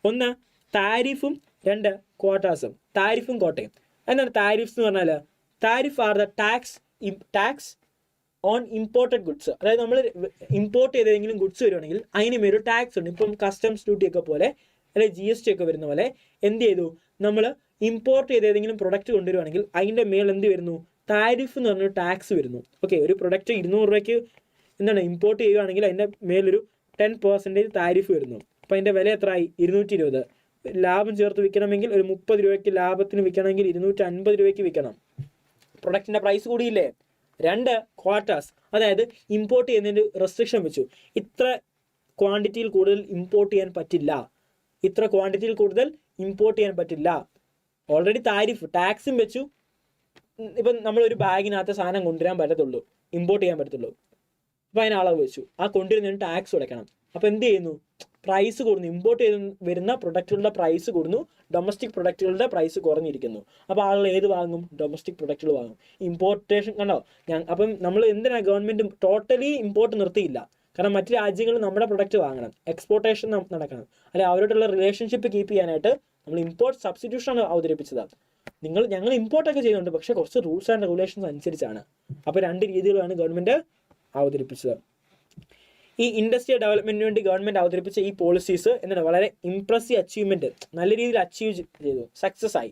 ഒന്ന് താരിഫും, 2 ക്വാട്ടാസും, താരിഫും കോട്ടയും. എന്താണ് താരിഫ്സ് എന്ന് പറഞ്ഞാൽ? Tariff are the tax on imported goods. അതായത് നമ്മൾ ഇമ്പോർട്ട് ചെയ്ത ഏതെങ്കിലും ഗുഡ്സ് വരുവാണെങ്കിൽ അതിന് മേലൊരു ടാക്സ് ഉണ്ട്. ഇപ്പം കസ്റ്റംസ് ഡ്യൂട്ടി ഒക്കെ പോലെ അല്ലെങ്കിൽ GST ഒക്കെ വരുന്ന പോലെ എന്ത് ചെയ്തു, നമ്മൾ ഇമ്പോർട്ട് ചെയ്ത ഏതെങ്കിലും പ്രൊഡക്റ്റ് കൊണ്ടുവരുവാണെങ്കിൽ അതിൻ്റെ മേൽ എന്ത് വരുന്നു? താരിഫ് എന്ന് പറഞ്ഞൊരു ടാക്സ് വരുന്നു. ഓക്കെ, ഒരു പ്രൊഡക്റ്റ് 200 രൂപയ്ക്ക് എന്താണ് ഇമ്പോർട്ട് ചെയ്യുകയാണെങ്കിൽ അതിൻ്റെ മേലൊരു 10% താരിഫ് വരുന്നു. അപ്പോൾ അതിൻ്റെ വില എത്രയായി? 220. ലാഭം ചേർത്ത് വിൽക്കണമെങ്കിൽ ഒരു 30 രൂപയ്ക്ക് ലാഭത്തിന് വിൽക്കണമെങ്കിൽ 250 രൂപയ്ക്ക് വിൽക്കണം. പ്രൊഡക്റ്റിൻ്റെ പ്രൈസ് കൂടിയില്ലേ? 2 ക്വാർട്ടേഴ്സ്, അതായത് ഇമ്പോർട്ട് ചെയ്യുന്നതിന് റെസ്ട്രിക്ഷൻ വെച്ചു. ഇത്ര ക്വാണ്ടിറ്റിയിൽ കൂടുതൽ ഇമ്പോർട്ട് ചെയ്യാൻ പറ്റില്ല, ഇത്ര ക്വാണ്ടിറ്റിയിൽ കൂടുതൽ ഇമ്പോർട്ട് ചെയ്യാൻ പറ്റില്ല. ഓൾറെഡി താരിഫ് ടാക്സും വെച്ചു. ഇപ്പം നമ്മളൊരു ബാഗിനകത്ത് സാധനം കൊണ്ടുവരാൻ പറ്റത്തുള്ളൂ, ഇമ്പോർട്ട് ചെയ്യാൻ പറ്റത്തുള്ളൂ. അപ്പോൾ അതിന് അളവ് വെച്ചു. ആ കൊണ്ടുവരുന്നതിന് ടാക്സ് കൊടുക്കണം. അപ്പോൾ എന്ത് ചെയ്യുന്നു? പ്രൈസ് കൂടുന്നു. ഇമ്പോർട്ട് ചെയ്ത് വരുന്ന പ്രൊഡക്റ്റുകളുടെ പ്രൈസ് കൂടുന്നു, ഡൊമസ്റ്റിക് പ്രൊഡക്റ്റുകളുടെ പ്രൈസ് കുറഞ്ഞിരിക്കുന്നു. അപ്പോൾ ആളുകൾ ഏത് വാങ്ങും? ഡൊമസ്റ്റിക് പ്രൊഡക്റ്റുകൾ വാങ്ങും. ഇമ്പോർട്ടേഷൻ കണ്ടോ? അപ്പം നമ്മൾ എന്തിനാണ് ഗവൺമെൻറ് ടോട്ടലി ഇമ്പോർട്ട് നിർത്തിയില്ല? കാരണം മറ്റു രാജ്യങ്ങൾ നമ്മുടെ പ്രൊഡക്റ്റ് വാങ്ങണം, എക്സ്പോർട്ടേഷൻ നടക്കണം. അല്ലെ, അവരോടുള്ള റിലേഷൻഷിപ്പ് കീപ്പ് ചെയ്യാനായിട്ട് നമ്മൾ ഇമ്പോർട്ട് സബ്സ്റ്റിറ്റ്യൂഷനാണ് അവതരിപ്പിച്ചതാണ്. ഞങ്ങൾ ഇമ്പോർട്ടൊക്കെ ചെയ്യുന്നുണ്ട്, പക്ഷേ കുറച്ച് റൂൾസ് ആൻഡ് റെഗുലേഷൻസ് അനുസരിച്ചാണ്. അപ്പോൾ 2 രീതികളാണ് ഗവൺമെൻറ് അവതരിപ്പിച്ചത്. ഈ ഇൻഡസ്ട്രിയൽ ഡെവലപ്മെന്റിന് വേണ്ടി ഗവൺമെന്റ് അവതരിപ്പിച്ച ഈ പോളിസീസ് എന്താണ് വളരെ ഇംപ്രസീവ് അച്ചീവ്മെന്റ്, നല്ല രീതിയിൽ അച്ചീവ് ചെയ്തു, സക്സസ് ആയി.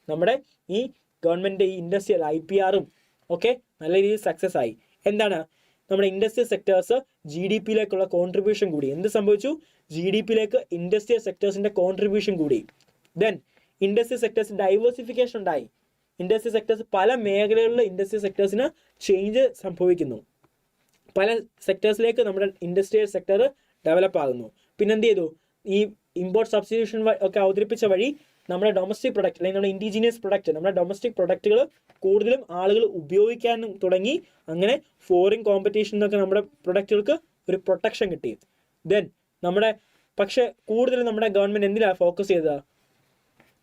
നമ്മുടെ ഈ ഗവൺമെന്റ് ഈ ഇൻഡസ്ട്രിയൽ IPRഉം ഒക്കെ നല്ല രീതിയിൽ സക്സസ് ആയി. എന്താണ്? നമ്മുടെ ഇൻഡസ്ട്രിയൽ സെക്ടേഴ്സ് GDPയിലേക്കുള്ള കോൺട്രിബ്യൂഷൻ കൂടി. എന്ത് സംഭവിച്ചു? GDPയിലേക്ക് ഇൻഡസ്ട്രിയൽ സെക്ടേഴ്സിന്റെ കോൺട്രിബ്യൂഷൻ കൂടി. ദെൻ ഇൻഡസ്ട്രിയൽ സെക്ടേഴ്സ് ഡൈവേഴ്സിഫിക്കേഷൻ ഉണ്ടായി. ഇൻഡസ്ട്രിയൽ സെക്ടേഴ്സ് പല മേഖലകളിലെ ഇൻഡസ്ട്രിയൽ സെക്ടേഴ്സിന് ചേഞ്ച് സംഭവിക്കുന്നു. പല സെക്ടേഴ്സിലേക്ക് നമ്മുടെ ഇൻഡസ്ട്രിയൽ സെക്ടർ ഡെവലപ്പ് ആകുന്നു. പിന്നെന്ത് ചെയ്തു? ഈ ഇമ്പോർട്ട് സബ്സ്റ്റിറ്റ്യൂഷൻ ഒക്കെ അവതരിപ്പിച്ച വഴി നമ്മുടെ ഡൊമസ്റ്റിക് പ്രൊഡക്റ്റ് അല്ലെങ്കിൽ നമ്മുടെ ഇൻഡിജീനിയസ് പ്രൊഡക്റ്റ്, നമ്മുടെ ഡൊമസ്റ്റിക് പ്രൊഡക്റ്റുകൾ കൂടുതലും ആളുകൾ ഉപയോഗിക്കാനും തുടങ്ങി. അങ്ങനെ ഫോറിൻ കോമ്പറ്റീഷനൊക്കെ നമ്മുടെ പ്രൊഡക്റ്റുകൾക്ക് ഒരു പ്രൊട്ടക്ഷൻ കിട്ടി. ദെൻ പക്ഷേ കൂടുതലും നമ്മുടെ ഗവൺമെന്റ് എന്തിനാണ് ഫോക്കസ് ചെയ്തത്?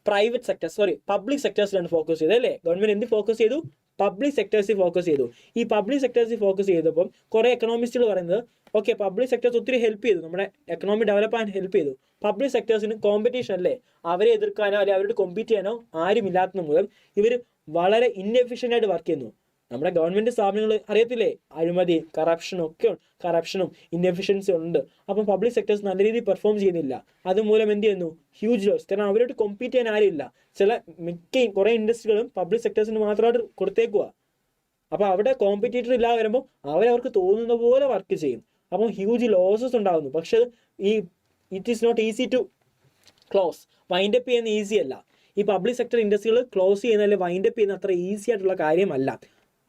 പബ്ലിക് സെക്ടേഴ്സിലാണ് ഫോക്കസ് ചെയ്തത് അല്ലേ? ഗവൺമെന്റ് എന്ത് ഫോക്കസ് ചെയ്തു? പബ്ലിക് സെക്ടേഴ്സിൽ ഫോക്കസ് ചെയ്തു. ഈ പബ്ലിക് സെക്ടേഴ്സിൽ ഫോക്കസ് ചെയ്തപ്പം കുറേ എക്കണോമിസ്റ്റുകൾ പറയുന്നത് ഓക്കെ, പബ്ലിക് സെക്ടേഴ്സ് ഒത്തിരി ഹെൽപ്പ് ചെയ്തു, നമ്മുടെ എക്കണോമി ഡെവലപ്പ് ആകാൻ ഹെൽപ്പ് ചെയ്തു. പബ്ലിക് സെക്ടേഴ്സിന് കോമ്പറ്റീഷൻ അല്ലേ, അവരെ എതിർക്കാനോ അല്ലെങ്കിൽ അവരോട് കോമ്പീറ്റ് ചെയ്യാനോ ആരുമില്ലാത്തത് മൂലം ഇവർ വളരെ ഇൻഎഫിഷ്യൻ്റ് ആയിട്ട് വർക്ക് ചെയ്യുന്നു. നമ്മുടെ ഗവൺമെന്റ് സ്ഥാപനങ്ങൾ അറിയത്തില്ലേ, അഴിമതി, കറപ്ഷനും ഇൻഎഫിഷ്യൻസി ഉണ്ട്. അപ്പം പബ്ലിക് സെക്ടേഴ്സ് നല്ല രീതിയിൽ പെർഫോം ചെയ്യുന്നില്ല. അതുമൂലം എന്ത് ചെയ്യുന്നു? Huge loss. കാരണം അവരോട് കോമ്പീറ്റ് ചെയ്യാൻ ആരുമില്ല. കുറേ ഇൻഡസ്ട്രികളും പബ്ലിക് സെക്ടേഴ്സിന് മാത്രമായിട്ട് കൊടുത്തേക്കുക. അപ്പോൾ അവിടെ കോമ്പറ്റീറ്റർ ഇല്ലാതെ വരുമ്പോൾ അവർക്ക് തോന്നുന്ന പോലെ വർക്ക് ചെയ്യും. അപ്പം ഹ്യൂജ് ലോസസ് ഉണ്ടാകുന്നു. പക്ഷേ it is not easy to close. Wind up ചെയ്യുന്ന ഈസി അല്ല. ഈ പബ്ലിക് സെക്ടർ ഇൻഡസ്ട്രികൾ ക്ലോസ് ചെയ്യുന്ന അല്ലെങ്കിൽ വൈൻഡപ്പ് ചെയ്യുന്ന അത്ര ഈസി ആയിട്ടുള്ള കാര്യമല്ല.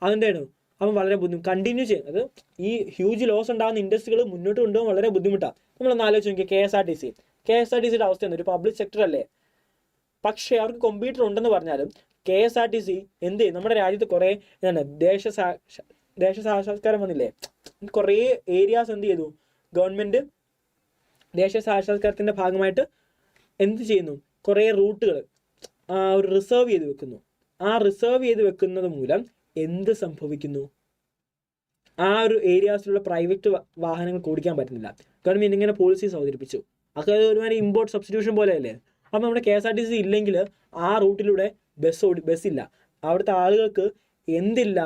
അതെന്താണ്? അവൻ വളരെ കണ്ടിന്യൂ ചെയ്യും. അത് ഈ ഹ്യൂജ് ലോസ് ഉണ്ടാകുന്ന ഇൻഡസ്ട്രികൾ മുന്നോട്ട് കൊണ്ടുപോകാൻ വളരെ ബുദ്ധിമുട്ടാണ്. നമ്മളൊന്ന് ആലോചിച്ച് നോക്കിയാൽ KSRTC അവസ്ഥ ഒരു പബ്ലിക് സെക്ടർ അല്ലേ? പക്ഷേ അവർക്ക് കമ്പ്യൂട്ടർ ഉണ്ടെന്ന് പറഞ്ഞാലും KSRTC എന്ത് ചെയ്യും? നമ്മുടെ രാജ്യത്ത് കുറേ ദേശസാക്ഷാത്കാരം വന്നില്ലേ? കുറേ ഏരിയാസ് എന്ത് ചെയ്തു? ഗവൺമെന്റ് ദേശസാക്ഷാത്കാരത്തിന്റെ ഭാഗമായിട്ട് എന്ത് ചെയ്യുന്നു? കുറേ റൂട്ടുകൾ റിസർവ് ചെയ്ത് വെക്കുന്നു. ആ റിസർവ് ചെയ്ത് വെക്കുന്നത് മൂലം എന്ത് സംഭവിക്കുന്നു? ആ ഒരു ഏരിയാസിലുള്ള പ്രൈവറ്റ് വാഹനങ്ങൾ ഓടിക്കാൻ പറ്റുന്നില്ല. ഗവൺമെന്റ് ഇങ്ങനെ പോളിസീസ് അവതരിപ്പിച്ചു. അതൊക്കെ ഒരുമാതിരി ഇമ്പോർട്ട് സബ്സ്റ്റിറ്റ്യൂഷൻ പോലെയല്ലേ? അപ്പം നമ്മുടെ KSRTC ഇല്ലെങ്കിൽ ആ റൂട്ടിലൂടെ ബസ്സില്ല. അവിടുത്തെ ആളുകൾക്ക് എന്തില്ല?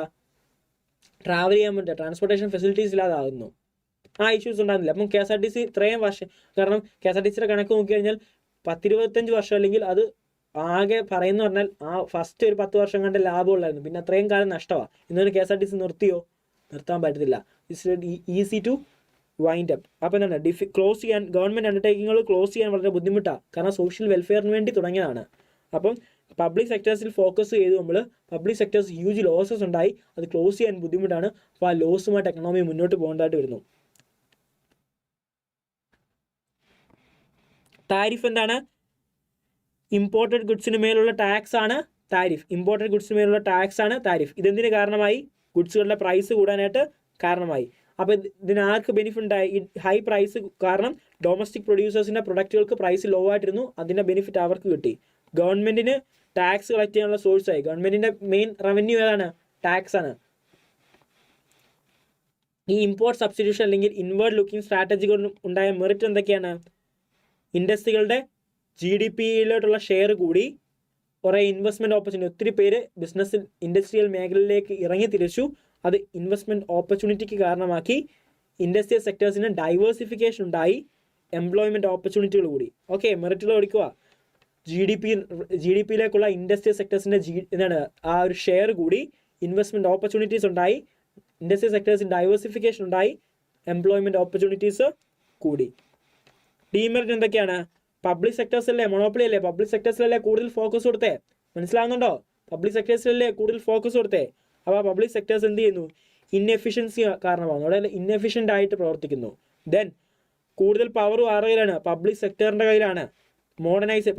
ട്രാവൽ ചെയ്യാൻ പറ്റില്ല, ട്രാൻസ്പോർട്ടേഷൻ ഫെസിലിറ്റീസ് ഇല്ലാതാകുന്നു. ആ ഇഷ്യൂസ് ഉണ്ടാകുന്നില്ല. അപ്പം KSRTC ഇത്രയും വർഷം, കാരണം KSRTCയുടെ കണക്ക് നോക്കിക്കഴിഞ്ഞാൽ 10-25 വർഷം, അല്ലെങ്കിൽ അത് ആകെ പറയുന്ന പറഞ്ഞാൽ ആ ഫസ്റ്റ് ഒരു 10 വർഷം കണ്ട് ലാഭമുള്ളായിരുന്നു. പിന്നെ അത്രയും കാലം നഷ്ടമാണ്. ഇന്നൊരു KSRTC നിർത്തിയോ? നിർത്താൻ പറ്റത്തില്ല. It's easy to wind up. അപ്പോൾ എന്താണ്? ക്ലോസ് ചെയ്യാൻ ഗവൺമെൻറ് അണ്ടർടേക്കിങ്ങുകൾ ക്ലോസ് ചെയ്യാൻ വളരെ ബുദ്ധിമുട്ടാണ്. കാരണം സോഷ്യൽ വെൽഫെയറിന് വേണ്ടി തുടങ്ങിയതാണ്. അപ്പം പബ്ലിക് സെക്ടേഴ്സിൽ ഫോക്കസ് ചെയ്ത് നമ്മൾ പബ്ലിക് സെക്ടേഴ്സ് ഹ്യൂജ് ലോസസ് ഉണ്ടായി, അത് ക്ലോസ് ചെയ്യാൻ ബുദ്ധിമുട്ടാണ്. അപ്പോൾ ആ ലോസുമായിട്ട് എക്കണോമി മുന്നോട്ട് പോകേണ്ടതായിട്ട് വരുന്നു. താരിഫ് എന്താണ്? ഇമ്പോർട്ടഡ് ഗുഡ്സിന് മേലുള്ള ടാക്സ് ആണ് താരിഫ്. ഇമ്പോർട്ടഡ് ഗുഡ്സിന് മേലുള്ള ടാക്സ് ആണ് താരിഫ്. ഇതെന്തിന് കാരണമായി? ഗുഡ്സുകളുടെ പ്രൈസ് കൂടാനായിട്ട് കാരണമായി. അപ്പോൾ ഇതിനാർക്ക് ബെനിഫിറ്റ് ഉണ്ടായി? ഈ ഹൈ പ്രൈസ് കാരണം ഡൊമസ്റ്റിക് പ്രൊഡ്യൂസേഴ്സിൻ്റെ പ്രൊഡക്റ്റുകൾക്ക് പ്രൈസ് ലോ ആയിട്ടിരുന്നു. അതിൻ്റെ ബെനിഫിറ്റ് അവർക്ക് കിട്ടി. ഗവൺമെൻറ്റിന് ടാക്സ് കളക്ട് ചെയ്യാനുള്ള സോഴ്സായി. ഗവൺമെൻറ്റിൻ്റെ മെയിൻ റവന്യൂ ഏതാണ്? ടാക്സ് ആണ്. ഈ ഇമ്പോർട്ട് സബ്സ്റ്റിറ്റ്യൂഷൻ അല്ലെങ്കിൽ ഇൻവേർഡ് ലുക്കിംഗ് സ്ട്രാറ്റജികൾ ഉണ്ടായ മെറിറ്റ് എന്തൊക്കെയാണ്? ഇൻഡസ്ട്രികളുടെ GDPയിലോട്ടുള്ള ഷെയർ കൂടി. കുറേ ഇൻവെസ്റ്റ്മെൻറ്റ് ഓപ്പർച്യൂണിറ്റി, ഒത്തിരി പേര് ബിസിനസ്സിൽ ഇൻഡസ്ട്രിയൽ മേഖലയിലേക്ക് ഇറങ്ങി തിരിച്ചു. അത് ഇൻവെസ്റ്റ്മെൻറ്റ് ഓപ്പർച്യൂണിറ്റിക്ക് കാരണമാക്കി. ഇൻഡസ്ട്രിയൽ സെക്ടേഴ്സിന് ഡൈവേഴ്സിഫിക്കേഷൻ ഉണ്ടായി, എംപ്ലോയ്മെൻറ്റ് ഓപ്പർച്യൂണിറ്റികൾ കൂടി. ഓക്കെ, മെറിറ്റുകൾ പഠിക്കുക. ജി ഡി പിയിലേക്കുള്ള ഇൻഡസ്ട്രിയൽ സെക്ടേഴ്സിൻ്റെ എന്താണ് ആ ഒരു ഷെയർ കൂടി, ഇൻവെസ്റ്റ്മെൻറ്റ് ഓപ്പർച്യൂണിറ്റീസ് ഉണ്ടായി, ഇൻഡസ്ട്രിയൽ സെക്ടേഴ്സിന് ഡൈവേഴ്സിഫിക്കേഷൻ ഉണ്ടായി, എംപ്ലോയ്മെൻറ്റ് ഓപ്പർച്യൂണിറ്റീസ് കൂടി. ഡീമെറിറ്റ് എന്തൊക്കെയാണ്? പബ്ലിക് സെക്ടേഴ്സല്ലേ, മൊണോപ്പൊളി അല്ലേ, പബ്ലിക് സെക്ടേഴ്സിലല്ലേ കൂടുതൽ ഫോക്കസ് കൊടുത്തേ. മനസ്സിലാവുന്നുണ്ടോ? പബ്ലിക് സെക്ടേഴ്സിലല്ലേ കൂടുതൽ ഫോക്കസ് കൊടുത്തേ. അപ്പോൾ പബ്ലിക് സെക്ടേഴ്സ് എന്ത് ചെയ്യുന്നു? ഇൻഎഫിഷ്യൻസി കാരണമാകുന്നു, അവിടെ ഇൻഎഫിഷ്യൻ്റ് ആയിട്ട് പ്രവർത്തിക്കുന്നു. ദെൻ കൂടുതൽ പവറും ആരുടെ കയ്യിലാണ്? പബ്ലിക് സെക്ടറിൻ്റെ കയ്യിലാണ്.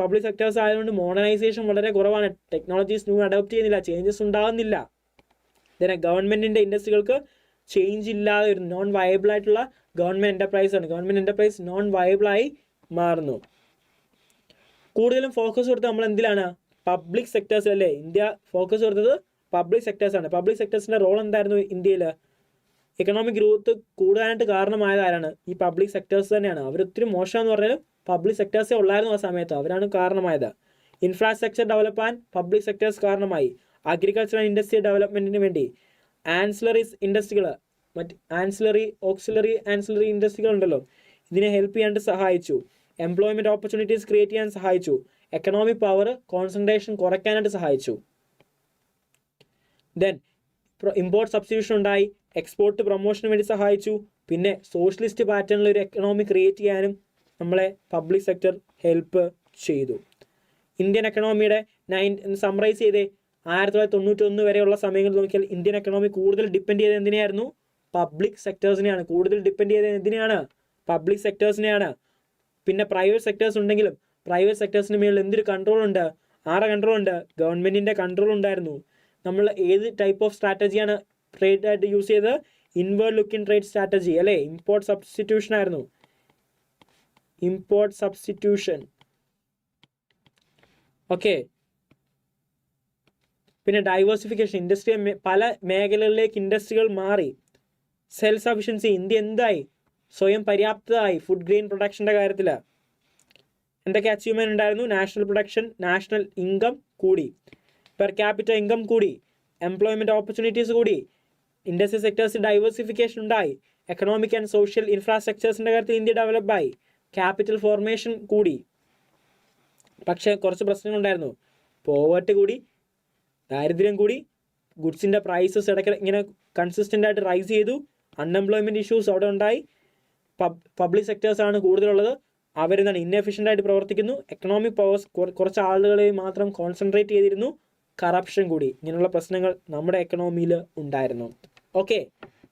പബ്ലിക് സെക്ടേഴ്സ് ആയതുകൊണ്ട് മോഡേണൈസേഷൻ വളരെ കുറവാണ്. ടെക്നോളജീസ് ന്യൂ അഡോപ്റ്റ് ചെയ്യുന്നില്ല, ചേഞ്ചസ് ഉണ്ടാകുന്നില്ല. ദെൻ ഗവൺമെൻറ്റിൻ്റെ ഇൻഡസ്ട്രികൾക്ക് ചേഞ്ച് ഇല്ലാതെ ഒരു നോൺ വയബിൾ ആയിട്ടുള്ള ഗവൺമെൻറ് എൻ്റർപ്രൈസാണ്. ഗവൺമെൻറ് എൻ്റർപ്രൈസ് നോൺ വയബിളായി മാറുന്നു. കൂടുതലും ഫോക്കസ് കൊടുത്തത് നമ്മൾ എന്തിലാണ്? പബ്ലിക് സെക്ടേഴ്സ് അല്ലേ. ഇന്ത്യ ഫോക്കസ് കൊടുത്തത് പബ്ലിക് സെക്ടേഴ്സാണ്. പബ്ലിക് സെക്ടേഴ്സിൻ്റെ റോൾ എന്തായിരുന്നു ഇന്ത്യയിൽ? എക്കണോമിക് ഗ്രോത്ത് കൂടാനായിട്ട് കാരണമായത് ആരാണ്? ഈ പബ്ലിക് സെക്ടേഴ്സ് തന്നെയാണ്. അവരൊത്തിരി മോശമെന്ന് പറഞ്ഞാലും പബ്ലിക് സെക്ടേഴ്സേ ഉള്ളായിരുന്നു ആ സമയത്ത്, അവരാണ് കാരണമായത്. Infrastructure develop an public sectors കാരണമായി. അഗ്രികൾച്ചർ ആൻഡ് ഇൻഡസ്ട്രിയൽ ഡെവലപ്മെൻറ്റിന് വേണ്ടി ആൻസിലറീസ് ഇൻഡസ്ട്രികൾ, ആൻസിലറി ഇൻഡസ്ട്രികൾ ഉണ്ടല്ലോ, ഇതിനെ ഹെൽപ്പ് ചെയ്യാണ്ട് സഹായിച്ചു. എംപ്ലോയ്മെൻറ്റ് ഓപ്പർച്യൂണിറ്റീസ് ക്രിയേറ്റ് ചെയ്യാൻ സഹായിച്ചു. എക്കണോമിക് പവർ കോൺസെൻട്രേഷൻ കുറയ്ക്കാനായിട്ട് സഹായിച്ചു. ദെൻ ഇമ്പോർട്ട് സബ്സ്റ്റിറ്റ്യൂഷൻ ഉണ്ടായി, എക്സ്പോർട്ട് പ്രൊമോഷന് വേണ്ടി സഹായിച്ചു. പിന്നെ സോഷ്യലിസ്റ്റ് പാറ്റേണിൽ ഒരു എക്കണോമി ക്രിയേറ്റ് ചെയ്യാനും നമ്മളെ പബ്ലിക് സെക്ടർ ഹെൽപ്പ് ചെയ്തു. ഇന്ത്യൻ എക്കണോമിയുടെ സമ്മറൈസ് ചെയ്തേ 1991 വരെയുള്ള സമയങ്ങളിൽ നോക്കിയാൽ ഇന്ത്യൻ എക്കണോമി കൂടുതൽ ഡിപ്പെൻഡ് ചെയ്തത് എന്തിനെയായിരുന്നു? പബ്ലിക് സെക്ടേഴ്സിനെയാണ്. കൂടുതൽ ഡിപ്പെൻഡ് ചെയ്തത് എന്തിനെയാണ്? പബ്ലിക് സെക്ടേഴ്സിനെയാണ്. പിന്നെ പ്രൈവറ്റ് സെക്ടേഴ്സ് ഉണ്ടെങ്കിലും പ്രൈവറ്റ് സെക്ടേഴ്സിന് മേളിൽ എന്തൊരു കൺട്രോൾ ഉണ്ട്? ആരുടെ കൺട്രോൾ ഉണ്ട്? ഗവൺമെൻറ്റിൻ്റെ കൺട്രോൾ ഉണ്ടായിരുന്നു. നമ്മൾ ഏത് ടൈപ്പ് ഓഫ് സ്ട്രാറ്റജിയാണ് ട്രേഡ് ആയിട്ട് യൂസ് ചെയ്തത്? ഇൻവേർഡ് ലുക്കിംഗ് ട്രേഡ് സ്ട്രാറ്റജി അല്ലേ. ഇമ്പോർട്ട് സബ്സ്റ്റിറ്റ്യൂഷൻ ആയിരുന്നു. Import substitution. ഓക്കെ, പിന്നെ ഡൈവേഴ്സിഫിക്കേഷൻ. ഇൻഡസ്ട്രി പല മേഖലകളിലേക്ക് ഇൻഡസ്ട്രികൾ മാറി. Self sufficiency. ഇന്ത്യ എന്തായി? സ്വയം പര്യാപ്തമായി ഫുഡ് ഗ്രെയിൻ പ്രൊഡക്ഷൻ്റെ കാര്യത്തിൽ. എന്തൊക്കെ അച്ചീവ്മെൻറ്റ് ഉണ്ടായിരുന്നു? നാഷണൽ പ്രൊഡക്ഷൻ, നാഷണൽ ഇൻകം കൂടി, പെർ ക്യാപിറ്റൽ ഇൻകം കൂടി, എംപ്ലോയ്മെൻറ്റ് ഓപ്പർച്യൂണിറ്റീസ് കൂടി, ഇൻഡസ്ട്രി സെക്ടേഴ്സ് ഡൈവേഴ്സിഫിക്കേഷൻ ഉണ്ടായി, എക്കണോമിക് ആൻഡ് സോഷ്യൽ ഇൻഫ്രാസ്ട്രക്ചേഴ്സിൻ്റെ കാര്യത്തിൽ ഇന്ത്യ ഡെവലപ്പായി, ക്യാപിറ്റൽ ഫോർമേഷൻ കൂടി. പക്ഷേ കുറച്ച് പ്രശ്നങ്ങളുണ്ടായിരുന്നു. പോവർട്ടി കൂടി, ദാരിദ്ര്യം കൂടി, ഗുഡ്സിൻ്റെ പ്രൈസസ് ഇടയ്ക്ക് ഇങ്ങനെ കൺസിസ്റ്റൻ്റ് ആയിട്ട് റൈസ് ചെയ്തു, അൺഎംപ്ലോയ്മെൻറ്റ് ഇഷ്യൂസ് അവിടെ ഉണ്ടായി. പബ്ലിക് സെക്ടേഴ്സാണ് കൂടുതലുള്ളത്, അവരെന്താണ് ഇൻഎഫിഷ്യൻ്റ് ആയിട്ട് പ്രവർത്തിക്കുന്നു. എക്കണോമിക് പവേഴ്സ് കുറച്ച് ആളുകളെ മാത്രം കോൺസെൻട്രേറ്റ് ചെയ്തിരുന്നു. കറപ്ഷൻ കൂടി. ഇങ്ങനെയുള്ള പ്രശ്നങ്ങൾ നമ്മുടെ എക്കണോമിയിൽ ഉണ്ടായിരുന്നു. ഓക്കെ,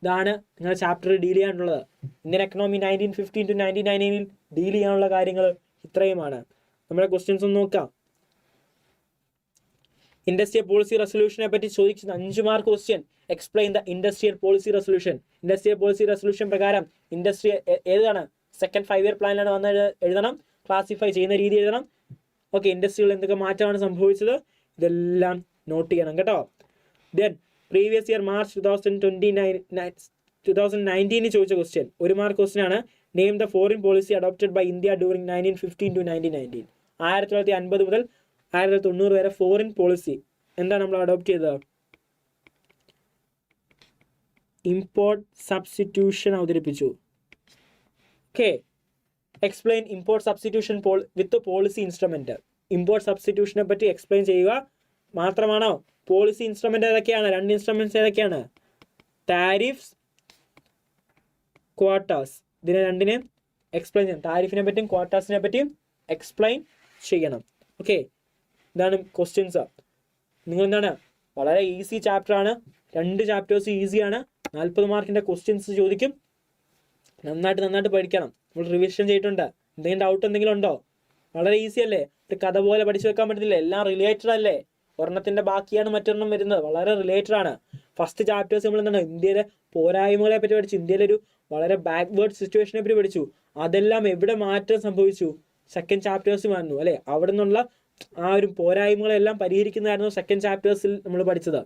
ഇതാണ് നിങ്ങളുടെ ചാപ്റ്ററിൽ ഡീൽ ചെയ്യാനുള്ളത്. ഇന്ത്യൻ എക്കണോമി 1915 to 1990 ഡീൽ ചെയ്യാനുള്ള കാര്യങ്ങൾ ഇത്രയുമാണ്. നമ്മുടെ ക്വസ്റ്റ്യൻസ് ഒന്ന് നോക്കാം. ഇൻഡസ്ട്രിയൽ പോളിസി റെസൊല്യൂഷനെ പറ്റി ചോദിച്ചത് 5 mark question. Explain the industrial policy resolution. Industrial policy resolution പ്രകാരം ഇൻഡസ്ട്രി ഏതാണ്? സെക്കൻഡ് 5 ഇയർ പ്ലാനിലാണ് വന്ന് എഴുതണം. ക്ലാസിഫൈ ചെയ്യുന്ന രീതി എഴുതണം. ഓക്കെ, ഇൻഡസ്ട്രിയിൽ എന്തൊക്കെ മാറ്റമാണ് സംഭവിച്ചത് ഇതെല്ലാം നോട്ട് ചെയ്യണം കേട്ടോ. ദെൻ പ്രീവിയസ് ഇയർ മാർച്ച് 2019 ചോദിച്ച ക്വസ്റ്റ്യൻ 1 മാർക്ക് ക്വസ്റ്റ്യൻ ആണ്. Name the foreign policy adopted by India during 1915 to 1919. 1950 മുതൽ 1990 വരെ ഫോറിൻ പോളിസി എന്താണ് നമ്മൾ അഡോപ്റ്റ് ചെയ്തത്? ഇമ്പോർട്ട് സബ്സ്റ്റിറ്റ്യൂഷൻ അവതരിപ്പിച്ചു. ഓക്കെ, എക്സ്പ്ലെയിൻ ഇമ്പോർട്ട് സബ്സ്റ്റിറ്റ്യൂഷൻ വിത്ത് പോളിസി ഇൻസ്ട്രുമെന്റ്. ഇമ്പോർട്ട് സബ്സ്റ്റിറ്റ്യൂഷനെ പറ്റി എക്സ്പ്ലെയിൻ ചെയ്യുക മാത്രമാണോ? പോളിസി ഇൻസ്ട്രുമെന്റ് ഏതൊക്കെയാണ്? 2 ഇൻസ്ട്രുമെന്റ്സ് ഏതൊക്കെയാണ്? Tariffs, quotas. ഇതിനെ രണ്ടിനെയും എക്സ്പ്ലെയിൻ ചെയ്യണം. താരിഫിനെ പറ്റിയും ക്വാട്ടാസിനെ പറ്റിയും എക്സ്പ്ലെയിൻ ചെയ്യണം. ഓക്കെ, ഇതാണ് ക്വസ്റ്റ്യൻസ്. നിങ്ങൾ എന്താണ് വളരെ ഈസി ചാപ്റ്ററാണ്. 2 ചാപ്റ്റേഴ്സ് ഈസിയാണ്. 40 മാർക്കിൻ്റെ ക്വസ്റ്റ്യൻസ് ചോദിക്കും. നന്നായിട്ട് പഠിക്കണം. നമ്മൾ റിവിഷൻ ചെയ്തിട്ടുണ്ട്. എന്തെങ്കിലും ഡൗട്ട് എന്തെങ്കിലും ഉണ്ടോ? വളരെ ഈസി അല്ലേ? ഒരു കഥ പോലെ പഠിച്ചു വെക്കാൻ പറ്റത്തില്ല. എല്ലാം റിലേറ്റഡ് അല്ലേ? ഒരെണ്ണത്തിൻ്റെ ബാക്കിയാണ് മറ്റൊരെണ്ണം വരുന്നത്. വളരെ റിലേറ്റഡ് ആണ്. ഫസ്റ്റ് ചാപ്റ്റേഴ്സ് നമ്മൾ എന്താണ് ഇന്ത്യയിലെ പോരായ്മകളെ പറ്റി പഠിച്ചു. ഇന്ത്യയിലൊരു വളരെ ബാക്ക്വേർഡ് സിറ്റുവേഷനെ പറ്റി പഠിച്ചു. അതെല്ലാം എവിടെ മാറ്റം സംഭവിച്ചു? സെക്കൻഡ് ചാപ്റ്റേഴ്സ് വന്നു അല്ലേ? അവിടെ നിന്നുള്ള ആ ഒരു പോരായ്മകളെല്ലാം പരിഹരിക്കുന്നതായിരുന്നു സെക്കൻഡ് ചാപ്റ്റേഴ്സിൽ നമ്മൾ പഠിച്ചത്.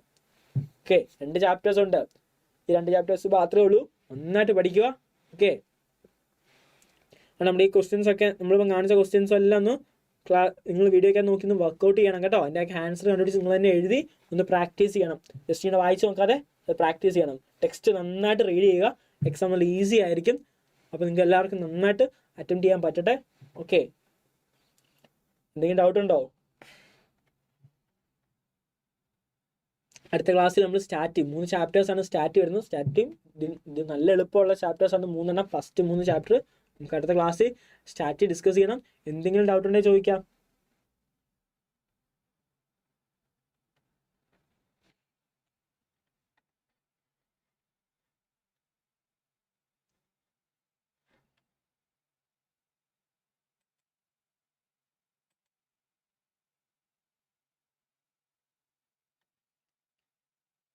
ഓക്കെ, 2 ചാപ്റ്റേഴ്സ് ഉണ്ട്. ഈ 2 ചാപ്റ്റേഴ്സ് മാത്രമേ ഉള്ളൂ. നന്നായിട്ട് പഠിക്കുക. ഓക്കെ, നമ്മുടെ ഈ ക്വസ്റ്റ്യൻസ് ഒക്കെ നമ്മളിപ്പോൾ കാണിച്ച ക്വസ്റ്റ്യൻസ് എല്ലാം ഒന്ന് നിങ്ങൾ വീഡിയോ ഒക്കെ നോക്കി ഒന്ന് വർക്കൗട്ട് ചെയ്യണം കേട്ടോ. എൻ്റെ ആൻസർ കണ്ടുപിടിച്ച് നിങ്ങൾ തന്നെ എഴുതി ഒന്ന് പ്രാക്ടീസ് ചെയ്യണം. ജസ്റ്റ് ഇങ്ങനെ വായിച്ച് നോക്കാതെ അത് പ്രാക്ടീസ് ചെയ്യണം. ടെക്സ്റ്റ് നന്നായിട്ട് റീഡ് ചെയ്യുക. എക്സാം നല്ല ഈസി ആയിരിക്കും. അപ്പോൾ നിങ്ങൾക്ക് എല്ലാവർക്കും നന്നായിട്ട് അറ്റംപ്റ്റ് ചെയ്യാൻ പറ്റട്ടെ. ഓക്കെ, എന്തെങ്കിലും ഡൗട്ട് ഉണ്ടോ? അടുത്ത ക്ലാസ്സിൽ നമ്മൾ സ്റ്റാർട്ട് ചെയ്യും. 3 ചാപ്റ്റേഴ്സാണ് സ്റ്റാർട്ട് വരുന്നത്. സ്റ്റാർട്ട് ചെയ്യും. ഇത് നല്ല എളുപ്പമുള്ള ചാപ്റ്റേഴ്സാണ് 3 ഫസ്റ്റ് 3 ചാപ്റ്റർ നമുക്ക് അടുത്ത ക്ലാസ്സിൽ സ്റ്റാർട്ട് ചെയ്ത് ഡിസ്കസ് ചെയ്യണം. എന്തെങ്കിലും ഡൗട്ട് ഉണ്ടെങ്കിൽ ചോദിക്കാം.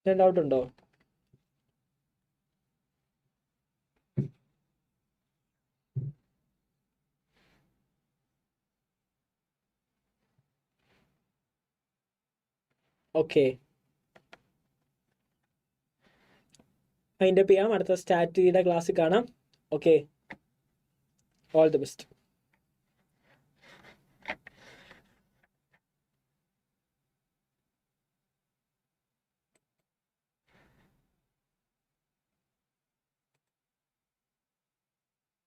ഡൗട്ട് ഉണ്ടോ? ഓക്കെ, അതിൻ്റെ ചെയ്യാം. അടുത്ത സ്റ്റാറ്റിയുടെ ക്ലാസ്സിൽ കാണാം. Okay, all the best.